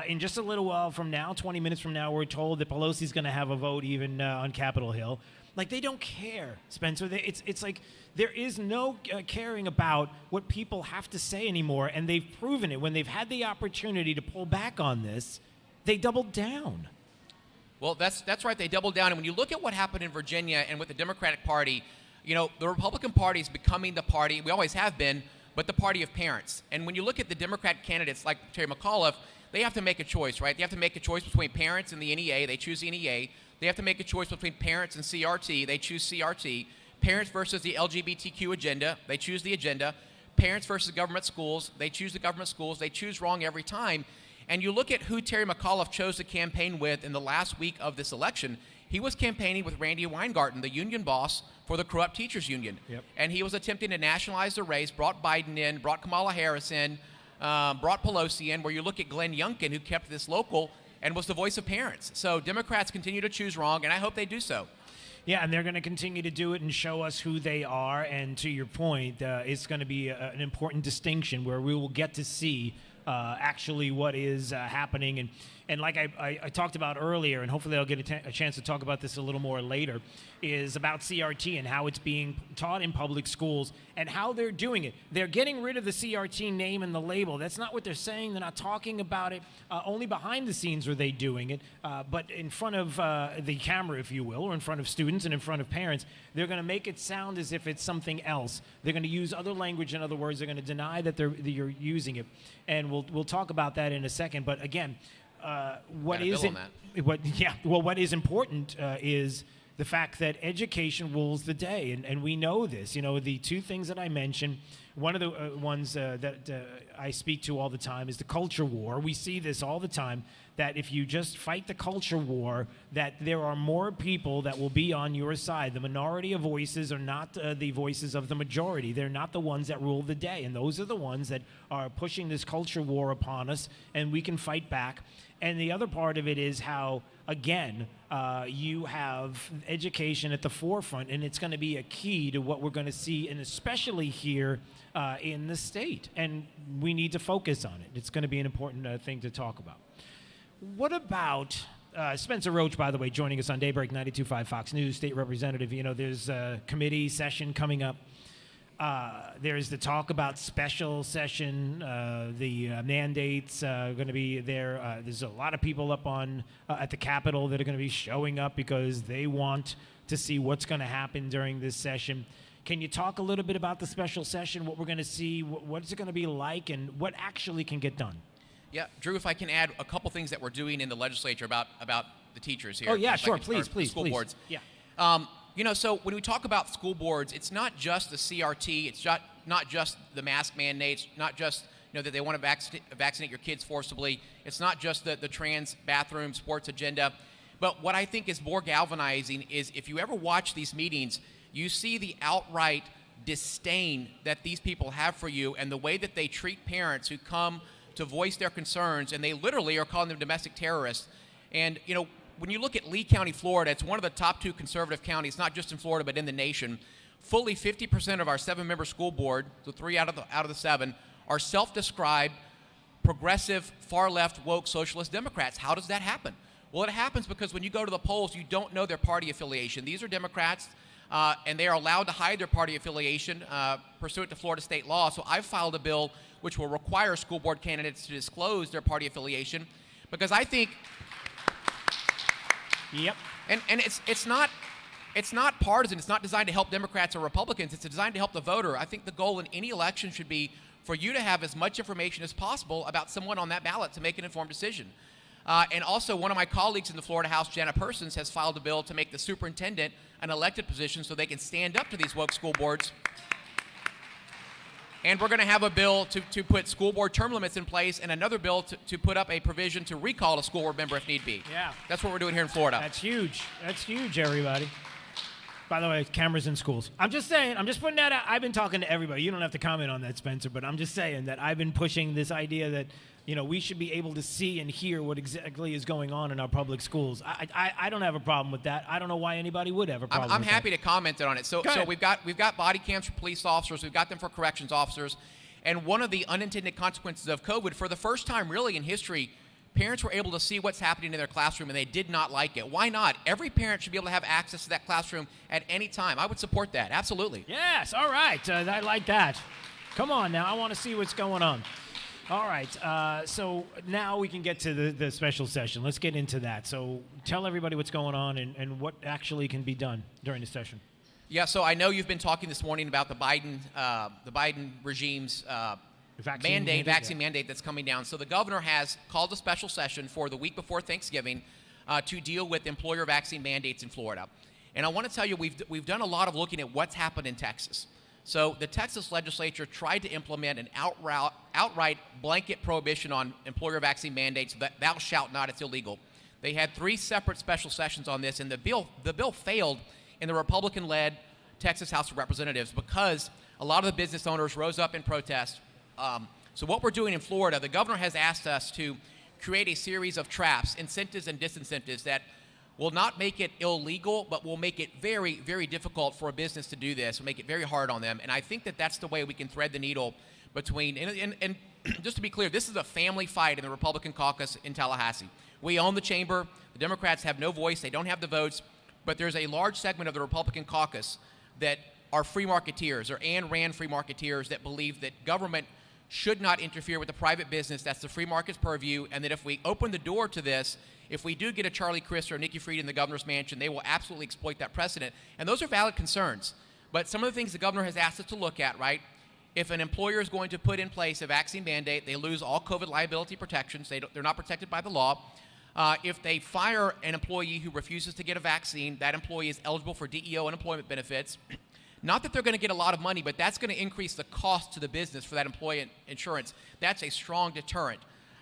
In just a little while from now, 20 minutes from now, we're told that Pelosi's going to have a vote even on Capitol Hill. Like, they don't care, Spencer. It's like there is no caring about what people have to say anymore, and they've proven it. When they've had the opportunity to pull back on this, they doubled down. Well, that's right. They doubled down. And when you look at what happened in Virginia and with the Democratic Party, you know, the Republican Party is becoming the party, we always have been, but the party of parents. And when you look at the Democratic candidates like Terry McAuliffe, they have to make a choice, right? They have to make a choice between parents and the NEA. They choose the NEA. They have to make a choice between parents and CRT. They choose CRT. Parents versus the LGBTQ agenda. They choose the agenda. Parents versus government schools. They choose the government schools. They choose wrong every time. And you look at who Terry McAuliffe chose to campaign with in the last week of this election. He was campaigning with Randy Weingarten, the union boss for the corrupt teachers union. Yep. And he was attempting to nationalize the race, brought Biden in, brought Kamala Harris in, brought Pelosi in, where you look at Glenn Youngkin, who kept this local and was the voice of parents. So Democrats continue to choose wrong, and I hope they do so. Yeah, and they're going to continue to do it and show us who they are. And to your point, it's going to be an important distinction where we will get to see actually what is happening. And like I talked about earlier, and hopefully I'll get a chance to talk about this a little more later, is about CRT and how it's being taught in public schools and how they're doing it. They're getting rid of the CRT name and the label. That's not what they're saying. They're not talking about it. Only behind the scenes are they doing it. But in front of the camera, if you will, or in front of students and in front of parents, they're going to make it sound as if it's something else. They're going to use other language. In other words, they're going to deny that you're using it. And we'll talk about that in a second. But again, what is important is the fact that education rules the day, and we know this. You know, the two things that I mentioned, one of the ones that I speak to all the time is the culture war. We see this all the time, that if you just fight the culture war, that there are more people that will be on your side. The minority of voices are not the voices of the majority. They're not the ones that rule the day, and those are the ones that are pushing this culture war upon us, and we can fight back. And the other part of it is how, again, you have education at the forefront, and it's going to be a key to what we're going to see, and especially here in the state. And we need to focus on it. It's going to be an important thing to talk about. What about Spencer Roach, by the way, joining us on Daybreak 92.5 Fox News, state representative. You know, there's a committee session coming up. There's the talk about special session. The mandates are going to be there. There's a lot of people up on at the Capitol that are going to be showing up because they want to see what's going to happen during this session. Can you talk a little bit about the special session, what we're going to see, what's it going to be like, and what actually can get done? Yeah, Drew, if I can add a couple things that we're doing in the legislature about the teachers here. Oh, yeah, sure, please. School boards. Yeah. You know, so when we talk about school boards, it's not just the CRT, it's not just the mask mandates, not just, you know, that they want to vaccinate your kids forcibly. It's not just the trans bathroom sports agenda. But what I think is more galvanizing is if you ever watch these meetings, you see the outright disdain that these people have for you and the way that they treat parents who come to voice their concerns, and they literally are calling them domestic terrorists. And, you know, when you look at Lee County, Florida, it's one of the top 2 conservative counties, not just in Florida, but in the nation. Fully 50% of our 7-member school board, so 3 out of the 7, are self-described progressive, far-left, woke socialist Democrats. How does that happen? Well, it happens because when you go to the polls, you don't know their party affiliation. These are Democrats, and they are allowed to hide their party affiliation pursuant to Florida state law. So I've filed a bill which will require school board candidates to disclose their party affiliation, because I think. Yep. And it's not partisan. It's not designed to help Democrats or Republicans. It's designed to help the voter. I think the goal in any election should be for you to have as much information as possible about someone on that ballot to make an informed decision. And also, one of my colleagues in the Florida House, Jana Persons, has filed a bill to make the superintendent an elected position so they can stand up to these woke school boards. And we're going to have a bill to put school board term limits in place, and another bill to put up a provision to recall a school board member if need be. Yeah. That's what we're doing here in Florida. That's huge. That's huge, everybody. By the way, cameras in schools. I'm just saying, I'm just putting that out. I've been talking to everybody. You don't have to comment on that, Spencer, but I'm just saying that I've been pushing this idea that, you know, we should be able to see and hear what exactly is going on in our public schools. I don't have a problem with that. I don't know why anybody would have a problem I'm with happy that. to comment on it. So we've got body cams for police officers. We've got them for corrections officers. And one of the unintended consequences of COVID, for the first time really in history, parents were able to see what's happening in their classroom, and they did not like it. Why not? Every parent should be able to have access to that classroom at any time. I would support that. Absolutely. Yes. All right. I like that. Come on now. I want to see what's going on. All right. So now we can get to the special session. Let's get into that. So tell everybody what's going on and what actually can be done during the session. Yeah, so I know you've been talking this morning about the Biden regime's vaccine mandate that's coming down. So the governor has called a special session for the week before Thanksgiving to deal with employer vaccine mandates in Florida. And I want to tell you, we've done a lot of looking at what's happened in Texas. So the Texas legislature tried to implement an outright blanket prohibition on employer vaccine mandates. Thou shalt not, it's illegal. They had 3 separate special sessions on this, and the bill failed in the Republican-led Texas House of Representatives because a lot of the business owners rose up in protest. So what we're doing in Florida, the governor has asked us to create a series of traps, incentives and disincentives that will not make it illegal, but will make it very, very difficult for a business to do this, will make it very hard on them. And I think that that's the way we can thread the needle between, and just to be clear, this is a family fight in the Republican caucus in Tallahassee. We own the chamber. The Democrats have no voice. They don't have the votes. But there's a large segment of the Republican caucus that are free marketeers or Ayn Rand free marketeers that believe that government should not interfere with the private business. That's the free market's purview. And that if we open the door to this, if we do get a Charlie Crist or a Nikki Fried in the governor's mansion, they will absolutely exploit that precedent. And those are valid concerns. But some of the things the governor has asked us to look at, right? If an employer is going to put in place a vaccine mandate, they lose all COVID liability protections. They're not protected by the law. If they fire an employee who refuses to get a vaccine, that employee is eligible for DEO unemployment benefits. Not that they're going to get a lot of money, but that's going to increase the cost to the business for that employee insurance. That's a strong deterrent.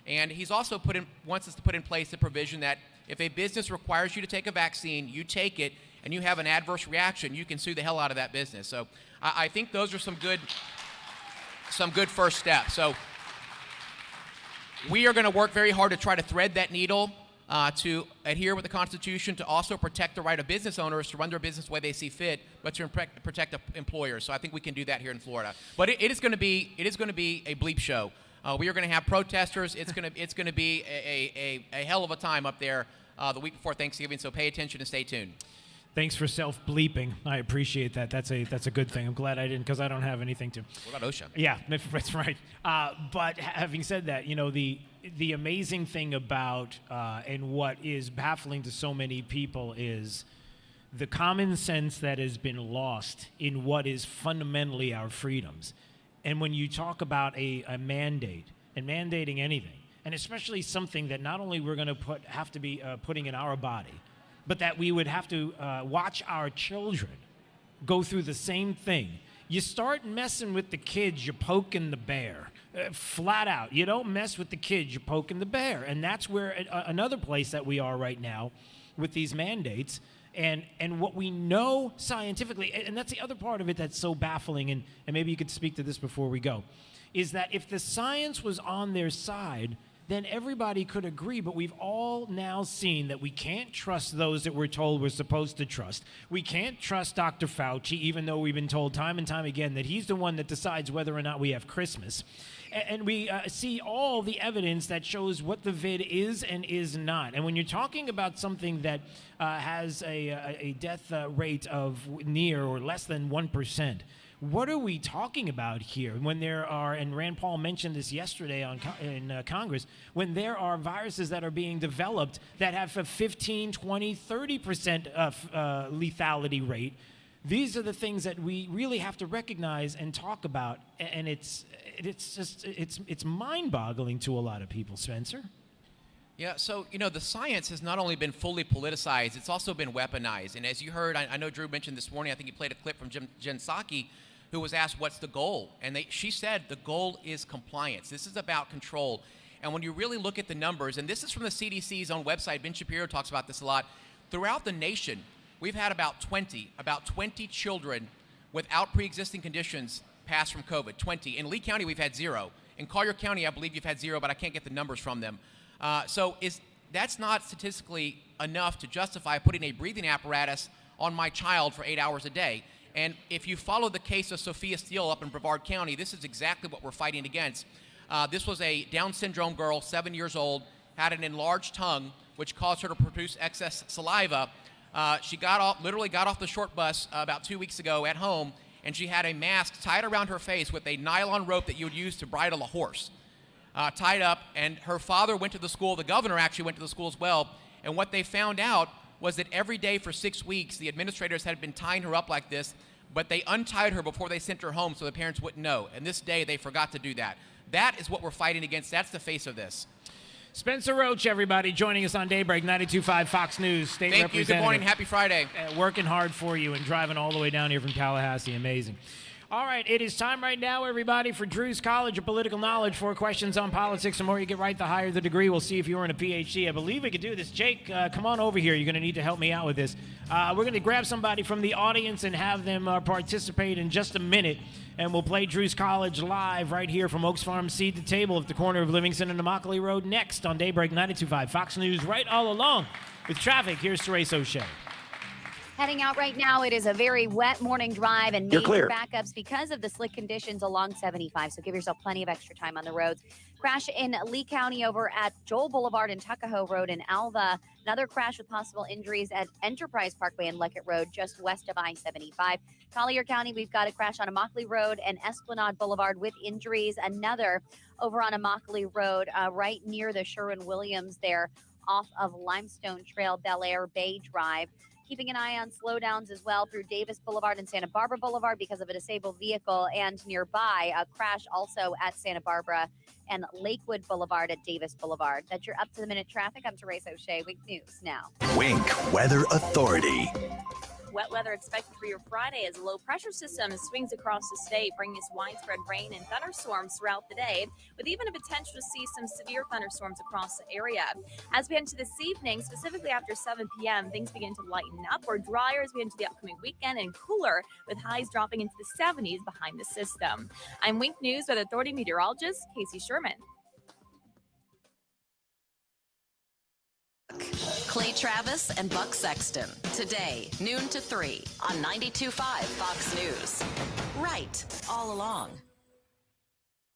And he's also wants us to put in place the provision that if a business requires you to take a vaccine, you take it, and you have an adverse reaction, you can sue the hell out of that business. So I think those are some good first steps. So we are going to work very hard to try to thread that needle to adhere with the Constitution, to also protect the right of business owners to run their business the way they see fit, but to protect employers. So I think we can do that here in Florida. But it is going to be a bleep show. We are going to have protesters. It's going to be a hell of a time up there the week before Thanksgiving. So pay attention and stay tuned. Thanks for self-bleeping. I appreciate that. That's a good thing. I'm glad I didn't, because I don't have anything to. What about OSHA? Yeah, that's right. But having said that, the amazing thing about and what is baffling to so many people is the common sense that has been lost in what is fundamentally our freedoms. And when you talk about a mandate and mandating anything, and especially something that not only we're going to have to be putting in our body, but that we would have to watch our children go through the same thing. You start messing with the kids, you're poking the bear. Flat out. You don't mess with the kids, you're poking the bear. And that's where another place that we are right now with these mandates and what we know scientifically, and that's the other part of it that's so baffling, and maybe you could speak to this before we go, is that if the science was on their side, then everybody could agree, but we've all now seen that we can't trust those that we're told we're supposed to trust. We can't trust Dr. Fauci, even though we've been told time and time again that he's the one that decides whether or not we have Christmas. And we see all the evidence that shows what the vid is and is not. And when you're talking about something that has a death rate of near or less than 1%, what are we talking about here when there are, and Rand Paul mentioned this yesterday in Congress, when there are viruses that are being developed that have a 15, 20, 30% lethality rate? These are the things that we really have to recognize and talk about, and it's mind-boggling to a lot of people, Spencer. Yeah, so, the science has not only been fully politicized, it's also been weaponized. And as you heard, I know Drew mentioned this morning, I think he played a clip from Jen Psaki, who was asked, what's the goal? And she said, the goal is compliance. This is about control. And when you really look at the numbers, and this is from the CDC's own website, Ben Shapiro talks about this a lot, throughout the nation, we've had about 20 children without pre-existing conditions pass from COVID, 20. In Lee County, we've had 0. In Collier County, I believe you've had 0, but I can't get the numbers from them. That's not statistically enough to justify putting a breathing apparatus on my child for 8 hours a day. And if you follow the case of Sophia Steele up in Brevard County, this is exactly what we're fighting against. This was a Down syndrome girl, 7 years old, had an enlarged tongue, which caused her to produce excess saliva. She literally got off the short bus about 2 weeks ago at home, and she had a mask tied around her face with a nylon rope that you would use to bridle a horse, tied up. And her father went to the school. The governor actually went to the school as well. And what they found out was that every day for 6 weeks, the administrators had been tying her up like this, but they untied her before they sent her home so the parents wouldn't know. And this day, they forgot to do that. That is what we're fighting against. That's the face of this. Spencer Roach, everybody, joining us on Daybreak 92.5 Fox News, state Thank representative. you. Good morning. Happy Friday. Working hard for you and driving all the way down here from Tallahassee. Amazing. All right, it is time right now, everybody, for Drew's College of Political Knowledge. 4 questions on politics. The more you get right, the higher the degree. We'll see if you earn a PhD. I believe we could do this. Jake, come on over here. You're going to need to help me out with this. We're going to grab somebody from the audience and have them participate in just a minute. And we'll play Drew's College live right here from Oaks Farm Seed to Table at the corner of Livingston and Immokalee Road next on Daybreak 92.5 Fox News, right all along with traffic. Here's Therese O'Shea. Heading out right now, it is a very wet morning drive and You're major clear. backups because of the slick conditions along 75. So give yourself plenty of extra time on the roads. Crash in Lee County over at Joel Boulevard and Tuckahoe Road in Alva. Another crash with possible injuries at Enterprise Parkway and Leckett Road just west of I-75. Collier County, we've got a crash on Immokalee Road and Esplanade Boulevard with injuries. Another over on Immokalee Road right near the Sherwin-Williams there off of Limestone Trail, Bel Air Bay Drive. Keeping an eye on slowdowns as well through Davis Boulevard and Santa Barbara Boulevard because of a disabled vehicle, and nearby a crash also at Santa Barbara and Lakewood Boulevard at Davis Boulevard. That's your up-to-the-minute traffic. I'm Teresa O'Shea. Wink News now. Wink Weather Authority. Wet weather expected for your Friday as a low pressure system swings across the state, bringing us widespread rain and thunderstorms throughout the day, with even a potential to see some severe thunderstorms across the area. As we enter this evening, specifically after 7 p.m., things begin to lighten up. We're drier as we enter the upcoming weekend and cooler, with highs dropping into the 70s behind the system. I'm Wink News Weather Authority meteorologist Casey Sherman. Clay Travis and Buck Sexton. Today, noon to 3 on 92.5 Fox News. Right all along.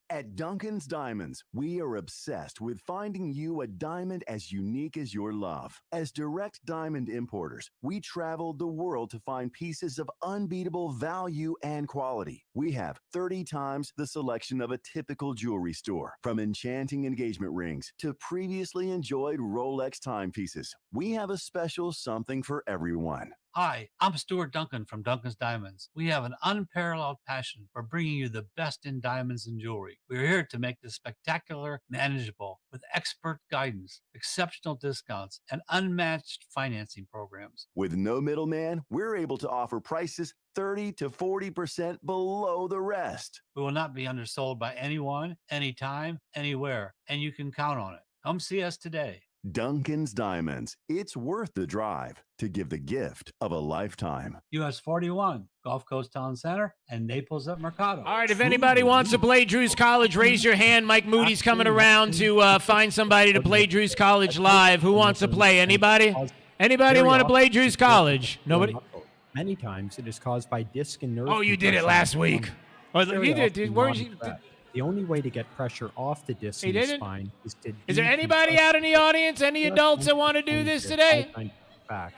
At Duncan's Diamonds, we are obsessed with finding you a diamond as unique as your love. As direct diamond importers, we traveled the world to find pieces of unbeatable value and quality. We have 30 times the selection of a typical jewelry store, from enchanting engagement rings to previously enjoyed Rolex timepieces. We have a special something for everyone. Hi, I'm Stuart Duncan from Duncan's Diamonds. We have an unparalleled passion for bringing you the best in diamonds and jewelry. We're here to make this spectacular manageable with expert guidance, exceptional discounts, and unmatched financing programs. With no middleman, we're able to offer prices 30 to 40% below the rest. We will not be undersold by anyone, anytime, anywhere, and you can count on it. Come see us today. Duncan's Diamonds. It's worth the drive to give the gift of a lifetime. US 41, Gulf Coast Town Center, and Naples at Mercado. All right, if anybody wants to play Drew's College, raise your hand. Mike Moody's coming around to find somebody to play Drew's College live. Who wants to play? Anybody? Anybody want to play Drew's College? Nobody? Many times it is caused by disc and nerve. Oh, you did it last week. Oh, you did. Weren't you? The only way to get pressure off the disc in the spine is to. Is there anybody out in the audience? Any adults that want to do this today?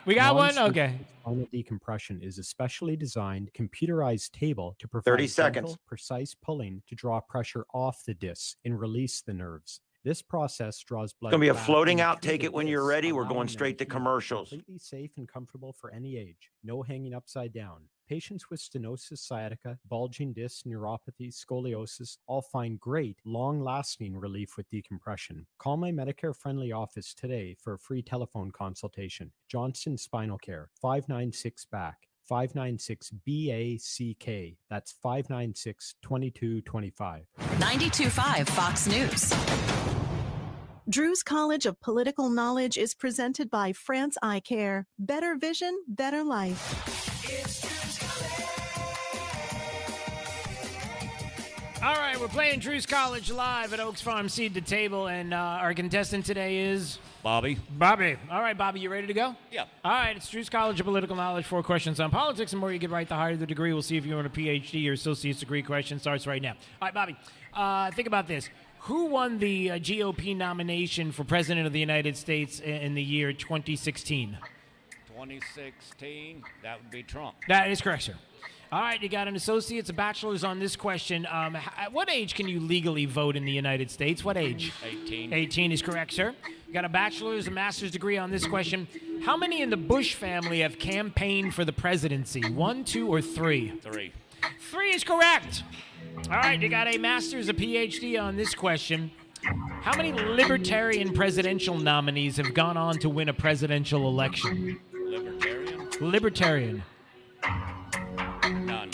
We got one? Okay. Spinal decompression is a specially designed computerized table to provide 30 seconds. gentle, precise pulling to draw pressure off the disc and release the nerves. This process draws blood. It's going to be a back floating into out. Take the it when you're disc, ready. We're allowing going them straight to be commercials. Completely safe and comfortable for any age. No hanging upside down. Patients with stenosis sciatica, bulging disc, neuropathy, scoliosis all find great, long-lasting relief with decompression. Call my Medicare-friendly office today for a free telephone consultation. Johnson Spinal Care, 596-BACK. 596-BACK. That's 596-2225. 92.5 Fox News. Drew's College of Political Knowledge is presented by France Eye Care. Better vision, better life. All right, we're playing Drew's College live at Oaks Farm Seed to Table, and our contestant today is Bobby. Bobby. All right, Bobby, you ready to go? Yeah. All right, it's Drew's College of Political Knowledge. 4 questions on politics. The more you get right, the higher the degree. We'll see if you earn a PhD or associate's degree. Question starts right now. All right, Bobby, think about this. Who won the GOP nomination for President of the United States in the year 2016? 2016, that would be Trump. That is correct, sir. All right, you got an associate's, a bachelor's on this question. At what age can you legally vote in the United States? What age? 18. 18 is correct, sir. You got a bachelor's, a master's degree on this question. How many in the Bush family have campaigned for the presidency? 1, 2, or 3? 3. 3 is correct. All right, you got a master's, a PhD on this question. How many libertarian presidential nominees have gone on to win a presidential election? Libertarian? Libertarian. None.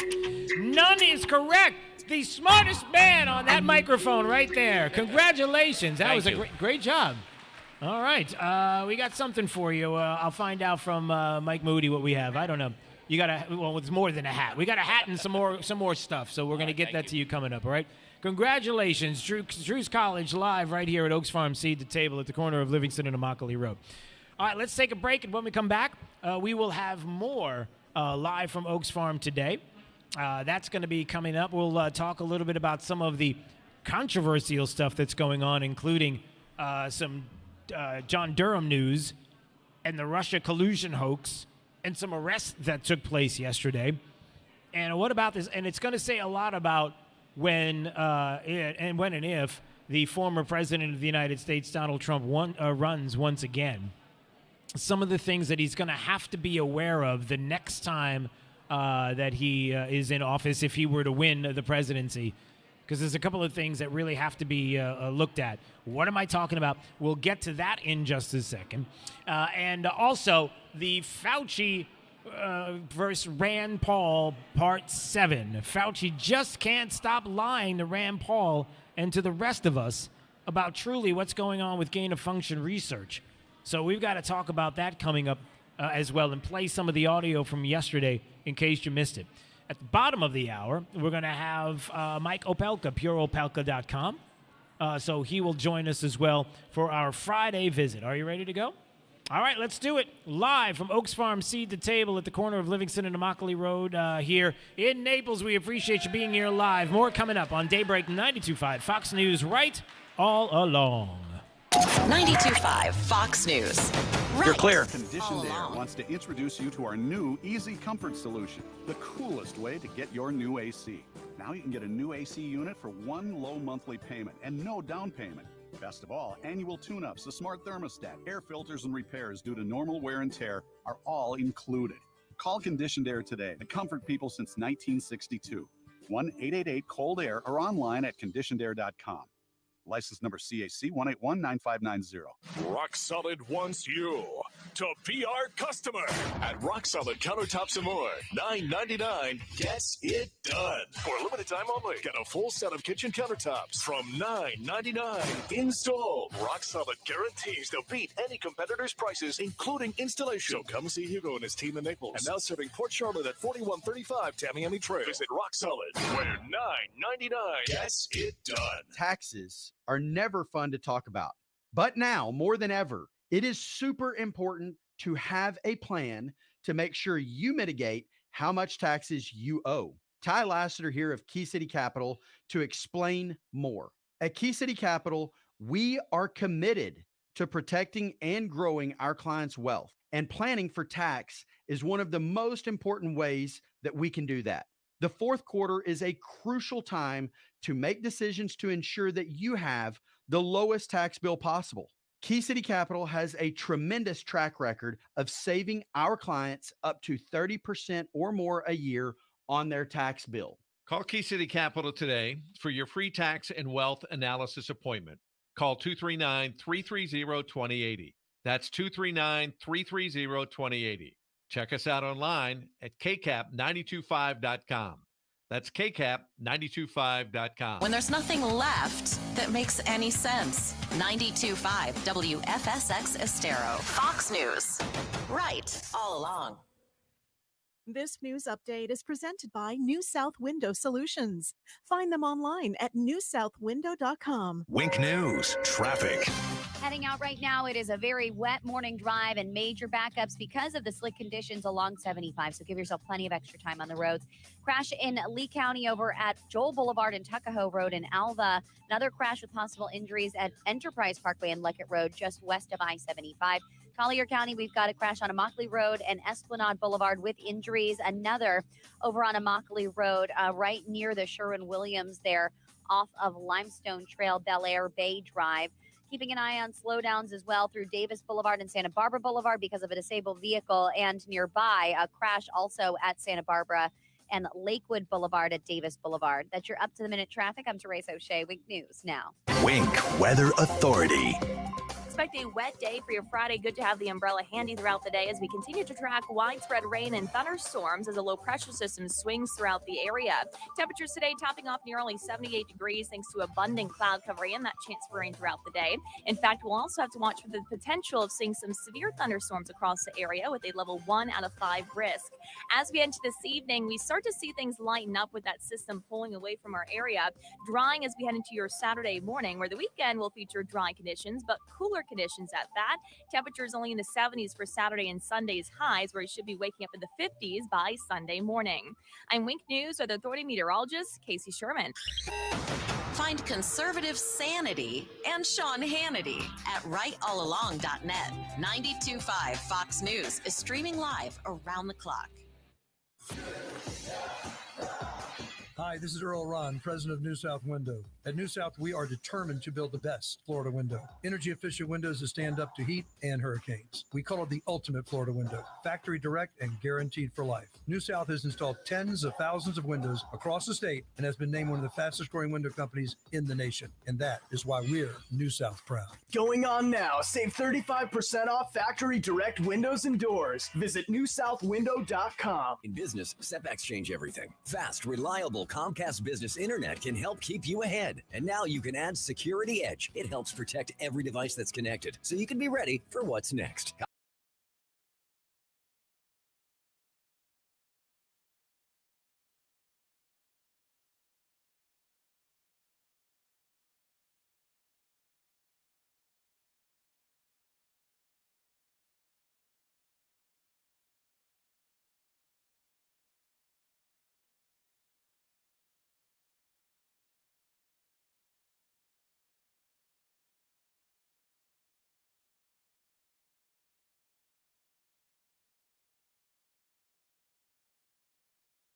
None is correct. The smartest man on that microphone right there. Congratulations. That was a great job. All right. We got something for you. I'll find out from Mike Moody what we have. I don't know. You got well, it's more than a hat. We got a hat and some more stuff. So we're going to get that to you coming up, all right? Congratulations. Drew's College live right here at Oaks Farm Seed to Table at the corner of Livingston and Immokalee Road. All right, let's take a break, and when we come back, we will have more live from Oaks Farm today. That's going to be coming up. We'll talk a little bit about some of the controversial stuff that's going on, including some John Durham news and the Russia collusion hoax and some arrests that took place yesterday. And what about this? And it's going to say a lot about when and if the former president of the United States, Donald Trump, runs once again. Some of the things that he's going to have to be aware of the next time that he is in office if he were to win the presidency. Because there's a couple of things that really have to be looked at. What am I talking about? We'll get to that in just a second. And also, the Fauci versus Rand Paul Part 7. Fauci just can't stop lying to Rand Paul and to the rest of us about truly what's going on with gain-of-function research. So we've got to talk about that coming up as well and play some of the audio from yesterday in case you missed it. At the bottom of the hour, we're going to have Mike Opelka, pureopelka.com. So he will join us as well for our Friday visit. Are you ready to go? All right, let's do it. Live from Oaks Farm Seed to Table at the corner of Livingston and Immokalee Road here in Naples. We appreciate you being here live. More coming up on Daybreak 92.5 Fox News right all along. 92.5 Fox News. Right. You're clear. Conditioned Air wants to introduce you to our new Easy Comfort solution, the coolest way to get your new AC. Now you can get a new AC unit for one low monthly payment and no down payment. Best of all, annual tune-ups, a smart thermostat, air filters, and repairs due to normal wear and tear are all included. Call Conditioned Air today, the comfort people since 1962. 1-888-COLD-AIR or online at conditionedair.com. License number CAC 1819590. Rock Solid wants you to be our customer. At Rock Solid Countertops and More, $9.99 gets it done. For a limited time only, get a full set of kitchen countertops from $9.99 installed. Rock Solid guarantees they'll beat any competitor's prices, including installation. So come see Hugo and his team in Naples. And now serving Port Charlotte at 4135 Tamiami Trail. Visit Rock Solid, where $9.99 gets it done. Taxes are never fun to talk about. But now, more than ever, it is super important to have a plan to make sure you mitigate how much taxes you owe. Ty Lassiter here of Key City Capital to explain more. At Key City Capital, we are committed to protecting and growing our clients' wealth, and planning for tax is one of the most important ways that we can do that. The fourth quarter is a crucial time to make decisions to ensure that you have the lowest tax bill possible. Key City Capital has a tremendous track record of saving our clients up to 30% or more a year on their tax bill. Call Key City Capital today for your free tax and wealth analysis appointment. Call 239-330-2080. That's 239-330-2080. Check us out online at kcap925.com. That's kcap925.com. When there's nothing left that makes any sense. 92.5 WFSX Estero. Fox News. Right all along. This news update is presented by New South Window Solutions. Find them online at newsouthwindow.com. Wink News, traffic. Heading out right now, it is a very wet morning drive and major backups because of the slick conditions along 75. So give yourself plenty of extra time on the roads. Crash in Lee County over at Joel Boulevard and Tuckahoe Road in Alva. Another crash with possible injuries at Enterprise Parkway and Leckett Road just west of I-75. Collier County, we've got a crash on Immokalee Road and Esplanade Boulevard with injuries. Another over on Immokalee Road right near the Sherwin-Williams there off of Limestone Trail, Bel Air Bay Drive. Keeping an eye on slowdowns as well through Davis Boulevard and Santa Barbara Boulevard because of a disabled vehicle, and nearby a crash also at Santa Barbara and Lakewood Boulevard at Davis Boulevard. That's your up-to-the-minute traffic. I'm Teresa O'Shea. Wink News now. Wink Weather Authority. Expect a wet day for your Friday. Good to have the umbrella handy throughout the day as we continue to track widespread rain and thunderstorms as a low pressure system swings throughout the area. Temperatures today topping off nearly 78 degrees thanks to abundant cloud covering and that chance for rain throughout the day. In fact, we'll also have to watch for the potential of seeing some severe thunderstorms across the area with a level 1 out of 5 risk. As we head into this evening, we start to see things lighten up with that system pulling away from our area, drying as we head into your Saturday morning, where the weekend will feature dry conditions, but cooler conditions at that. Temperatures only in the 70s for Saturday and Sunday's highs, where it should be waking up in the 50s by Sunday morning. I'm Wink News with Authority Meteorologist Casey Sherman. Find conservative sanity and Sean Hannity at rightallalong.net. 92.5 Fox News is streaming live around the clock. Hi, this is Earl Ron, president of New South Window. At New South, we are determined to build the best Florida window. Energy-efficient windows that stand up to heat and hurricanes. We call it the ultimate Florida window. Factory direct and guaranteed for life. New South has installed tens of thousands of windows across the state and has been named one of the fastest-growing window companies in the nation. And that is why we're New South proud. Going on now. Save 35% off factory direct windows and doors. Visit newsouthwindow.com. In business, setbacks change everything. Fast, reliable Comcast Business Internet can help keep you ahead. And now you can add Security Edge. It helps protect every device that's connected, so you can be ready for what's next.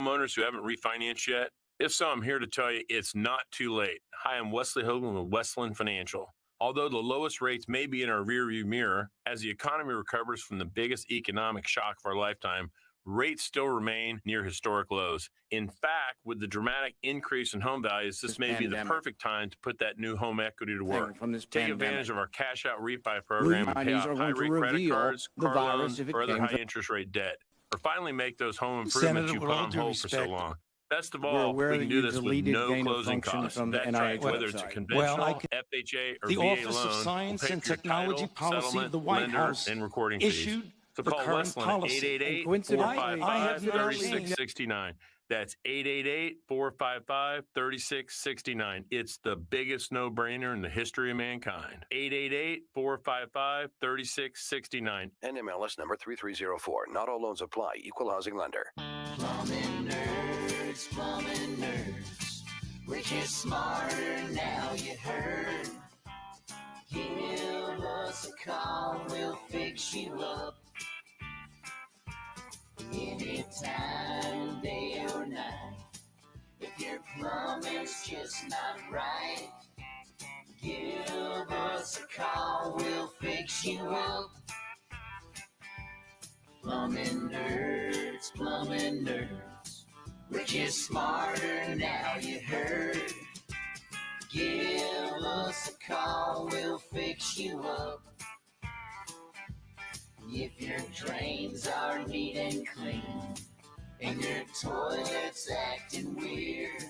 Homeowners who haven't refinanced yet? If so, I'm here to tell you it's not too late. Hi, I'm Wesley Hogan with Westland Financial. Although the lowest rates may be in our rearview mirror, as the economy recovers from the biggest economic shock of our lifetime, rates still remain near historic lows. In fact, with the dramatic increase in home values, this may be the perfect time to put that new home equity to work. Take advantage of our cash out refi program and pay off high rate credit cards, car loans, or other high interest rate debt. Or finally make those home improvements you put on hold for so long. Best of all, we can do this with no closing costs. That's right, whether it's a conventional, FHA, or VA loan, Office of Science we'll pay and for your Technology title, Policy settlement, of the White lender, House and recording issued fees. So the call current Westland policy. at 888-455-3669. That's 888-455-3669. It's the biggest no-brainer in the history of mankind. 888-455-3669. NMLS number 3304. Not all loans apply. Equal housing lender. Plumbing nerds, plumbing nerds. We're just smarter now, you heard. Give us a call, we'll fix you up. Anytime, day or night. If your plumbing's just not right, give us a call, we'll fix you up. Plumbing nerds, plumbing nerds. We're just smarter now, you heard. Give us a call, we'll fix you up. If your drains are neat and clean, and your toilet's acting weird,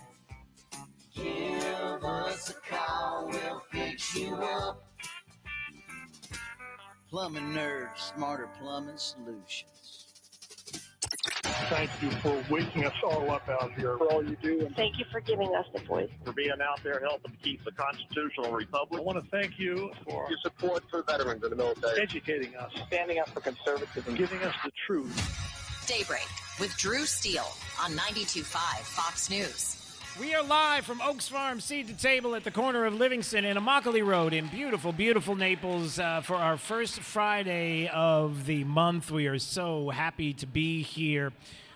give us a call, we'll fix you up. Plumbing Nerds, Smarter Plumbing Solutions. Thank you for waking us all up out here, for all you do. And thank you for giving us the voice. For being out there helping to keep the constitutional republic. I want to thank you for your support for veterans in the military. Educating us. Standing up for conservatism. Giving us the truth. Daybreak with Drew Steele on 92.5 Fox News. We are live from Oaks Farm Seed to Table at the corner of Livingston and Immokalee Road in beautiful, beautiful Naples for our first Friday of the month. We are so happy to be here,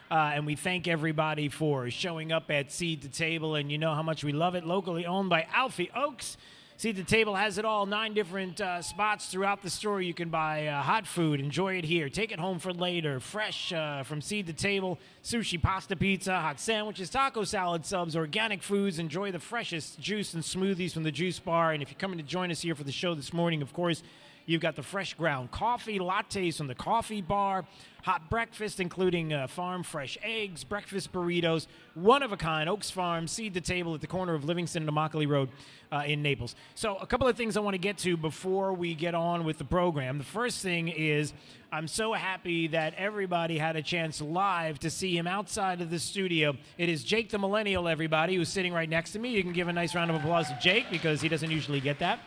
and we thank everybody for showing up at Seed to Table, and you know how much we love it. Locally owned by Alfie Oaks. Seed to Table has it all, 9 different spots throughout the store. You can buy hot food, enjoy it here, take it home for later, fresh from Seed to Table, sushi, pasta, pizza, hot sandwiches, taco salad subs, organic foods. Enjoy the freshest juice and smoothies from the juice bar. And if you're coming to join us here for the show this morning, of course, you've got the fresh ground coffee, lattes from the coffee bar, hot breakfast, including farm fresh eggs, breakfast burritos, one of a kind, Oaks Farm, Seed to Table at the corner of Livingston and Immokalee Road in Naples. So a couple of things I want to get to before we get on with the program. The first thing is I'm so happy that everybody had a chance live to see him outside of the studio. It is Jake the Millennial, everybody, who's sitting right next to me. You can give a nice round of applause to Jake because he doesn't usually get that.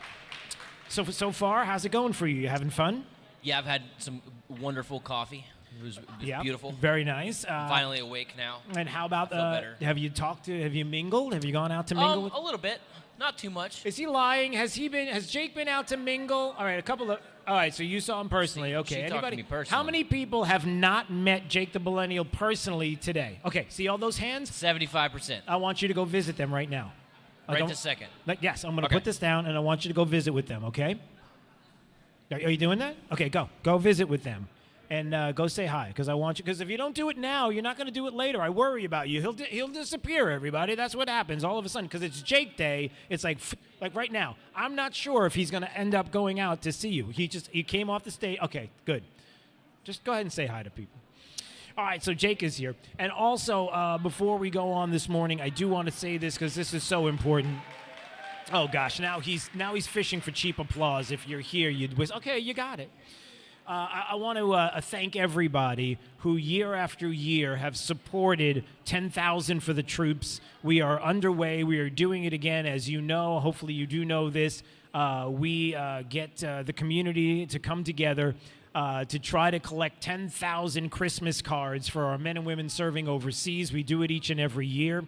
So far, how's it going for you? You having fun? Yeah, I've had some wonderful coffee. It was beautiful. Very nice. I'm finally awake now. And how about, I feel better. have you mingled? Have you gone out to mingle? A little bit. Not too much. Is he lying? Has Jake been out to mingle? All right, all right, so you saw him personally. Okay. She talked to Anybody? me personally. How many people have not met Jake the Millennial personally today? Okay, see all those hands? 75%. I want you to go visit them right now. Right this second. Yes, I'm going to Okay. put this down, and I want you to go visit with them, okay? Are you doing that? Okay, go. Go visit with them. And go say hi, because I want you. Because if you don't do it now, you're not going to do it later. I worry about you. He'll disappear. Everybody. That's what happens all of a sudden. Because it's Jake Day. It's like right now. I'm not sure if he's going to end up going out to see you. He came off the stage. Okay, good. Just go ahead and say hi to people. All right, so Jake is here. And also, before we go on this morning, I do want to say this because this is so important. Oh gosh, now he's fishing for cheap applause. If you're here, you'd wish. Okay, you got it. I want to thank everybody who year after year have supported 10,000 for the troops. We are underway. We are doing it again. As you know, hopefully you do know this, we get the community to come together to try to collect 10,000 Christmas cards for our men and women serving overseas. We do it each and every year.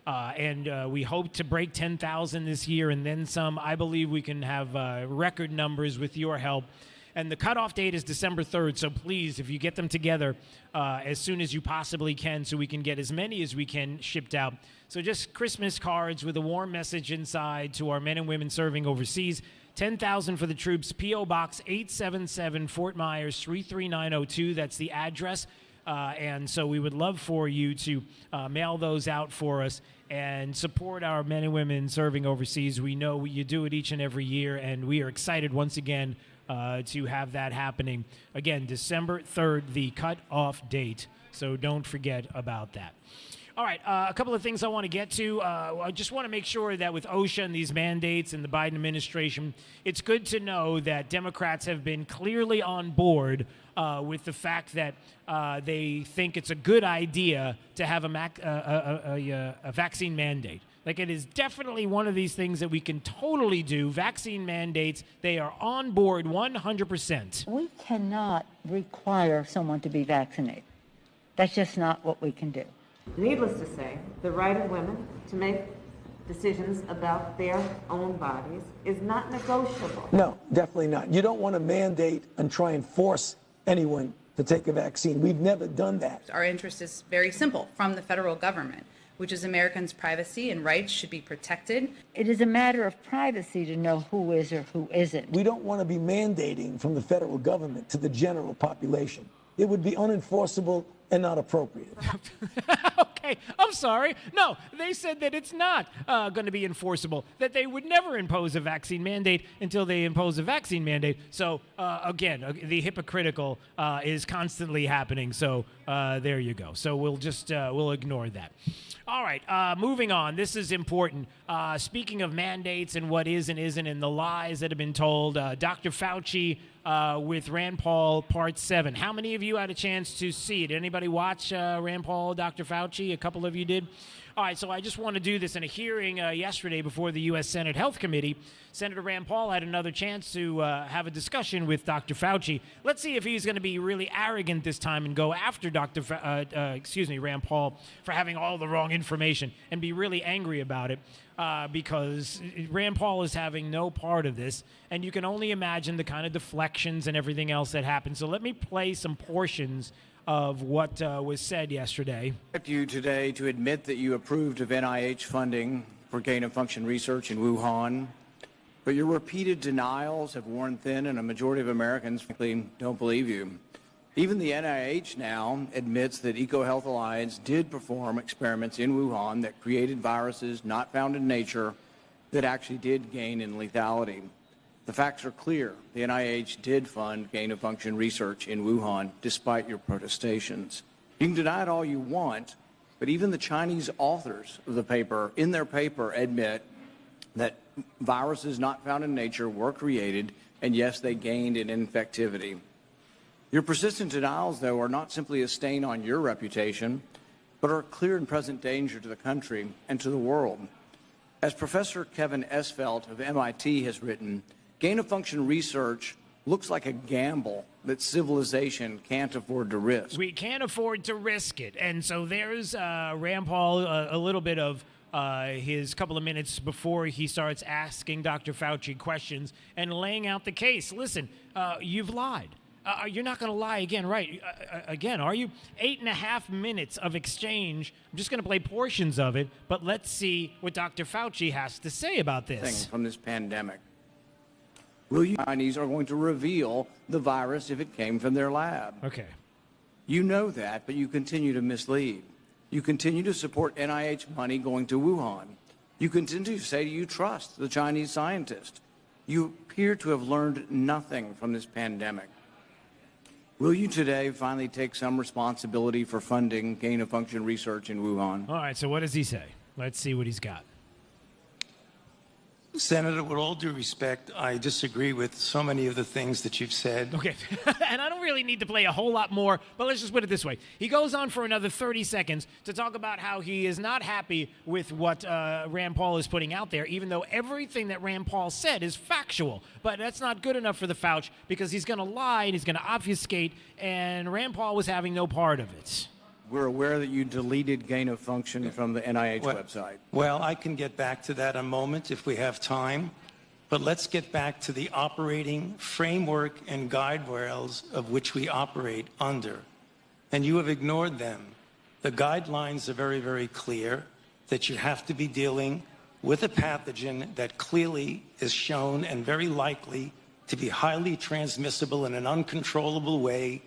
And we hope to break 10,000 this year and then some. I believe we can have record numbers with your help. And the cutoff date is December 3rd, so please, if you get them together as soon as you possibly can so we can get as many as we can shipped out. So just Christmas cards with a warm message inside to our men and women serving overseas. 10,000 for the troops, P.O. Box 877, Fort Myers 33902. That's the address. And so we would love for you to mail those out for us and support our men and women serving overseas. We know you do it each and every year, and we are excited once again to have that happening. Again, December 3rd, the cutoff date, so don't forget about that. All right, a couple of things I want to get to. I just want to make sure that with OSHA and these mandates and the Biden administration, it's good to know that Democrats have been clearly on board with the fact that they think it's a good idea to have a vaccine mandate. Like, it is definitely one of these things that we can totally do. Vaccine mandates, they are on board 100%. We cannot require someone to be vaccinated. That's just not what we can do. Needless to say, the right of women to make decisions about their own bodies is not negotiable. No, definitely not. You don't want to mandate and try and force anyone to take a vaccine. We've never done that. Our interest is very simple from the federal government, which is Americans' privacy and rights should be protected. It is a matter of privacy to know who is or who isn't. We don't want to be mandating from the federal government to the general population. It would be unenforceable and not appropriate. Okay, I'm sorry. No, they said that it's not going to be enforceable, that they would never impose a vaccine mandate until they impose a vaccine mandate. So, again, the hypocritical is constantly happening. So there you go. So we'll ignore that. All right, moving on. This is important. Speaking of mandates and what is and isn't and the lies that have been told, Dr. Fauci with Rand Paul Part 7. How many of you had a chance to see it? Anybody watch Rand Paul, Dr. Fauci? A couple of you did? All right, so I just want to do this in a hearing yesterday before the U.S. Senate Health Committee. Senator Rand Paul had another chance to have a discussion with Dr. Fauci. Let's see if he's going to be really arrogant this time and go after Rand Paul for having all the wrong information and be really angry about it because Rand Paul is having no part of this, and you can only imagine the kind of deflections and everything else that happened. So let me play some portions of what was said yesterday. You today to admit that you approved of NIH funding for gain-of-function research in Wuhan, but your repeated denials have worn thin, and a majority of Americans, frankly, don't believe you. Even the NIH now admits that EcoHealth Alliance did perform experiments in Wuhan that created viruses not found in nature that actually did gain in lethality. The facts are clear. The NIH did fund gain-of-function research in Wuhan, despite your protestations. You can deny it all you want, but even the Chinese authors of the paper, in their paper, admit that viruses not found in nature were created, and yes, they gained in infectivity. Your persistent denials, though, are not simply a stain on your reputation, but are a clear and present danger to the country and to the world. As Professor Kevin Esvelt of MIT has written, Gain-of-function research looks like a gamble that civilization can't afford to risk. We can't afford to risk it. And so there's Rand Paul, a little bit of his couple of minutes before he starts asking Dr. Fauci questions and laying out the case. Listen, you've lied. You're not going to lie again, right? Again, are you? 8.5 minutes of exchange. I'm just going to play portions of it, but let's see what Dr. Fauci has to say about this. From this pandemic. Will you Chinese are going to reveal the virus if it came from their lab? Okay. You know that, but you continue to mislead. You continue to support NIH money going to Wuhan. You continue to say you trust the Chinese scientist. You appear to have learned nothing from this pandemic. Will you today finally take some responsibility for funding gain-of-function research in Wuhan? All right, so what does he say? Let's see what he's got. Senator, with all due respect, I disagree with so many of the things that you've said. Okay, and I don't really need to play a whole lot more, but let's just put it this way. He goes on for another 30 seconds to talk about how he is not happy with what Rand Paul is putting out there, even though everything that Rand Paul said is factual. But that's not good enough for the Fauci because he's going to lie and he's going to obfuscate, and Rand Paul was having no part of it. We're aware that you deleted gain-of-function from the NIH website. Well, I can get back to that in a moment if we have time, but let's get back to the operating framework and guide rails of which we operate under. And you have ignored them. The guidelines are very, very clear that you have to be dealing with a pathogen that clearly is shown and very likely to be highly transmissible in an uncontrollable way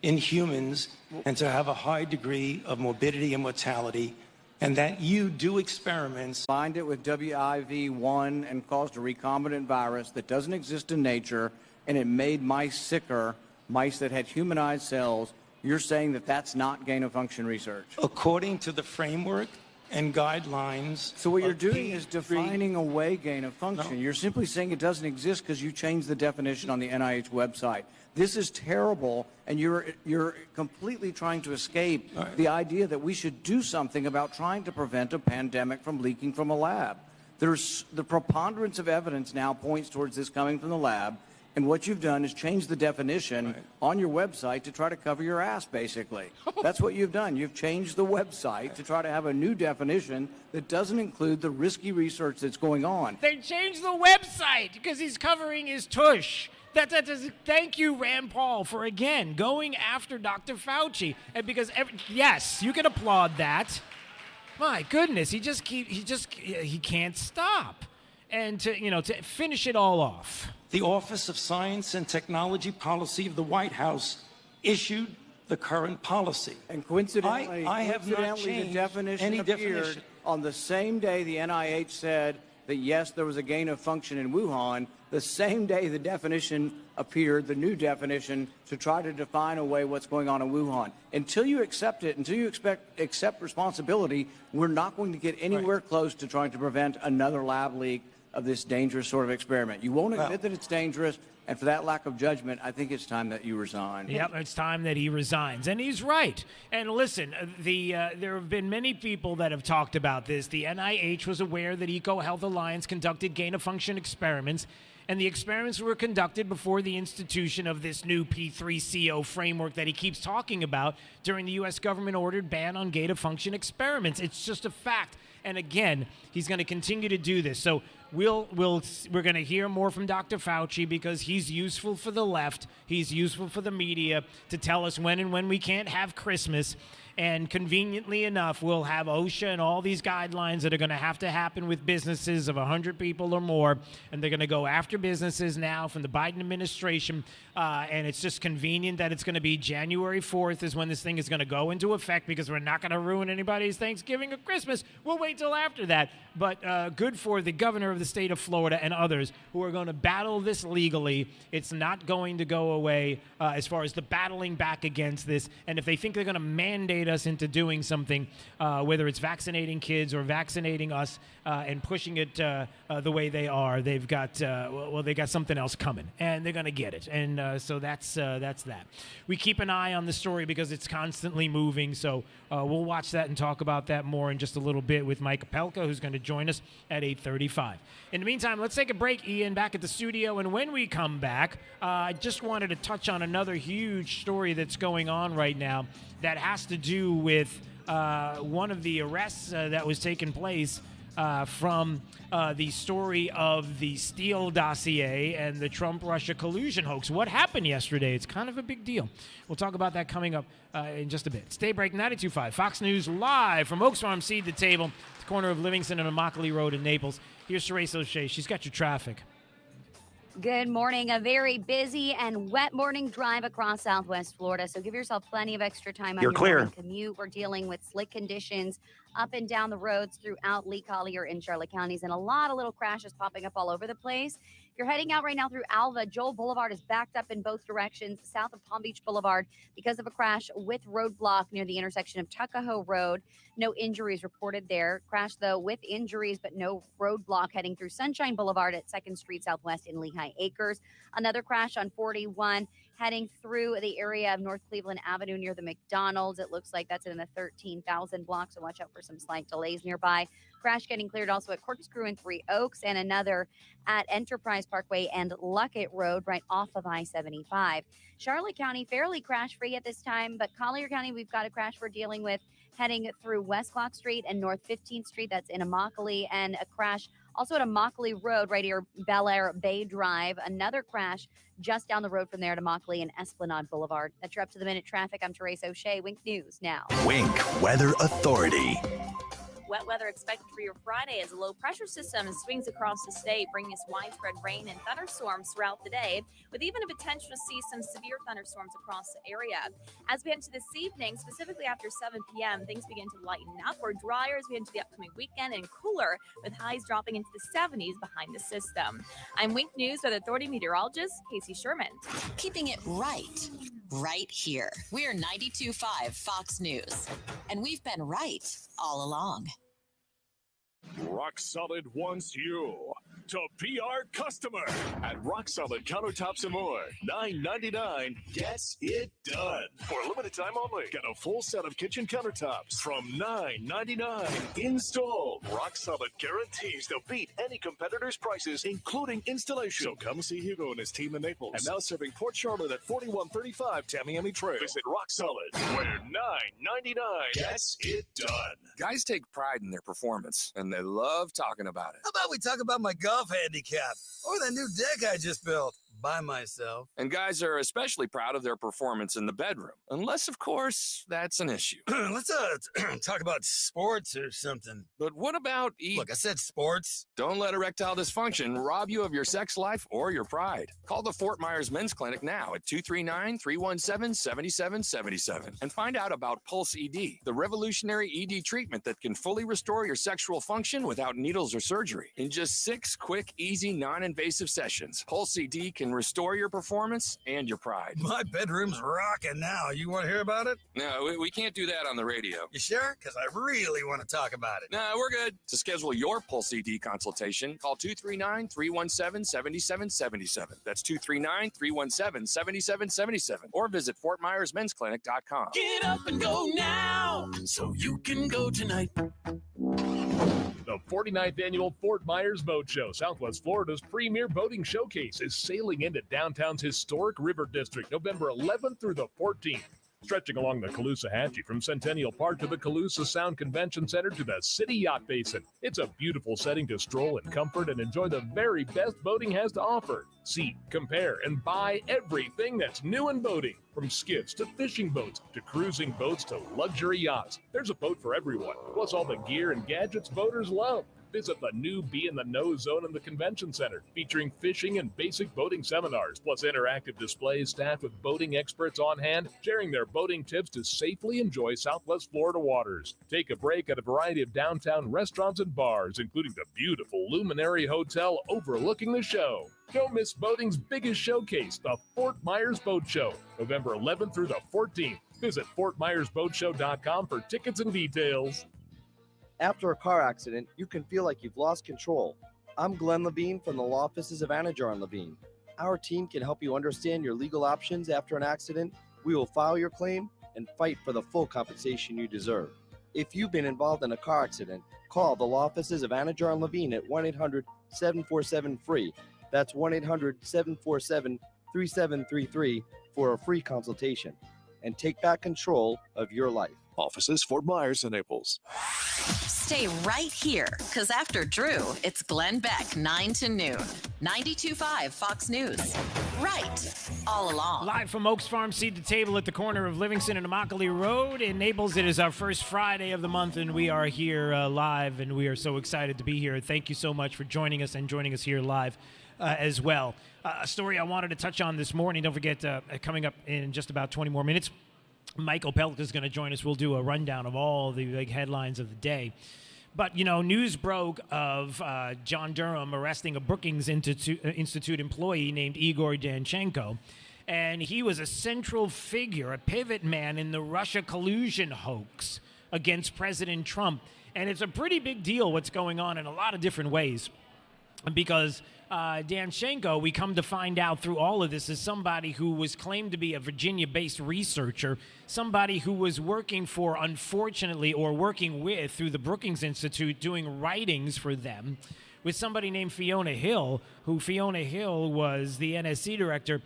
in humans and to have a high degree of morbidity and mortality, and that you do experiments. Combined it with WIV1 and caused a recombinant virus that doesn't exist in nature, and it made mice sicker, mice that had humanized cells. You're saying that that's not gain-of-function research? According to the framework and guidelines. So what you're doing is defining away gain-of-function. You're simply saying it doesn't exist because you changed the definition on the NIH website. This is terrible, and you're completely trying to escape the idea that we should do something about trying to prevent a pandemic from leaking from a lab. There's the preponderance of evidence now points towards this coming from the lab, and what you've done is change the definition on your website to try to cover your ass, basically. That's what you've done. You've changed the website to try to have a new definition that doesn't include the risky research that's going on. They changed the website because he's covering his tush. Thank you, Rand Paul, for again going after Dr. Fauci, and because yes, you can applaud that. My goodness, he can't stop, and to finish it all off. The Office of Science and Technology Policy of the White House issued the current policy. And coincidentally, I have not the changed definition any appeared definition. on the same day the NIH said that yes, there was a gain of function in Wuhan. The same day the definition appeared, the new definition, to try to define away what's going on in Wuhan. Until you accept it, until you accept responsibility, we're not going to get anywhere close to trying to prevent another lab leak of this dangerous sort of experiment. You won't admit that it's dangerous, and for that lack of judgment, I think it's time that you resign. Yep, it's time that he resigns, and he's right. And listen, there have been many people that have talked about this. The NIH was aware that EcoHealth Alliance conducted gain-of-function experiments, and the experiments were conducted before the institution of this new P3CO framework that he keeps talking about during the U.S. government-ordered ban on gain-of-function experiments. It's just a fact. And again, he's going to continue to do this. So we're going to hear more from Dr. Fauci because he's useful for the left. He's useful for the media to tell us when and when we can't have Christmas. And conveniently enough, we'll have OSHA and all these guidelines that are going to have to happen with businesses of 100 people or more. And they're going to go after businesses now from the Biden administration. And it's just convenient that it's going to be January 4th is when this thing is going to go into effect because we're not going to ruin anybody's Thanksgiving or Christmas. We'll wait till after that. But good for the governor of the state of Florida and others who are going to battle this legally. It's not going to go away as far as the battling back against this. And if they think they're going to mandate us into doing something, whether it's vaccinating kids or vaccinating us and pushing it the way they are, they've got they got something else coming, and they're going to get it. And so that's that. We keep an eye on the story because it's constantly moving. So we'll watch that and talk about that more in just a little bit with Mike Opelka, who's going to join us at 8:35. In the meantime, let's take a break, Ian, back at the studio. And when we come back, I just wanted to touch on another huge story that's going on right now that has to do with one of the arrests that was taking place from the story of the Steele dossier and the Trump-Russia collusion hoax. What happened yesterday? It's kind of a big deal. We'll talk about that coming up in just a bit. Stay break 92.5 Fox News live from Oaks Farm Seed to Table, at the corner of Livingston and Immokalee Road in Naples. Here's Therese O'Shea. She's got your traffic. Good morning. A very busy and wet morning drive across Southwest Florida, so give yourself plenty of extra time on your morning commute. We're dealing with slick conditions up and down the roads throughout Lee, Collier, and Charlotte counties, and a lot of little crashes popping up all over the place. If you're heading out right now through Alva, Joel Boulevard is backed up in both directions south of Palm Beach Boulevard because of a crash with roadblock near the intersection of Tuckahoe Road. No injuries reported there. Crash, though, with injuries, but no roadblock heading through Sunshine Boulevard at 2nd Street Southwest in Lehigh Acres. Another crash on 41 heading through the area of North Cleveland Avenue near the McDonald's. It looks like that's in the 13,000 block, so watch out for some slight delays nearby. Crash getting cleared also at Corkscrew and Three Oaks, and another at Enterprise Parkway and Luckett Road right off of I-75. Charlotte County fairly crash-free at this time, but Collier County, we've got a crash we're dealing with heading through West Clock Street and North 15th Street. That's in Immokalee, and a crash also at Immokalee Road right here, Bel Air Bay Drive. Another crash just down the road from there to Immokalee and Esplanade Boulevard. That's your up-to-the-minute traffic. I'm Therese O'Shea. Wink News now. Wink Weather Authority. Wet weather expected for your Friday as a low pressure system swings across the state, bringing us widespread rain and thunderstorms throughout the day, with even a potential to see some severe thunderstorms across the area. As we head into this evening, specifically after 7 p.m., things begin to lighten up. We're drier as we head into the upcoming weekend and cooler, with highs dropping into the 70s behind the system. I'm Wink News Weather Authority meteorologist Casey Sherman. Keeping it right here. We're 92.5 Fox News, and we've been right all along. Rock Solid wants you to be our customer at Rock Solid Countertops and More. $9.99 gets it done. For a limited time only, get a full set of kitchen countertops from $9.99 installed. Rock Solid guarantees to beat any competitor's prices, including installation. So come see Hugo and his team in Naples. And now serving Port Charlotte at 4135 Tamiami Trail. Visit Rock Solid, where $9.99 gets it done. Guys take pride in their performance, and they love talking about it. How about we talk about my golf handicap or that new deck I just built by myself? And guys are especially proud of their performance in the bedroom, unless, of course, that's an issue. Let's talk about sports or something. But what about Look, I said sports. Don't let erectile dysfunction rob you of your sex life or your pride. Call the Fort Myers Men's Clinic now at 239-317-7777 and find out about Pulse ED, the revolutionary ED treatment that can fully restore your sexual function without needles or surgery. In just 6 quick, easy, non-invasive sessions, Pulse ED can restore your performance and your pride. My bedroom's rocking now. You want to hear about it? No, we can't do that on the radio. You sure? Because I really want to talk about it. No, we're good. To schedule your Pulse ED consultation, call 239-317-7777. That's 239-317-7777. Or visit FortMyersMen'sClinic.com. Get up and go now, so you can go tonight. The 49th Annual Fort Myers Boat Show, Southwest Florida's premier boating showcase, is sailing into downtown's historic River District November 11th through the 14th. Stretching along the Caloosahatchee from Centennial Park to the Calusa Sound Convention Center to the City Yacht Basin. It's a beautiful setting to stroll in comfort and enjoy the very best boating has to offer. See, compare, and buy everything that's new in boating. From skiffs to fishing boats to cruising boats to luxury yachts. There's a boat for everyone, plus all the gear and gadgets boaters love. Visit the new Be in the Know zone in the Convention Center, featuring fishing and basic boating seminars, plus interactive displays staffed with boating experts on hand, sharing their boating tips to safely enjoy Southwest Florida waters. Take a break at a variety of downtown restaurants and bars, including the beautiful Luminary Hotel overlooking the show. Don't miss boating's biggest showcase, the Fort Myers Boat Show, November 11th through the 14th. Visit FortMyersBoatShow.com for tickets and details. After a car accident, you can feel like you've lost control. I'm Glenn Levine from the law offices of Anajar and Levine. Our team can help you understand your legal options after an accident. We will file your claim and fight for the full compensation you deserve. If you've been involved in a car accident, call the law offices of Anna Jar and Levine at 1-800-747-FREE. That's 1-800-747-3733 for a free consultation. And take back control of your life. Offices Fort Myers and Naples. Stay right here, because after Drew, it's Glenn Beck, 9 to noon. 92.5 Fox News. Right, all along. Live from Oaks Farm Seed to Table at the corner of Livingston and Immokalee Road in Naples. It is our first Friday of the month, and we are here live, and we are so excited to be here. Thank you so much for joining us and joining us here live as well. A story I wanted to touch on this morning, don't forget, coming up in just about 20 more minutes, Mike Opelka is going to join us. We'll do a rundown of all the big headlines of the day. But, you know, news broke of John Durham arresting a Brookings Institute employee named Igor Danchenko. And he was a central figure, a pivot man in the Russia collusion hoax against President Trump. And it's a pretty big deal what's going on in a lot of different ways. Because Danchenko, we come to find out through all of this, is somebody who was claimed to be a Virginia-based researcher, somebody who was working for, unfortunately, or working with, through the Brookings Institute, doing writings for them, with somebody named Fiona Hill, who Fiona Hill was the NSC director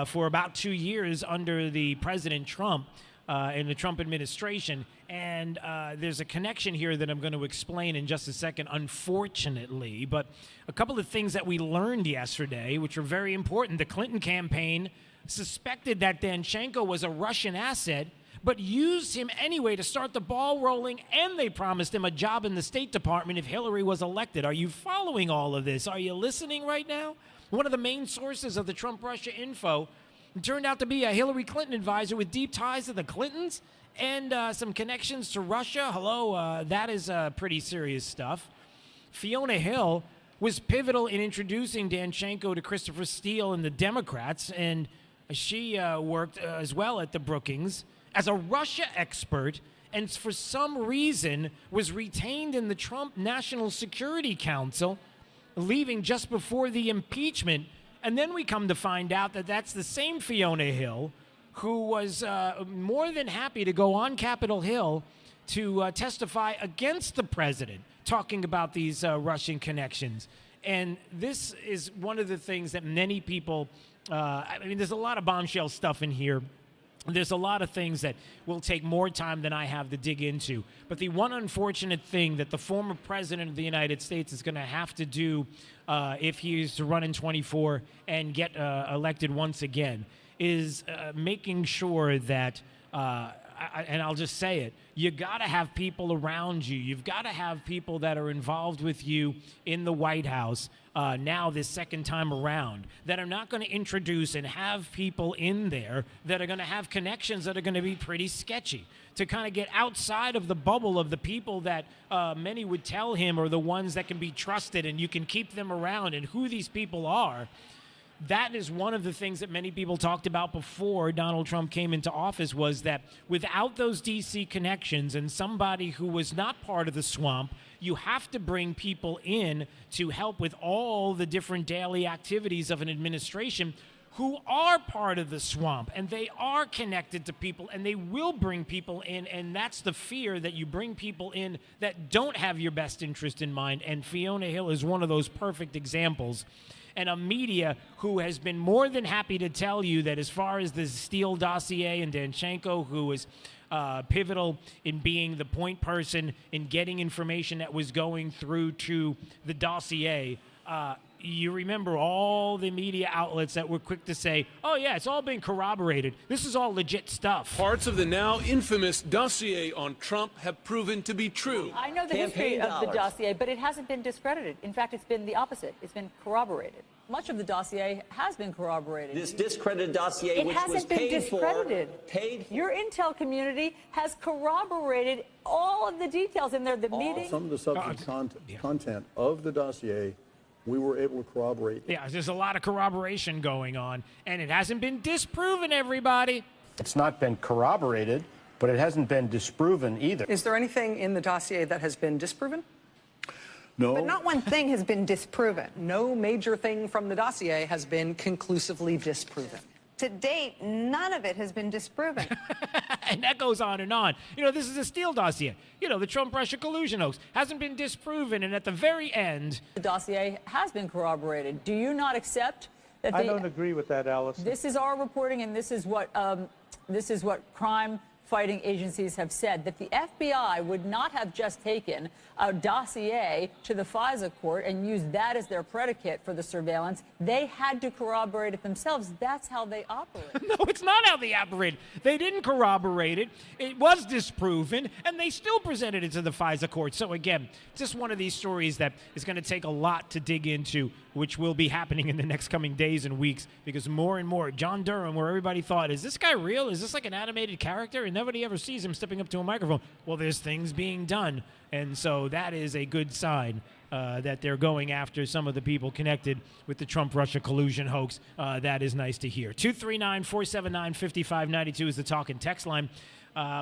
for about 2 years under the President Trump. In the Trump administration. And there's a connection here that I'm going to explain in just a second, unfortunately. But a couple of things that we learned yesterday, which are very important. The Clinton campaign suspected that Danchenko was a Russian asset, but used him anyway to start the ball rolling, and they promised him a job in the State Department if Hillary was elected. Are you following all of this? Are you listening right now? One of the main sources of the Trump-Russia info turned out to be a Hillary Clinton advisor with deep ties to the Clintons and some connections to Russia. Hello, that is pretty serious stuff. Fiona Hill was pivotal in introducing Danchenko to Christopher Steele and the Democrats, and she worked as well at the Brookings as a Russia expert, and for some reason was retained in the Trump National Security Council, leaving just before the impeachment. And then we come to find out that that's the same Fiona Hill who was more than happy to go on Capitol Hill to testify against the president, talking about these Russian connections. And this is one of the things that many people, I mean, there's a lot of bombshell stuff in here. There's a lot of things that will take more time than I have to dig into. But the one unfortunate thing that the former president of the United States is going to have to do if he is to run in 24 and get elected once again is making sure that, and I'll just say it, you got to have people around you. You've got to have people that are involved with you in the White House now this second time around that are not going to introduce and have people in there that are going to have connections that are going to be pretty sketchy, to kind of get outside of the bubble of the people that many would tell him are the ones that can be trusted and you can keep them around and who these people are. That is one of the things that many people talked about before Donald Trump came into office, was that without those D.C. connections and somebody who was not part of the swamp, you have to bring people in to help with all the different daily activities of an administration who are part of the swamp, and they are connected to people, and they will bring people in, and that's the fear, that you bring people in that don't have your best interest in mind, and Fiona Hill is one of those perfect examples. And a media who has been more than happy to tell you that as far as the Steele dossier and Danchenko, who was pivotal in being the point person in getting information that was going through to the dossier, you remember all the media outlets that were quick to say, oh, yeah, it's all been corroborated. This is all legit stuff. Parts of the now infamous dossier on Trump have proven to be true. I know the history of the dossier, but it hasn't been discredited. In fact, it's been the opposite. It's been corroborated. Much of the dossier has been corroborated. This discredited dossier, which was paid for, Your intel community has corroborated all of the details in there. The meeting. Some of the substance content of the dossier, we were able to corroborate. Yeah, there's a lot of corroboration going on, and it hasn't been disproven, everybody. It's not been corroborated, but it hasn't been disproven either. Is there anything in the dossier that has been disproven? No. But not one thing has been disproven. No major thing from the dossier has been conclusively disproven. To date, none of it has been disproven. And that goes on and on. This is a Steele dossier. The Trump-Russia collusion hoax hasn't been disproven, and at the very end... The dossier has been corroborated. Do you not accept that I don't agree with that, Alice. This is our reporting, and this is what crime-fighting agencies have said, that the FBI would not have just taken a dossier to the FISA court and used that as their predicate for the surveillance. They had to corroborate it themselves. That's how they operate. No, it's not how they operate. They didn't corroborate it. It was disproven, and they still presented it to the FISA court. So, again, just one of these stories that is going to take a lot to dig into, which will be happening in the next coming days and weeks, because more and more, John Durham, where everybody thought, is this guy real? Is this like an animated character? And nobody ever sees him stepping up to a microphone. Well, there's things being done. And so that is a good sign that they're going after some of the people connected with the Trump-Russia collusion hoax. That is nice to hear. 239-479-5592 is the talk and text line.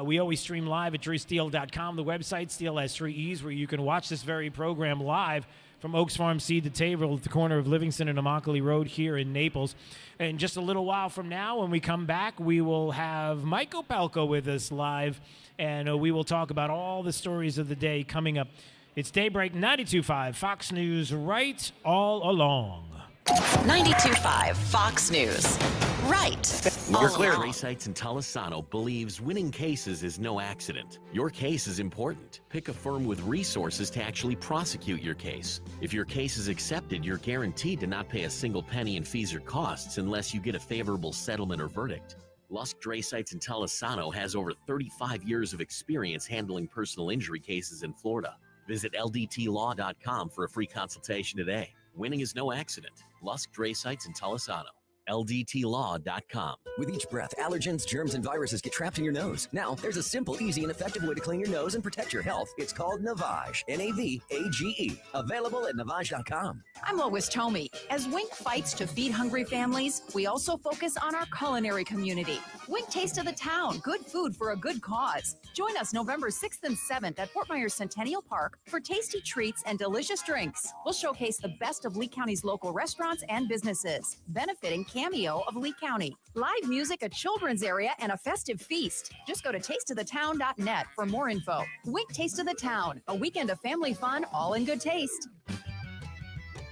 We always stream live at drewsteele.com, the website. Steele has 3 E's, where you can watch this very program live from Oaks Farm Seed to Table at the corner of Livingston and Immokalee Road here in Naples. And just a little while from now, when we come back, we will have Mike Opelka with us live, and we will talk about all the stories of the day coming up. It's Daybreak 92.5, Fox News, right all along. 92.5 Fox News. Right. Your Claire Gray Sites in Talisano believes winning cases is no accident. Your case is important. Pick a firm with resources to actually prosecute your case. If your case is accepted, you're guaranteed to not pay a single penny in fees or costs unless you get a favorable settlement or verdict. Lusk Dray Sites in Talisano has over 35 years of experience handling personal injury cases in Florida. Visit ldtlaw.com for a free consultation today. Winning is no accident. Lusk Dray Sites in Talisano. ldtlaw.com. With each breath, allergens, germs, and viruses get trapped in your nose. Now, there's a simple, easy, and effective way to clean your nose and protect your health. It's called Navage. N-A-V-A-G-E. Available at Navage.com. I'm Lois Tomey. As Wink fights to feed hungry families, we also focus on our culinary community. Wink Taste of the Town. Good food for a good cause. Join us November 6th and 7th at Fort Myers Centennial Park for tasty treats and delicious drinks. We'll showcase the best of Lee County's local restaurants and businesses, benefiting Cameo of Lee County. Live music, a children's area, and a festive feast. Just go to tasteofthetown.net for more info. Wink Taste of the Town, a weekend of family fun, all in good taste.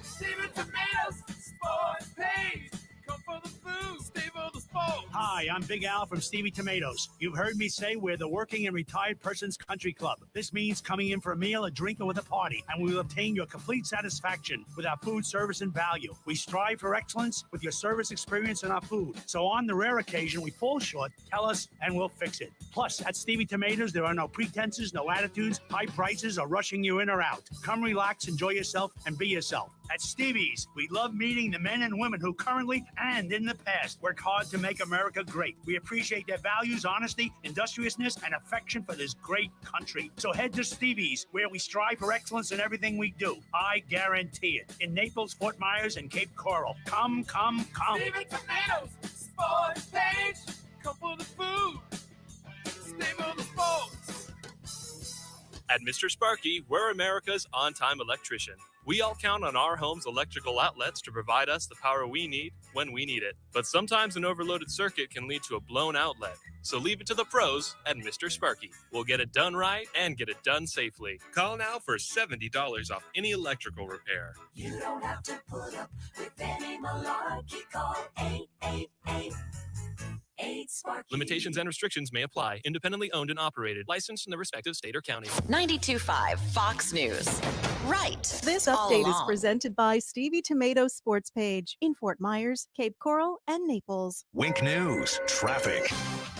Steven Tomatoes, sports page. Come for the food, stay for the sports. Hi, I'm Big Al from Stevie Tomatoes. You've heard me say we're the working and retired person's country club. This means coming in for a meal, a drink, or with a party, and we will obtain your complete satisfaction with our food, service, and value. We strive for excellence with your service experience and our food. So on the rare occasion we fall short, tell us and we'll fix it. Plus, at Stevie Tomatoes, there are no pretenses, no attitudes, high prices, or rushing you in or out. Come relax, enjoy yourself, and be yourself. At Stevie's, we love meeting the men and women who currently and in the past work hard to make America great. We appreciate their values, honesty, industriousness, and affection for this great country. So head to Stevie's, where we strive for excellence in everything we do. I guarantee it. In Naples, Fort Myers, and Cape Coral. Come, come, come. Steven Tomatoes, sports page. Come for the food, stay for the sports. At Mr. Sparky, we're America's on-time electrician. We all count on our home's electrical outlets to provide us the power we need when we need it. But sometimes an overloaded circuit can lead to a blown outlet. So leave it to the pros at Mr. Sparky. We'll get it done right and get it done safely. Call now for $70 off any electrical repair. You don't have to put up with any malarkey. Call 888. Limitations and restrictions may apply. Independently owned and operated. Licensed in the respective state or county. 92.5 Fox News. Right. This all update is along. presented by Stevie Tomatoes Sports Page in Fort Myers, Cape Coral, and Naples. Wink News, traffic.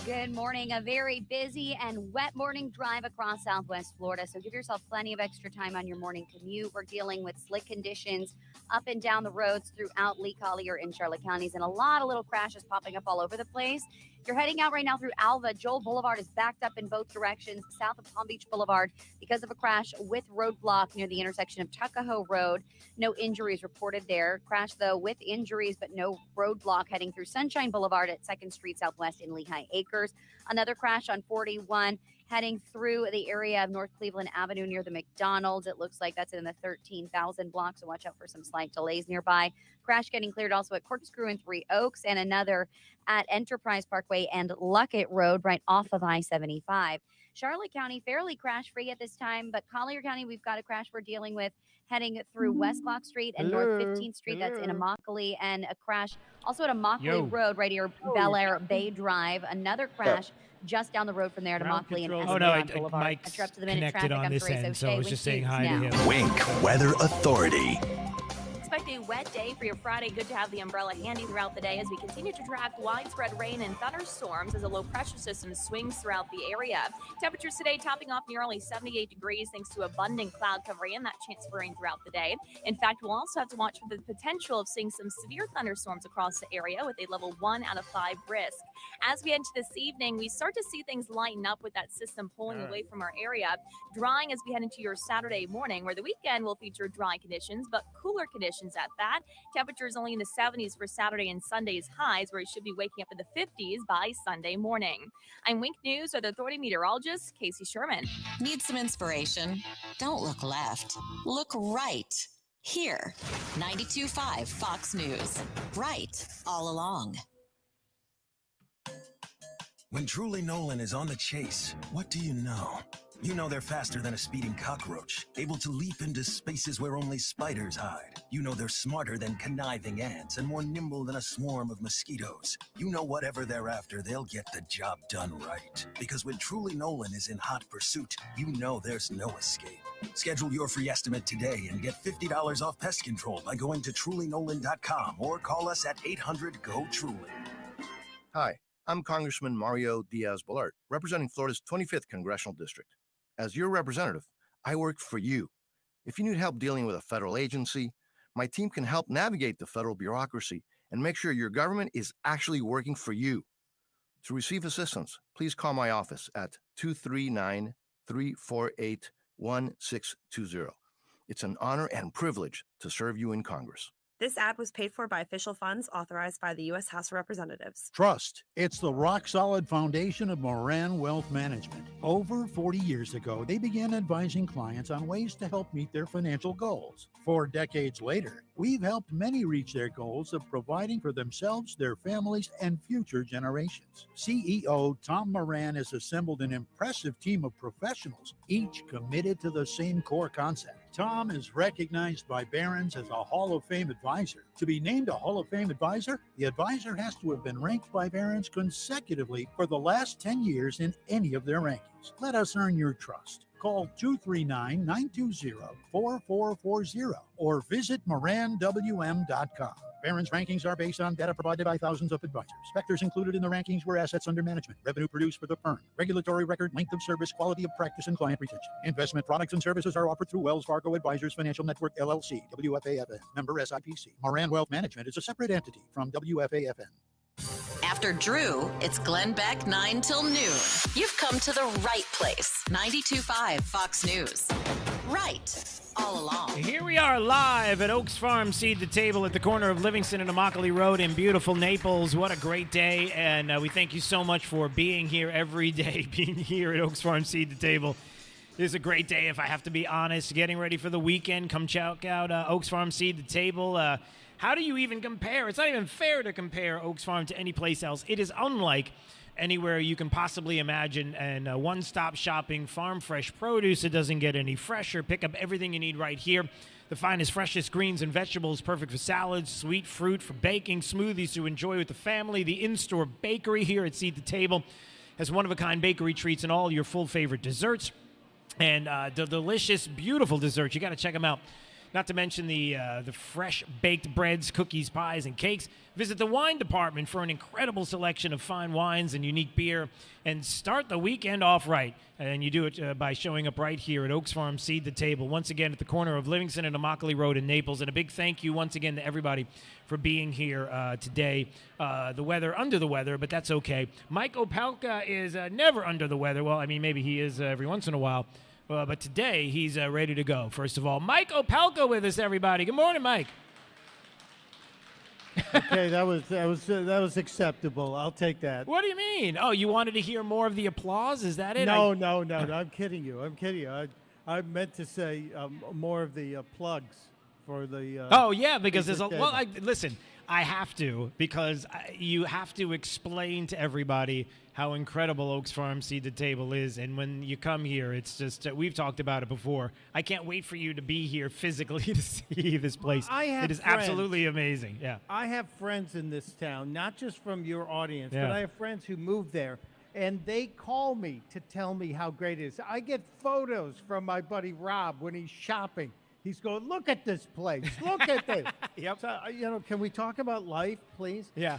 Good morning. A very busy and wet morning drive across Southwest Florida. So give yourself plenty of extra time on your morning commute. We're dealing with slick conditions up and down the roads throughout Lee, Collier, and Charlotte counties, and a lot of little crashes popping up all over the place. If you're heading out right now through Alva, Joel Boulevard is backed up in both directions south of Palm Beach Boulevard because of a crash with roadblock near the intersection of Tuckahoe Road. No injuries reported there. Crash, though, with injuries, but no roadblock heading through Sunshine Boulevard at 2nd Street Southwest in Lehigh Acres. Another crash on 41 heading through the area of North Cleveland Avenue near the McDonald's. It looks like that's in the 13,000 block, so watch out for some slight delays nearby. Crash getting cleared also at Corkscrew and Three Oaks, and another at Enterprise Parkway and Luckett Road right off of I-75. Charlotte County fairly crash-free at this time, but Collier County, we've got a crash we're dealing with heading through West Clock Street and North 15th Street. That's in Immokalee, and a crash also at Immokalee Road right here, Bel Air Bay Drive. Another crash just down the road from there to Immokalee and Esteban Boulevard. Mike's Up to the minute connected traffic. on this end, so I was just saying hi to him. Wink Weather Authority. Expect a wet day for your Friday. Good to have the umbrella handy throughout the day as we continue to track widespread rain and thunderstorms as a low pressure system swings throughout the area. Temperatures today topping off near only 78 degrees thanks to abundant cloud cover and that chance for rain throughout the day. In fact, we'll also have to watch for the potential of seeing some severe thunderstorms across the area with a level 1 out of 5 risk. As we head into this evening, we start to see things lighten up with that system pulling away from our area, drying as we head into your Saturday morning, where the weekend will feature dry conditions, but cooler conditions at that. Temperatures only in the 70s for Saturday and Sunday's highs, where it should be waking up in the 50s by Sunday morning. I'm Wink News Weather Authority meteorologist Casey Sherman. Need some inspiration? Don't look left. Look right. Here. 92.5 Fox News. Right all along. When Truly Nolan is on the chase, what do you know? You know they're faster than a speeding cockroach, able to leap into spaces where only spiders hide. You know they're smarter than conniving ants and more nimble than a swarm of mosquitoes. You know whatever they're after, they'll get the job done right. Because when Truly Nolan is in hot pursuit, you know there's no escape. Schedule your free estimate today and get $50 off pest control by going to trulynolan.com or call us at 800-GO-TRULY. Hi, I'm Congressman Mario Diaz-Balart, representing Florida's 25th Congressional District. As your representative, I work for you. If you need help dealing with a federal agency, my team can help navigate the federal bureaucracy and make sure your government is actually working for you. To receive assistance, please call my office at 239-348-1620. It's an honor and privilege to serve you in Congress. This ad was paid for by official funds authorized by the U.S. House of Representatives. Trust. It's the rock-solid foundation of Moran Wealth Management. Over 40 years ago, they began advising clients on ways to help meet their financial goals. 4 decades later, we've helped many reach their goals of providing for themselves, their families, and future generations. CEO Tom Moran has assembled an impressive team of professionals, each committed to the same core concept. Tom is recognized by Barron's as a Hall of Fame advisor. To be named a Hall of Fame advisor, the advisor has to have been ranked by Barron's consecutively for the last 10 years in any of their rankings. Let us earn your trust. Call 239-920-4440 or visit moranwm.com. Barron's rankings are based on data provided by thousands of advisors. Factors included in the rankings were assets under management, revenue produced for the firm, regulatory record, length of service, quality of practice, and client retention. Investment products and services are offered through Wells Fargo Advisors Financial Network, LLC, WFAFN, member SIPC. Moran Wealth Management is a separate entity from WFAFN. After Drew, it's Glenn Beck 9 till noon. You've come to the right place. 92.5 Fox News. Right all along. Here we are live at Oaks Farm Seed to Table at the corner of Livingston and Immokalee Road in beautiful Naples. What a great day, and we thank you so much for being here every day, being here at Oaks Farm Seed to Table. This is a great day, if I have to be honest. Getting ready for the weekend. Come check out Oaks Farm Seed to Table. How do you even compare? It's not even fair to compare Oaks Farm to any place else. It is unlike anywhere you can possibly imagine, and one-stop shopping, farm fresh produce. It doesn't get any fresher. Pick up everything you need right here. The finest, freshest greens and vegetables, perfect for salads, sweet fruit for baking, smoothies to enjoy with the family. The in-store bakery here at Seed to Table has one-of-a-kind bakery treats and all your full favorite desserts. And the delicious, beautiful desserts. You got to check them out. Not to mention the fresh baked breads, cookies, pies, and cakes. Visit the wine department for an incredible selection of fine wines and unique beer. And start the weekend off right. And you do it by showing up right here at Oaks Farm Seed to Table. Once again, at the corner of Livingston and Immokalee Road in Naples. And a big thank you once again to everybody for being here today. The weather, under the weather, but that's okay. Mike Opelka is never under the weather. Well, I mean, maybe he is every once in a while. But today, he's ready to go. First of all, Mike Opelka with us, everybody. Good morning, Mike. Okay, that was acceptable. I'll take that. What do you mean? Oh, you wanted to hear more of the applause? Is that it? No. I'm kidding you. I meant to say more of the plugs for the. Oh yeah, because there's a pizza well. table. Listen, I have to because you have to explain to everybody how incredible Oaks Farm Seed to Table is, and when you come here, it's just we've talked about it before. I can't wait for you to be here physically to see this place. It is absolutely amazing. Yeah. I have friends in this town, not just from your audience, Yeah. but I have friends who moved there, and they call me to tell me how great it is. I get photos from my buddy Rob when he's shopping. He's going, look at this place. Look at this. Yep. So, can we talk about life, please? Yeah.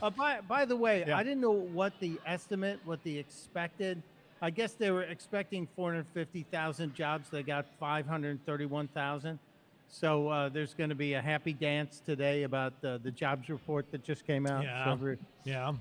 By the way, Yeah. I didn't know what the expected. I guess they were expecting 450,000 jobs. They got 531,000. So there's going to be a happy dance today about the jobs report that just came out. Yeah. So Yeah.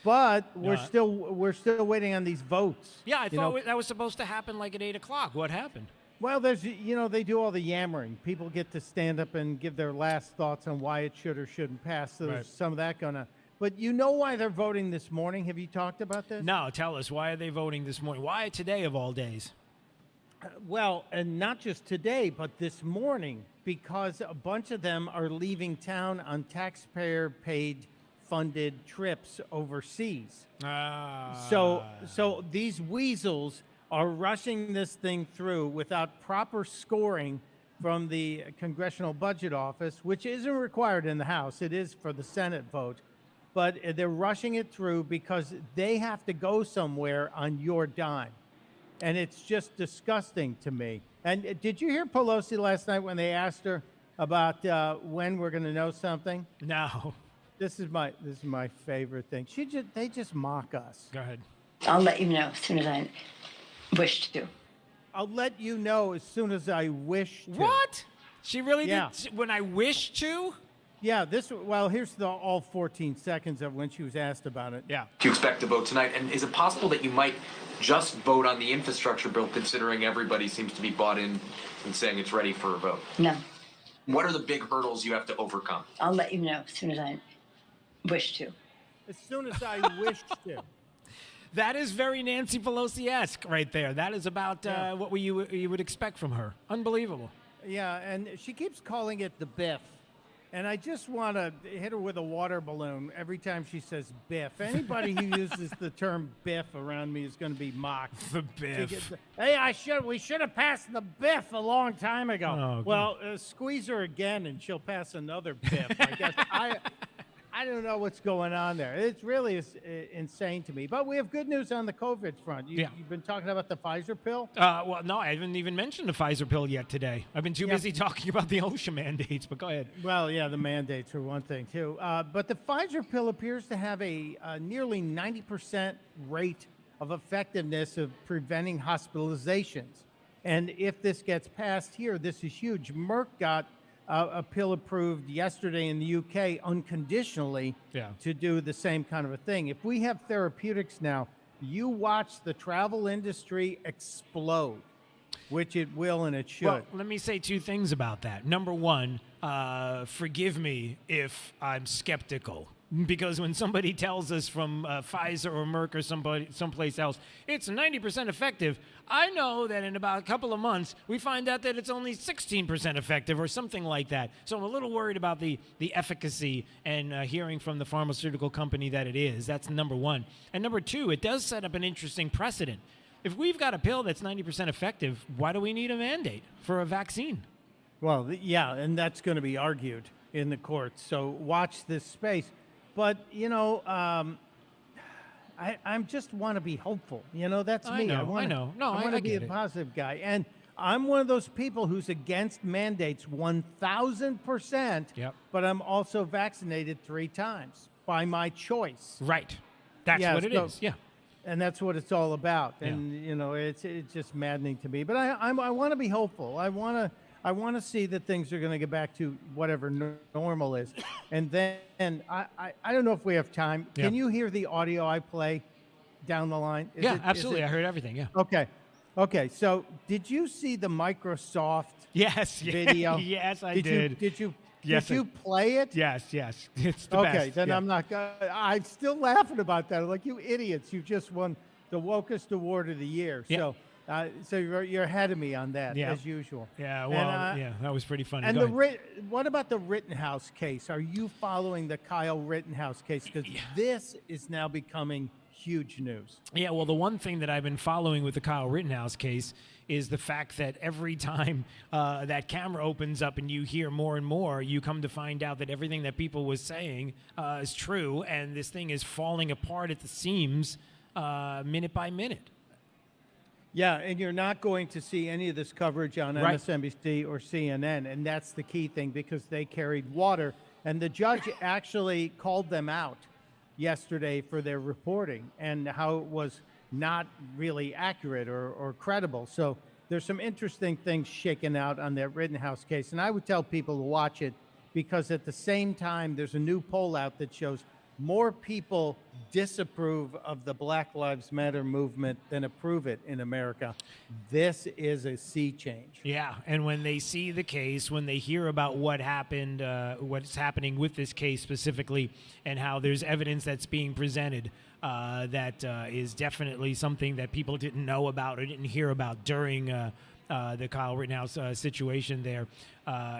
but we're still waiting on these votes. Yeah, I You thought know, that was supposed to happen like at 8:00. What happened? Well, they do all the yammering. People get to stand up and give their last thoughts on why it should or shouldn't pass. So there's some of that going on. But you know why they're voting this morning? Have you talked about this? No, tell us. Why are they voting this morning? Why today of all days? Well, and not just today, but this morning, because a bunch of them are leaving town on taxpayer-paid funded trips overseas. So these weasels are rushing this thing through without proper scoring from the Congressional Budget Office, which isn't required in the House. It is for the Senate vote. But they're rushing it through because they have to go somewhere on your dime. And it's just disgusting to me. And did you hear Pelosi last night when they asked her about when we're going to know something? No. This is my favorite thing. They just mock us. Go ahead. I'll let you know as soon as I wish to. I'll let you know as soon as I wish to. What? She really Yeah. did? When I wish to? Yeah, here's all 14 seconds of when she was asked about it. Yeah. Do you expect to vote tonight? And is it possible that you might just vote on the infrastructure bill, considering everybody seems to be bought in and saying it's ready for a vote? No. What are the big hurdles you have to overcome? I'll let you know as soon as I wish to. As soon as I wished to. That is very Nancy Pelosi-esque right there. That is about what you would expect from her. Unbelievable. Yeah, and she keeps calling it the Biff. And I just want to hit her with a water balloon every time she says Biff. Anybody who uses the term Biff around me is going to be mocked. The Biff. Hey, we should have passed the Biff a long time ago. Oh, well, squeeze her again and she'll pass another Biff. I guess I don't know what's going on there. It's really insane to me. But we have good news on the COVID front. You've been talking about the Pfizer pill? Well, no, I haven't even mentioned the Pfizer pill yet today. I've been too busy talking about the OSHA mandates, but go ahead. Well, yeah, the mandates are one thing, too. But the Pfizer pill appears to have a nearly 90% rate of effectiveness of preventing hospitalizations. And if this gets passed here, this is huge. Merck got a pill approved yesterday in the UK unconditionally to do the same kind of a thing. If we have therapeutics now, you watch the travel industry explode, which it will and it should. Well, let me say two things about that. Number one, forgive me if I'm skeptical. Because when somebody tells us from Pfizer or Merck or someplace else, it's 90% effective, I know that in about a couple of months, we find out that it's only 16% effective or something like that. So I'm a little worried about the efficacy and hearing from the pharmaceutical company that it is. That's number one. And number two, it does set up an interesting precedent. If we've got a pill that's 90% effective, why do we need a mandate for a vaccine? Well, yeah, and that's going to be argued in the courts. So watch this space. But, I just want to be hopeful. That's me. I know. No, I want to be get a it. positive guy. And I'm one of those people who's against mandates 1,000%. Yep. But I'm also vaccinated 3 times by my choice. Right. That's what it is. Yeah. And that's what it's all about. Yeah. And, it's just maddening to me. But I want to be hopeful. I want to see that things are going to get back to whatever normal is. And then I don't know if we have time. Yeah. Can you hear the audio I play down the line? Absolutely. I heard everything. Yeah. Okay. So did you see the Microsoft Yes. video? Yes, I did. Did you Yes, Did you play it? Yes. It's the best. Okay, then yeah. I'm not. I'm still laughing about that. I'm like, you idiots! You just won the wokest award of the year. Yeah. So you're ahead of me on that, Yeah. as usual. Yeah, well, And, yeah, that was pretty funny. And Go the ahead. what about the Rittenhouse case? Are you following the Kyle Rittenhouse case? Because this is now becoming huge news. Yeah, well, the one thing that I've been following with the Kyle Rittenhouse case is the fact that every time that camera opens up and you hear more and more, you come to find out that everything that people was saying is true, and this thing is falling apart at the seams minute by minute. Yeah, and you're not going to see any of this coverage on Right. MSNBC or CNN, and that's the key thing because they carried water. And the judge actually called them out yesterday for their reporting and how it was not really accurate or credible. So there's some interesting things shaking out on that Rittenhouse case. And I would tell people to watch it because at the same time, there's a new poll out that shows more people disapprove of the Black Lives Matter movement than approve it in America. This is a sea change. Yeah, and when they see the case, when they hear about what happened, what's happening with this case specifically, and how there's evidence that's being presented that is definitely something that people didn't know about or didn't hear about during the Kyle Rittenhouse situation there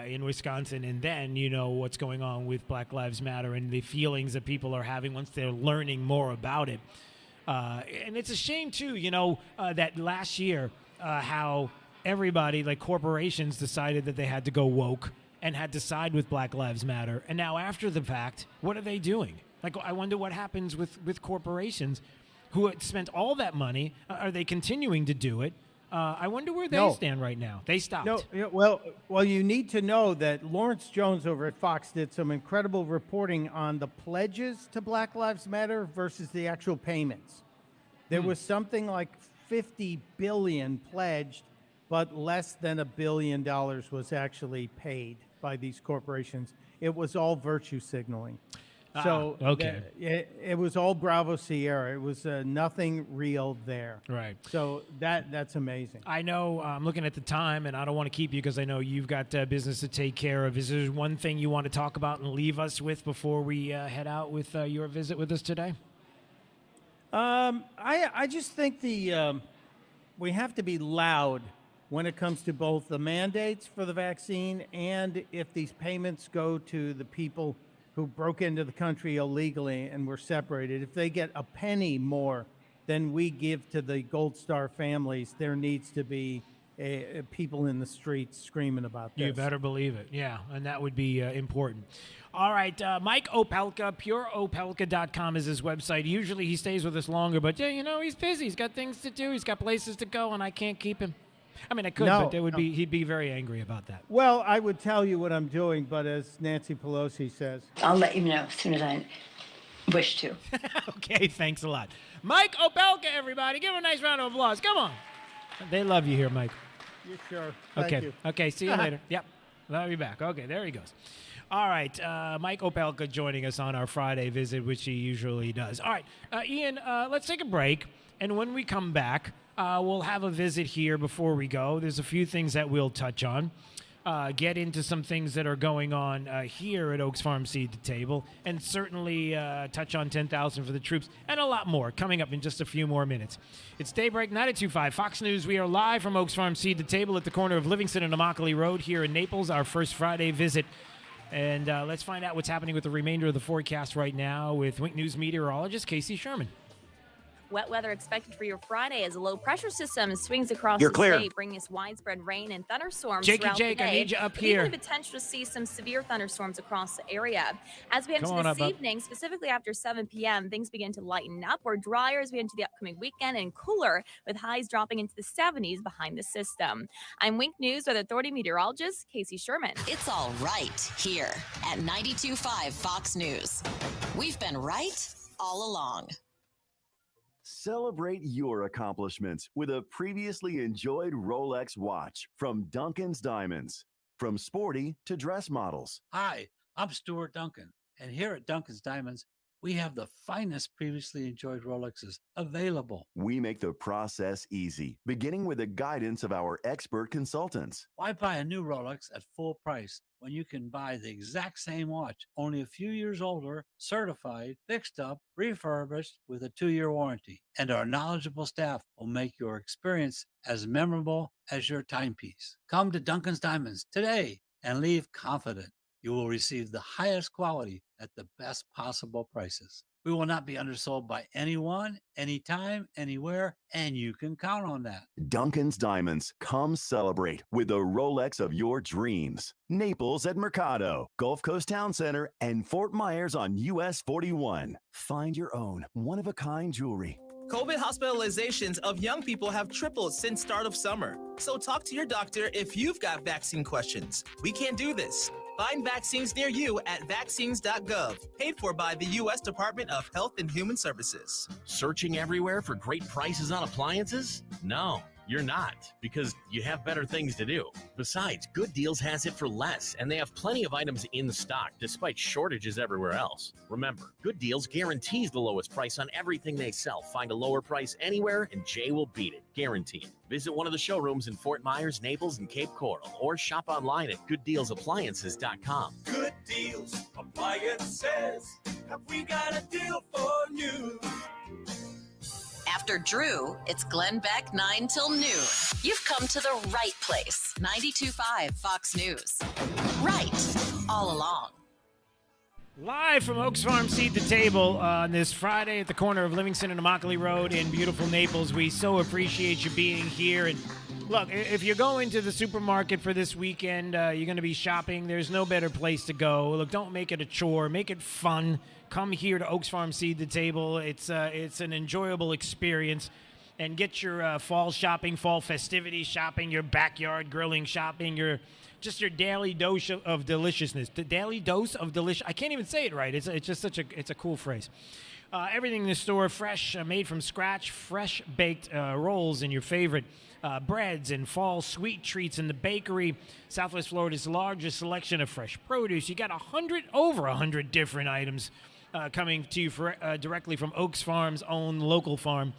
in Wisconsin, and then you know what's going on with Black Lives Matter and the feelings that people are having once they're learning more about it. And it's a shame too, you know, that last year how everybody, like corporations, decided that they had to go woke and had to side with Black Lives Matter, and now after the fact, what are they doing? Like, I wonder what happens with corporations who had spent all that money. Are they continuing to do it? I wonder where they stand right now. They stopped. No, well, you need to know that Lawrence Jones over at Fox did some incredible reporting on the pledges to Black Lives Matter versus the actual payments. There was something like 50 billion pledged, but less than $1 billion was actually paid by these corporations. It was all virtue signaling. So okay. It was all Bravo Sierra. It was nothing real there. Right. So that's amazing. I know I'm looking at the time, and I don't want to keep you because I know you've got business to take care of. Is there one thing you want to talk about and leave us with before we head out with your visit with us today? I just think we have to be loud when it comes to both the mandates for the vaccine and if these payments go to the people who broke into the country illegally and were separated. If they get a penny more than we give to the Gold Star families, there needs to be people in the streets screaming about this. You better believe it. Yeah, and that would be important. All right, Mike Opelka, pureopelka.com is his website. Usually he stays with us longer, but yeah, you know, he's busy. He's got things to do. He's got places to go, and I can't keep him. I mean, I could, but he'd be very angry about that. Well, I would tell you what I'm doing, but as Nancy Pelosi says, I'll let you know as soon as I wish to. Okay, thanks a lot. Mike Opelka, everybody. Give him a nice round of applause. Come on. They love you here, Mike. You sure? Okay. Thank you. Okay, see you later. Yep. I'll be back. Okay, there he goes. All right, Mike Opelka joining us on our Friday visit, which he usually does. All right, Ian, let's take a break, and when we come back, we'll have a visit here before we go. There's a few things that we'll touch on, get into some things that are going on here at Oaks Farm Seed to Table, and certainly touch on 10,000 for the troops, and a lot more coming up in just a few more minutes. It's Daybreak 92.5 Fox News. We are live from Oaks Farm Seed to Table at the corner of Livingston and Immokalee Road here in Naples, our first Friday visit. And let's find out what's happening with the remainder of the forecast right now with Wink News meteorologist Casey Sherman. Wet weather expected for your Friday as a low pressure system swings across You're the clear. state, bringing us widespread rain and thunderstorms Jakey throughout Jake, the day. I need you up with here. Even the potential to see some severe thunderstorms across the area. As we head Come into on this up, bud. evening, specifically after 7 p.m., things begin to lighten up. We're drier as we enter the upcoming weekend and cooler, with highs dropping into the 70s behind the system. I'm Wink News Weather Authority meteorologist Casey Sherman. It's all right here at 92.5 Fox News. We've been right all along. Celebrate your accomplishments with a previously enjoyed Rolex watch from Duncan's Diamonds. From sporty to dress models. Hi, I'm Stuart Duncan, and here at Duncan's Diamonds, We have the finest previously enjoyed Rolexes available. We make the process easy, beginning with the guidance of our expert consultants. Why buy a new Rolex at full price when you can buy the exact same watch, only a few years older, certified, fixed up, refurbished with a 2-year warranty? And our knowledgeable staff will make your experience as memorable as your timepiece. Come to Duncan's Diamonds today and leave confident. You will receive the highest quality at the best possible prices. We will not be undersold by anyone, anytime, anywhere, and you can count on that. Duncan's Diamonds. Come celebrate with the Rolex of your dreams. Naples at Mercado, Gulf Coast Town Center, and Fort Myers on US 41. Find your own one-of-a-kind jewelry. COVID hospitalizations of young people have tripled since start of summer. So talk to your doctor if you've got vaccine questions. We can't do this. Find vaccines near you at vaccines.gov, paid for by the U.S. Department of Health and Human Services. Searching everywhere for great prices on appliances? No, you're not, because you have better things to do. Besides, Good Deals has it for less, and they have plenty of items in stock despite shortages everywhere else. Remember, Good Deals guarantees the lowest price on everything they sell. Find a lower price anywhere, and Jay will beat it. Guaranteed. Visit one of the showrooms in Fort Myers, Naples, and Cape Coral, or shop online at gooddealsappliances.com. Good Deals Appliances. Have we got a deal for you? After Drew, it's Glenn Beck 9 till noon. You've come to the right place. 92.5 Fox News. Right all along. Live from Oaks Farm Seed to Table on this Friday at the corner of Livingston and Immokalee Road in beautiful Naples. We so appreciate you being here. And look, if you're going to the supermarket for this weekend, you're going to be shopping, there's no better place to go. Look, don't make it a chore. Make it fun. Come here to Oaks Farm Seed to Table. It's an enjoyable experience. And get your fall shopping, fall festivity shopping, your backyard grilling shopping, your daily dose of deliciousness. The daily dose of delicious. I can't even say it right. It's just it's a cool phrase. Everything in the store fresh, made from scratch, fresh baked rolls and your favorite breads and fall sweet treats in the bakery. Southwest Florida's largest selection of fresh produce. You got over 100 different items coming to you directly from Oaks Farm's own local farm.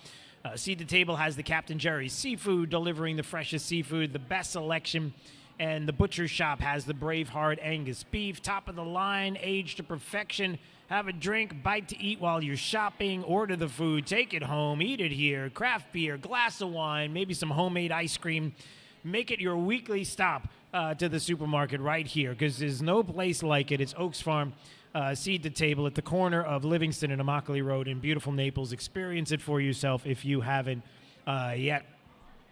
Seed to Table has the Captain Jerry's Seafood, delivering the freshest seafood, the best selection. And the Butcher Shop has the Braveheart Angus beef, top of the line, aged to perfection. Have a drink, bite to eat while you're shopping, order the food, take it home, eat it here, craft beer, glass of wine, maybe some homemade ice cream. Make it your weekly stop to the supermarket right here, because there's no place like it. It's Oaks Farm Seed to Table at the corner of Livingston and Immokalee Road in beautiful Naples. Experience it for yourself if you haven't yet.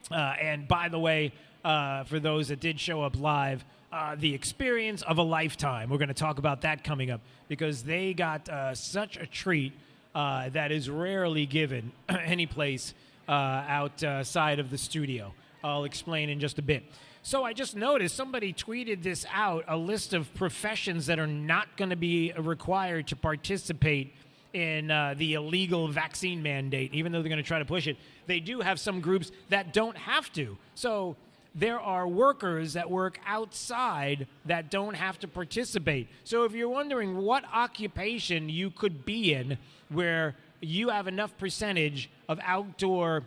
And by the way, for those that did show up live, the experience of a lifetime. We're going to talk about that coming up because they got such a treat that is rarely given any place outside of the studio. I'll explain in just a bit. So I just noticed somebody tweeted this out, a list of professions that are not going to be required to participate in the illegal vaccine mandate, even though they're going to try to push it. They do have some groups that don't have to. So there are workers that work outside that don't have to participate. So if you're wondering what occupation you could be in where you have enough percentage of outdoor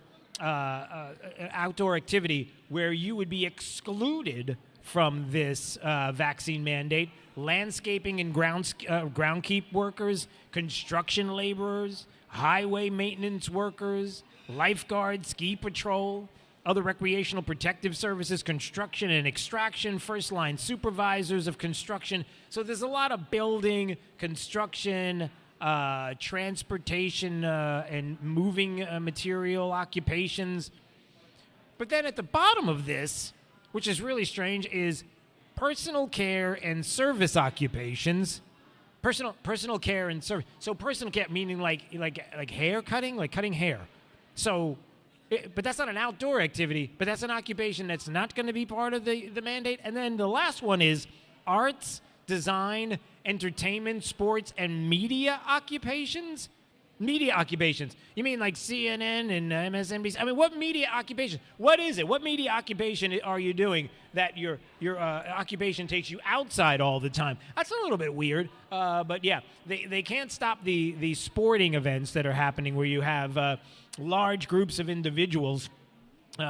activity where you would be excluded from this vaccine mandate, landscaping and groundkeep workers, construction laborers, highway maintenance workers, lifeguards, ski patrol, other recreational protective services, construction and extraction, first-line supervisors of construction. So there's a lot of building, construction, transportation, and moving material occupations. But then at the bottom of this, which is really strange, is personal care and service occupations. Personal care and service. So personal care meaning like hair cutting, like cutting hair. So. But that's not an outdoor activity, but that's an occupation that's not going to be part of the mandate. And then the last one is arts, design, entertainment, sports, and media occupations. Media occupations. You mean like CNN and MSNBC? I mean, what media occupation? What is it? What media occupation are you doing that your occupation takes you outside all the time? That's a little bit weird. But yeah, they can't stop the sporting events that are happening where you have large groups of individuals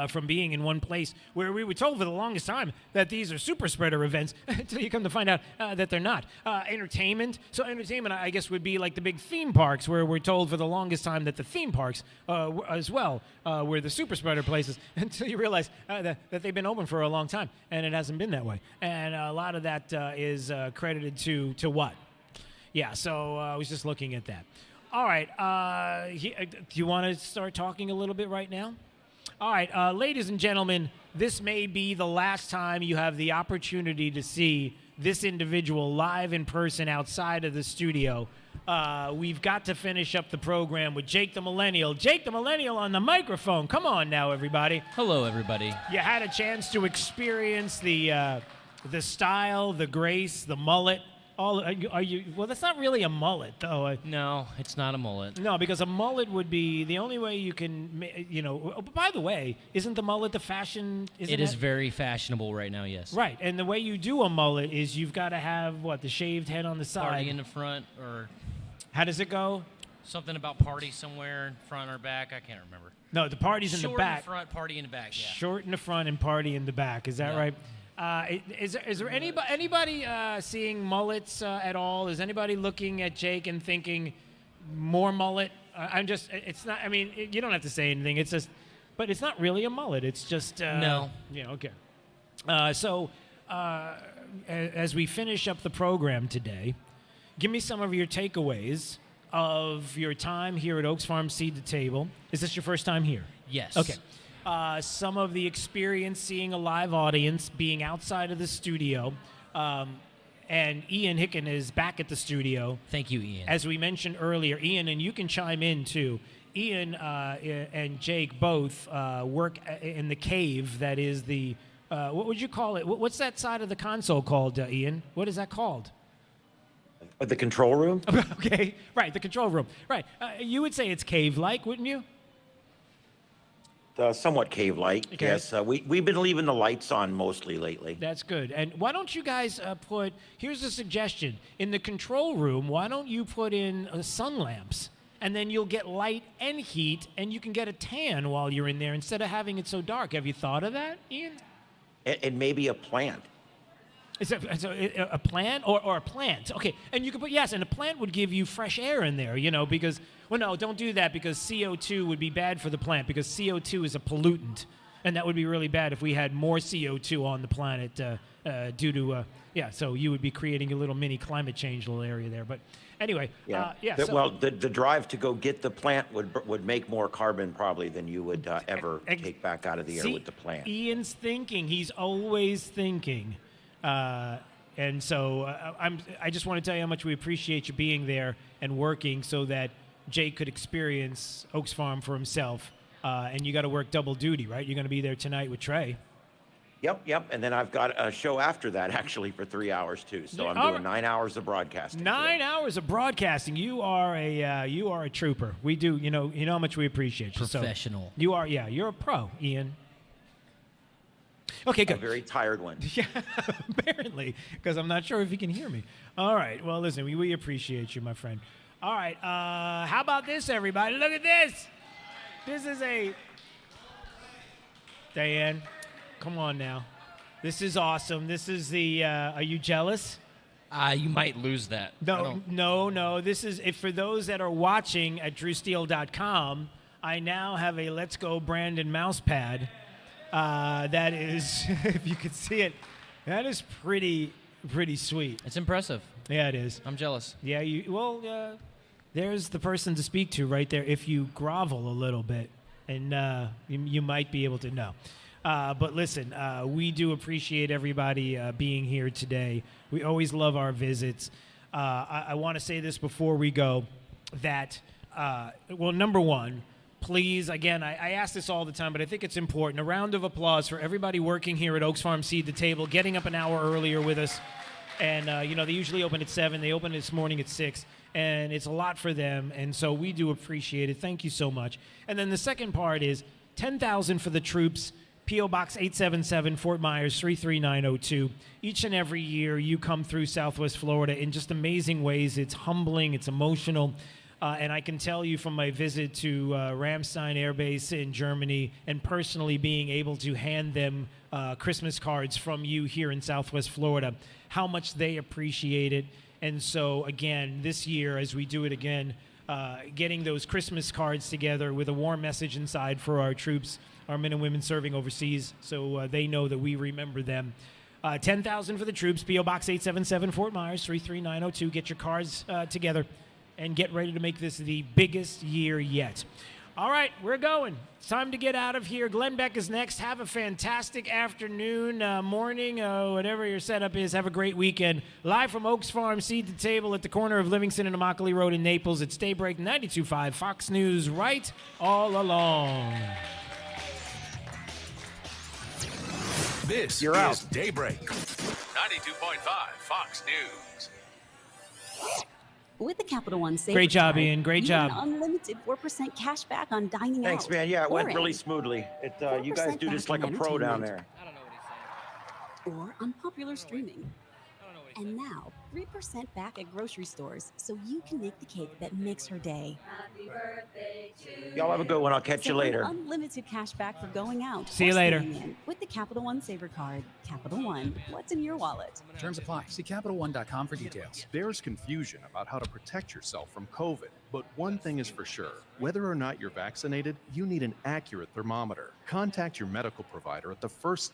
from being in one place, where we were told for the longest time that these are super spreader events until you come to find out that they're not. Entertainment. So entertainment, I guess, would be like the big theme parks, where we're told for the longest time that the theme parks as well were the super spreader places, until you realize that they've been open for a long time, and it hasn't been that way. And a lot of that is credited to what? Yeah, so I was just looking at that. All right. Do you want to start talking a little bit right now? All right, ladies and gentlemen, this may be the last time you have the opportunity to see this individual live in person outside of the studio. We've got to finish up the program with Jake the Millennial. Jake the Millennial on the microphone. Come on now, everybody. Hello, everybody. You had a chance to experience the style, the grace, the mullet. Are you? Well, that's not really a mullet, though. No, it's not a mullet. No, because a mullet would be the only way you can, Oh, by the way, isn't the mullet the fashion? It is very fashionable right now, yes. Right, and the way you do a mullet is you've got to have, the shaved head on the side. Party in the front, or... How does it go? Something about party somewhere in front or back. I can't remember. No, the party's in the back. Short in the front, party in the back, yeah. Short in the front and party in the back. Is that right? Is there anybody seeing mullets at all? Is anybody looking at Jake and thinking more mullet? It's not. I mean, you don't have to say anything. It's just, but it's not really a mullet. It's just no. Yeah. Okay. So as we finish up the program today, give me some of your takeaways of your time here at Oaks Farm Seed to Table. Is this your first time here? Yes. Okay. Some of the experience seeing a live audience, being outside of the studio, and Ian Hicken is back at the studio. Thank you, Ian. As we mentioned earlier, Ian, and you can chime in too. Ian and Jake both work in the cave that is the, what would you call it? What's that side of the console called, Ian? What is that called? The control room? Okay, right, the control room. Right. You would say it's cave-like, wouldn't you? Somewhat cave-like, Okay. yes. We've been leaving the lights on mostly lately. That's good. And why don't you guys here's a suggestion. In the control room, why don't you put in sun lamps? And then you'll get light and heat, and you can get a tan while you're in there instead of having it so dark. Have you thought of that, Ian? And maybe a plant. Is it a plant or a plant? Okay, and you could put, and a plant would give you fresh air in there, because, well, no, don't do that, because CO2 would be bad for the plant, because CO2 is a pollutant, and that would be really bad if we had more CO2 on the planet due to, so you would be creating a little mini climate change little area there. But anyway, the drive to go get the plant would make more carbon probably than you would ever take back out of the air with the plant. Ian's thinking. He's always thinking. And so I just want to tell you how much we appreciate you being there and working so that Jake could experience Oaks Farm for himself. And you got to work double duty, right? You're going to be there tonight with Trey. Yep. And then I've got a show after that, actually, for 3 hours, too. So I'm doing 9 hours of broadcasting. 9 hours of broadcasting. You are a trooper. We do, you know how much we appreciate you. Professional. So you're a pro, Ian. Okay, good. A very tired one. Yeah, apparently, because I'm not sure if you can hear me. All right. Well, listen, we appreciate you, my friend. All right. How about this, everybody? Look at this. This is Diane, come on now. This is awesome. This is the, are you jealous? You might lose that. No. This is, for those that are watching at drewsteele.com, I now have a Let's Go Brandon mouse pad. That is, if you could see it, that is pretty sweet. It's impressive. Yeah, it is. I'm jealous. Yeah, there's the person to speak to right there. If you grovel a little bit, and you might be able to know. But listen, we do appreciate everybody being here today. We always love our visits. I want to say this before we go, that, number one, please, again, I ask this all the time, but I think it's important. A round of applause for everybody working here at Oaks Farm Seed to Table, getting up an hour earlier with us. And, they usually open at 7. They open this morning at 6. And it's a lot for them. And so we do appreciate it. Thank you so much. And then the second part is $10,000 for the troops. P.O. Box 877, Fort Myers 33902. Each and every year you come through Southwest Florida in just amazing ways. It's humbling. It's emotional. And I can tell you from my visit to Ramstein Air Base in Germany and personally being able to hand them Christmas cards from you here in Southwest Florida, how much they appreciate it. And so, again, this year, as we do it again, getting those Christmas cards together with a warm message inside for our troops, our men and women serving overseas, so they know that we remember them. $10,000 for the troops, P.O. Box 877, Fort Myers 33902. Get your cards together and get ready to make this the biggest year yet. All right, we're going. It's time to get out of here. Glenn Beck is next. Have a fantastic afternoon, morning, whatever your setup is. Have a great weekend. Live from Oaks Farm, Seed to Table at the corner of Livingston and Immokalee Road in Naples. It's Daybreak 92.5 Fox News, right all along. This is Daybreak. 92.5 Fox News. With the Capital One Savings Great job, card, Ian. Great you job. get unlimited 4% cash back on dining Thanks, out. man. Yeah, it went or really in. smoothly. You guys do this like a pro down there. Or on popular streaming. And now, 3% back at grocery stores, so you can make the cake that makes her day. Y'all have a good one. I'll catch you So later. Unlimited cash back for going out. See you or later. staying in with the Capital One Saver Card. Capital One, what's in your wallet? Terms apply. See CapitalOne.com for details. There's confusion about how to protect yourself from COVID, but one thing is for sure. Whether or not you're vaccinated, you need an accurate thermometer. Contact your medical provider at the first